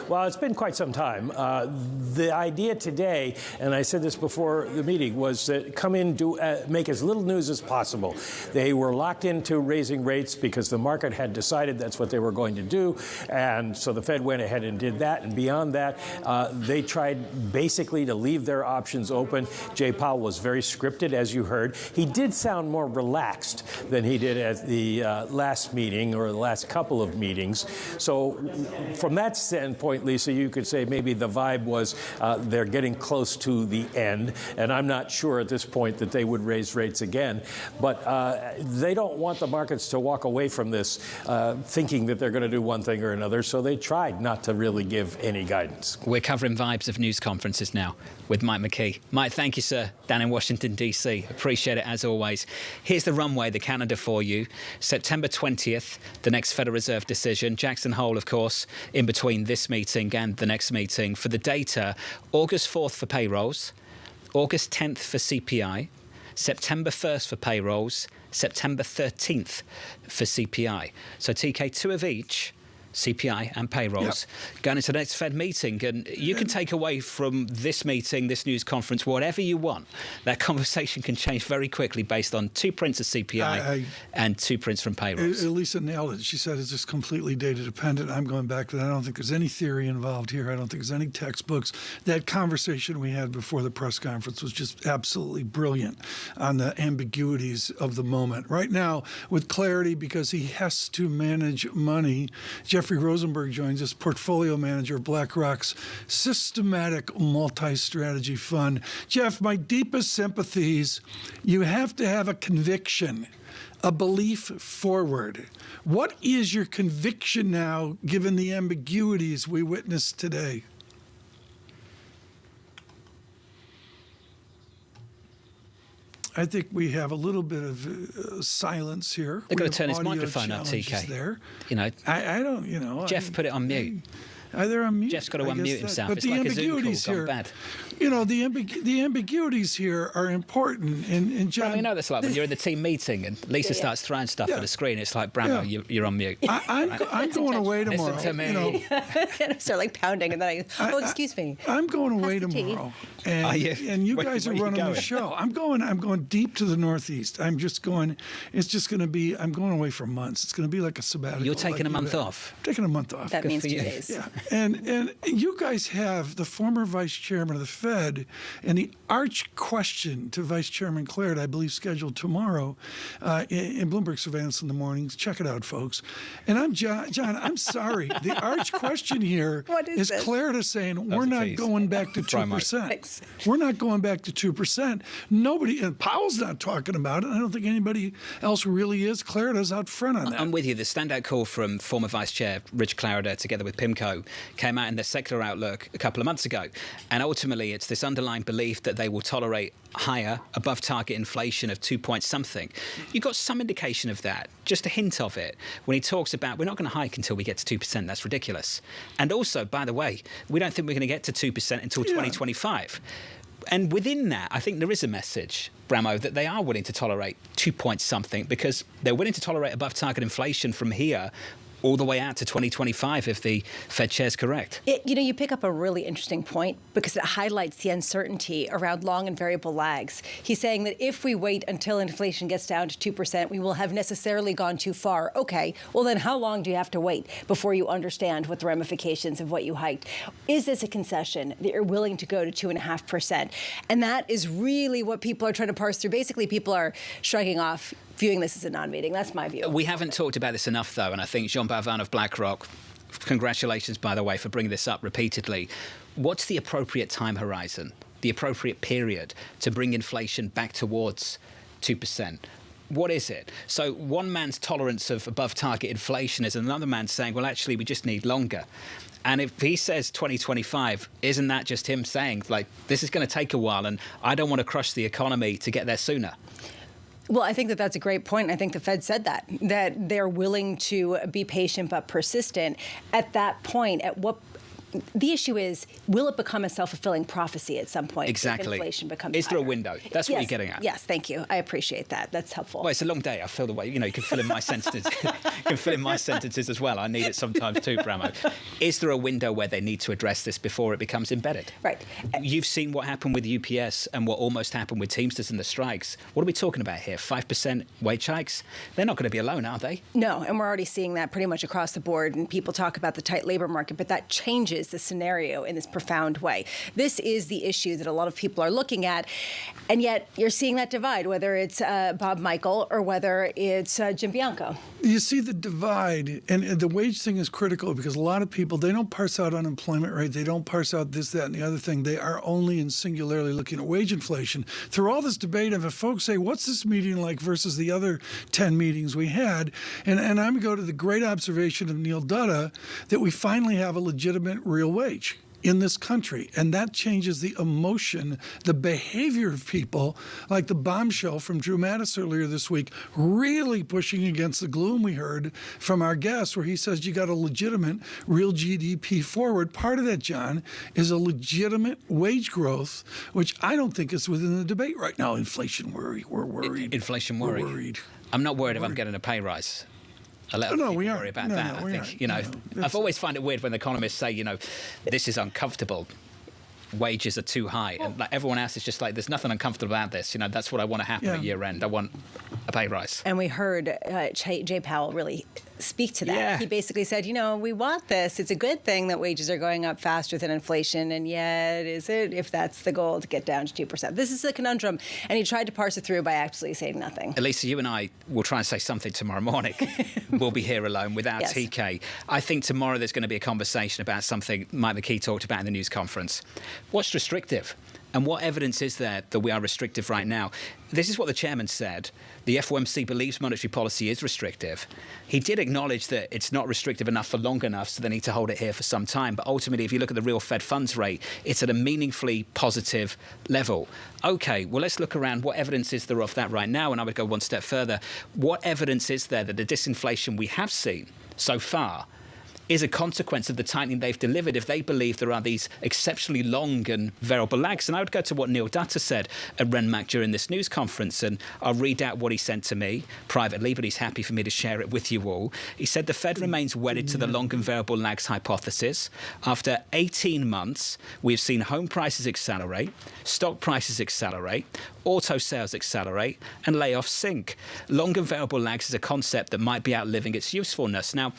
S7: Well, it's been quite some time. The idea today, and I said this before the meeting, was to come in, make as little news as possible. They were locked into raising rates because the market had decided that's what they were going to do, and so the Fed went ahead and did that. And beyond that, they tried basically to leave their options open. Jay Powell was very scripted, as you heard. He did sound more relaxed than he did at the last meeting or the last couple of meetings. So from that standpoint, Lisa, you could say maybe the vibe was they're getting close to the end, and I'm not sure at this point that they would raise rates again. But they don't want the markets to walk away from this thinking that they're going to do one thing or another, so they tried not to really give any guidance.
S5: We're covering vibes of news conferences now with Mike McKee. Mike, thank you, sir, down in Washington, D.C. Appreciate it, as always. Here's the runway, the calendar for you. September 20th, the next Federal Reserve decision. Jackson Hole, of course, in between this meeting and the next meeting. For the data, August 4th for payrolls, August 10th for CPI, September 1st for payrolls, September 13th for CPI. So, TK, two of each, CPI and payrolls, going into the next Fed meeting. And you can take away from this meeting, this news conference, whatever you want. That conversation can change very quickly based on two prints of CPI and two prints from payrolls.
S13: Elisa nailed it. She said it's just completely data dependent. I'm going back to that. I don't think there's any theory involved here. I don't think there's any textbooks. That conversation we had before the press conference was just absolutely brilliant on the ambiguities of the moment. Right now, with clarity, because he has to manage money, Jeffrey Rosenberg joins us, portfolio manager of BlackRock's systematic multi-strategy fund. Jeff, my deepest sympathies. You have to have a conviction, a belief forward. What is your conviction now, given the ambiguities we witnessed today? I think we have a little bit of silence here.
S5: They've got to turn his microphone up, TK.
S13: There.
S5: You know,
S13: I don't, you know.
S5: Jeff put it on mute.
S13: They're on mute.
S5: Jeff's got to unmute himself.
S13: But
S5: It's
S13: the
S5: like a Zoom call
S13: ambiguities
S5: gone
S13: here,
S5: bad.
S13: you know, the ambiguities here are important. And John,
S5: Bram, you know that's like when you're in the team meeting and Lisa starts throwing stuff at the screen. It's like, Bram, you're on mute.
S13: I'm going away tomorrow.
S5: Listen to me.
S13: You know,
S12: And I start like pounding, and then excuse me.
S13: I'm going away tomorrow, and you guys are running the show. I'm going deep to the Northeast. I'm just going. It's just going to be. I'm going away for months. It's going to be like a sabbatical.
S5: You're taking a month off.
S13: Taking a month off.
S12: That means 2 days.
S13: Yeah, and you guys have the former vice chairman of the Fed, and the arch question to Vice Chairman Clarida, I believe, scheduled tomorrow in Bloomberg Surveillance in the mornings. Check it out, folks. And I'm John. I'm sorry. The arch question here is Clarida saying we're not going back to 2%. We're not going back to 2%. Nobody, and Powell's not talking about it. I don't think anybody else really is. Clarida's out front on that.
S5: I'm with you. The standout call from former Vice Chair Rich Clarida together with PIMCO came out in the secular outlook a couple of months ago. And ultimately, it's this underlying belief that they will tolerate higher, above target inflation of 2 point something. You got some indication of that, just a hint of it, when he talks about we're not going to hike until we get to 2%. That's ridiculous. And also, by the way, we don't think we're going to get to 2% until 2025. And within that, I think there is a message, Bramo, that they are willing to tolerate 2 point something because they're willing to tolerate above target inflation from here all the way out to 2025 if the Fed chair's correct.
S12: You pick up a really interesting point because it highlights the uncertainty around long and variable lags. He's saying that if we wait until inflation gets down to 2%, we will have necessarily gone too far. Okay, well then how long do you have to wait before you understand what the ramifications of what you hiked? Is this a concession that you're willing to go to 2.5%? And that is really what people are trying to parse through. Basically, people are shrugging off viewing this as a non-meeting. That's my view.
S5: We haven't talked about this enough, though, and I think Jean Bavin of BlackRock, congratulations, by the way, for bringing this up repeatedly. What's the appropriate time horizon, the appropriate period to bring inflation back towards 2%? What is it? So one man's tolerance of above target inflation is another man saying, well, actually, we just need longer. And if he says 2025, isn't that just him saying, like, this is going to take a while and I don't want to crush the economy to get there sooner?
S12: Well, I think that that's a great point. I think the Fed said that they're willing to be patient but persistent. At that point, the issue is, will it become a self-fulfilling prophecy at some point?
S5: Exactly.
S12: If inflation becomes
S5: Is there a
S12: higher?
S5: window? That's what you're getting at.
S12: Yes, thank you. I appreciate that. That's helpful.
S5: Well, it's a long day. I feel the way, you can fill in my sentences. You can fill in my sentences as well. I need it sometimes too, Bramo. Is there a window where they need to address this before it becomes embedded?
S12: Right.
S5: You've seen what happened with UPS and what almost happened with Teamsters and the strikes. What are we talking about here? 5% wage hikes? They're not going to be alone, are they?
S12: No, and we're already seeing that pretty much across the board. And people talk about the tight labor market, but that changes the scenario in this profound way. This is the issue that a lot of people are looking at, and yet you're seeing that divide, whether it's Bob Michael or whether it's Jim Bianco.
S13: You see the divide, and the wage thing is critical because a lot of people, they don't parse out unemployment rate, they don't parse out this, that, and the other thing. They are only and singularly looking at wage inflation. Through all this debate, if folks say, what's this meeting like versus the other 10 meetings we had, and I'm going to go to the great observation of Neil Dutta that we finally have a legitimate real wage in this country. And that changes the emotion, the behavior of people, like the bombshell from Drew Mattis earlier this week, really pushing against the gloom we heard from our guest, where he says you got a legitimate real GDP forward. Part of that, John, is a legitimate wage growth, which I don't think is within the debate right now. Inflation worry. We're worried.
S5: Inflation worry.
S13: We're worried.
S5: I'm not worried if I'm getting a pay rise.
S13: We
S5: worry about that. I think, I've always find it weird when the economists say, this is uncomfortable. Wages are too high. And like everyone else is just like, there's nothing uncomfortable about this. That's what I want to happen at year end. I want a pay rise.
S12: And we heard Jay Powell really speak to that.
S5: Yeah.
S12: He basically said, we want this. It's a good thing that wages are going up faster than inflation. And yet, is it, if that's the goal, to get down to 2%? This is a conundrum. And he tried to parse it through by actually saying nothing.
S5: Elisa, you and I will try and say something tomorrow morning. We'll be here alone without
S12: Yes.
S5: TK. I think tomorrow there's going to be a conversation about something Mike McKee talked about in the news conference. What's restrictive? And what evidence is there that we are restrictive right now? This is what the chairman said. The FOMC believes monetary policy is restrictive. He did acknowledge that it's not restrictive enough for long enough, so they need to hold it here for some time. But ultimately, if you look at the real Fed funds rate, it's at a meaningfully positive level. OK, well, let's look around. What evidence is there of that right now? And I would go one step further. What evidence is there that the disinflation we have seen so far is a consequence of the tightening they've delivered if they believe there are these exceptionally long and variable lags? And I would go to what Neil Dutta said at RenMac during this news conference, and I'll read out what he sent to me privately, but he's happy for me to share it with you all. He said the Fed remains wedded to the long and variable lags hypothesis. After 18 months, we've seen home prices accelerate, stock prices accelerate, auto sales accelerate, and layoffs sink. Long and variable lags is a concept that might be outliving its usefulness. Now,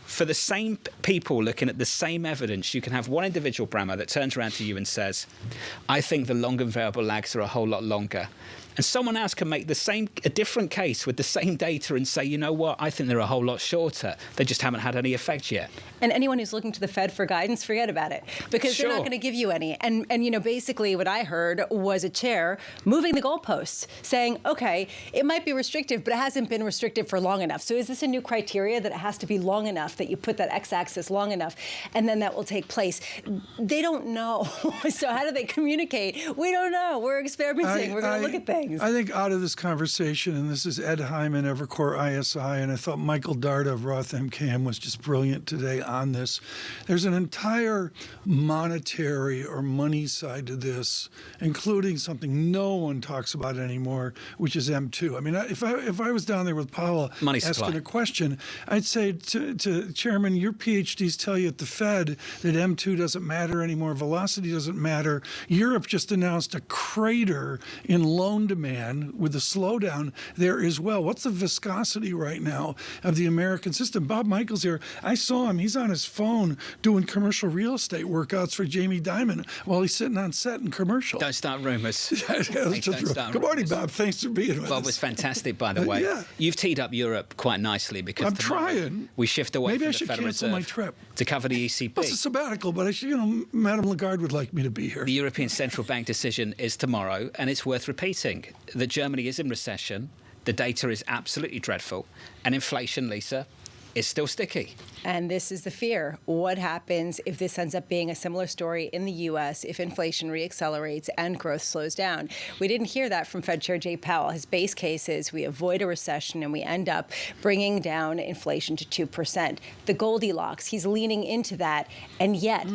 S5: for the same people looking at the same evidence, you can have one individual, Bramo, that turns around to you and says, I think the long and variable lags are a whole lot longer. And someone else can make a different case with the same data and say, you know what, I think they're a whole lot shorter. They just haven't had any effect yet.
S12: And anyone who's looking to the Fed for guidance, forget about it, because they're not going to give you any. And basically what I heard was a chair moving the goalposts, saying, okay, it might be restrictive, but it hasn't been restrictive for long enough. So is this a new criteria that it has to be long enough, that you put that x-axis long enough, and then that will take place? They don't know. So how do they communicate? We don't know. We're experimenting. We're going to look at things.
S13: I think out of this conversation, and this is Ed Hyman, Evercore ISI, and I thought Michael Dart of Roth MKM was just brilliant today on this. There's an entire monetary or money side to this, including something no one talks about anymore, which is M2. I mean, if I was down there with Powell
S5: money
S13: asking
S5: supply.
S13: a question, I'd say to Chairman, your PhDs tell you at the Fed that M2 doesn't matter anymore, velocity doesn't matter. Europe just announced a crater in loan demand demand with the slowdown there as well. What's the viscosity right now of the American system? Bob Michaels here, I saw him. He's on his phone doing commercial real estate workouts for Jamie Dimon while he's sitting on set in commercial.
S5: Don't start rumors.
S13: Good morning, Bob. Thanks for being with us.
S5: Bob was fantastic, by the way.
S13: Yeah.
S5: You've teed up Europe quite nicely because
S13: I'm trying.
S5: We shift away
S13: Maybe
S5: from
S13: I
S5: the
S13: should
S5: Federal
S13: cancel
S5: Reserve
S13: my trip
S5: to cover the ECB.
S13: It's a sabbatical, but I should, Madame Lagarde would like me to be here.
S5: The European Central Bank decision is tomorrow, and it's worth repeating that Germany is in recession. The data is absolutely dreadful, and inflation, Lisa, is still sticky.
S12: And this is the fear. What happens if this ends up being a similar story in the U.S. if inflation reaccelerates and growth slows down? We didn't hear that from Fed Chair Jay Powell. His base case is we avoid a recession and we end up bringing down inflation to 2%. The Goldilocks, he's leaning into that, and yet,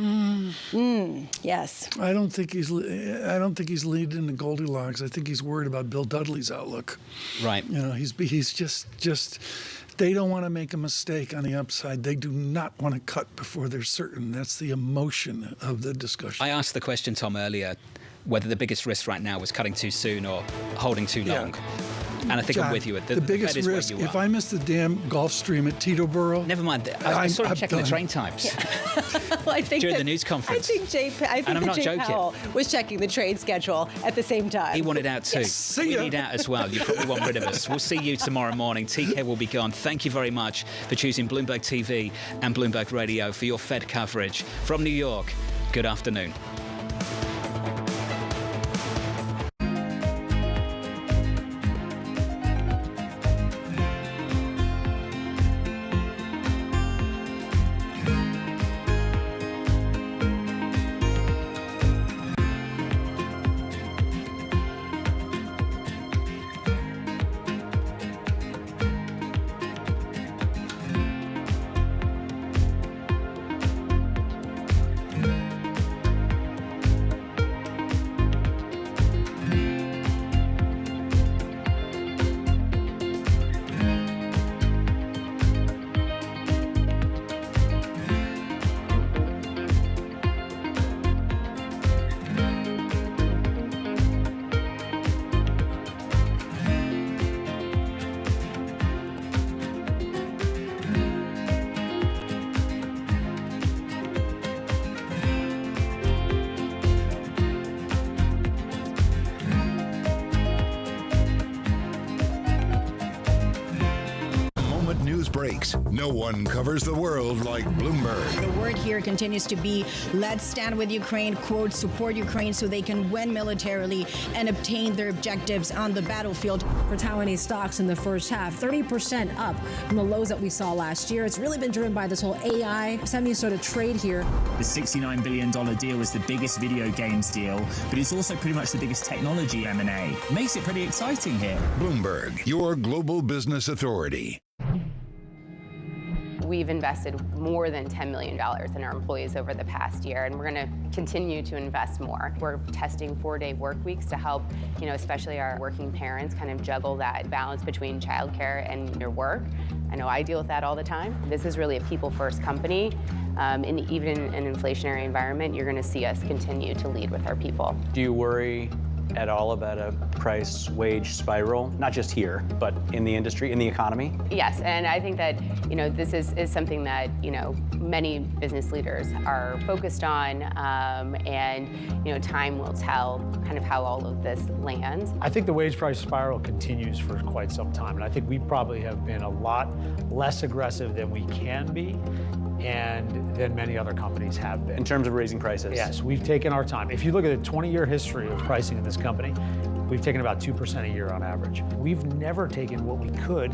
S12: yes.
S13: I don't think he's leading into Goldilocks. I think he's worried about Bill Dudley's outlook.
S5: Right.
S13: He's just. They don't want to make a mistake on the upside. They do not want to cut before they're certain. That's the emotion of the discussion.
S5: I asked the question, Tom, earlier, whether the biggest risk right now was cutting too soon or holding too long. And I think
S13: John,
S5: I'm with you.
S13: The biggest risk, if I miss the damn Gulf Stream at Teterboro...
S5: Never mind. I saw him checking the train times
S12: Well, I think
S5: during the news conference.
S12: I think Jay Powell was checking the train schedule at the same time.
S5: He wanted out too.
S12: Yes.
S5: We need out as well. You probably want rid of us. We'll see you tomorrow morning. TK will be gone. Thank you very much for choosing Bloomberg TV and Bloomberg Radio for your Fed coverage. From New York, good afternoon.
S1: Breaks. No one covers the world like Bloomberg.
S15: The word here continues to be, let's stand with Ukraine, quote, support Ukraine so they can win militarily and obtain their objectives on the battlefield.
S16: For Taiwanese stocks in the first half, 30% up from the lows that we saw last year. It's really been driven by this whole AI semi sort of trade here.
S24: The $69 billion deal is the biggest video games deal, but it's also pretty much the biggest technology M&A. Makes it pretty exciting here.
S1: Bloomberg, your global business authority.
S25: We've invested more than $10 million in our employees over the past year, and we're going to continue to invest more. We're testing 4-day work weeks to help, especially our working parents kind of juggle that balance between childcare and their work. I know I deal with that all the time. This is really a people-first company. Even in an inflationary environment, you're going to see us continue to lead with our people.
S26: Do you worry at all about a price wage spiral, not just here, but in the industry, in the economy?
S25: Yes, and I think that, this is something that, many business leaders are focused on, and, time will tell kind of how all of this lands.
S27: I think the wage price spiral continues for quite some time, and I think we probably have been a lot less aggressive than we can be, and than many other companies have been.
S26: In terms of raising prices?
S27: Yes, we've taken our time. If you look at the 20-year history of pricing in this company, we've taken about 2% a year on average. We've never taken what we could.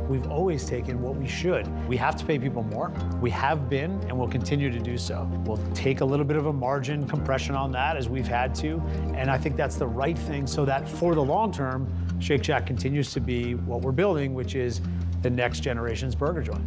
S27: We've always taken what we should. We have to pay people more. We have been, and we'll continue to do so. We'll take a little bit of a margin compression on that as we've had to, and I think that's the right thing so that for the long term, Shake Shack continues to be what we're building, which is the next generation's burger joint.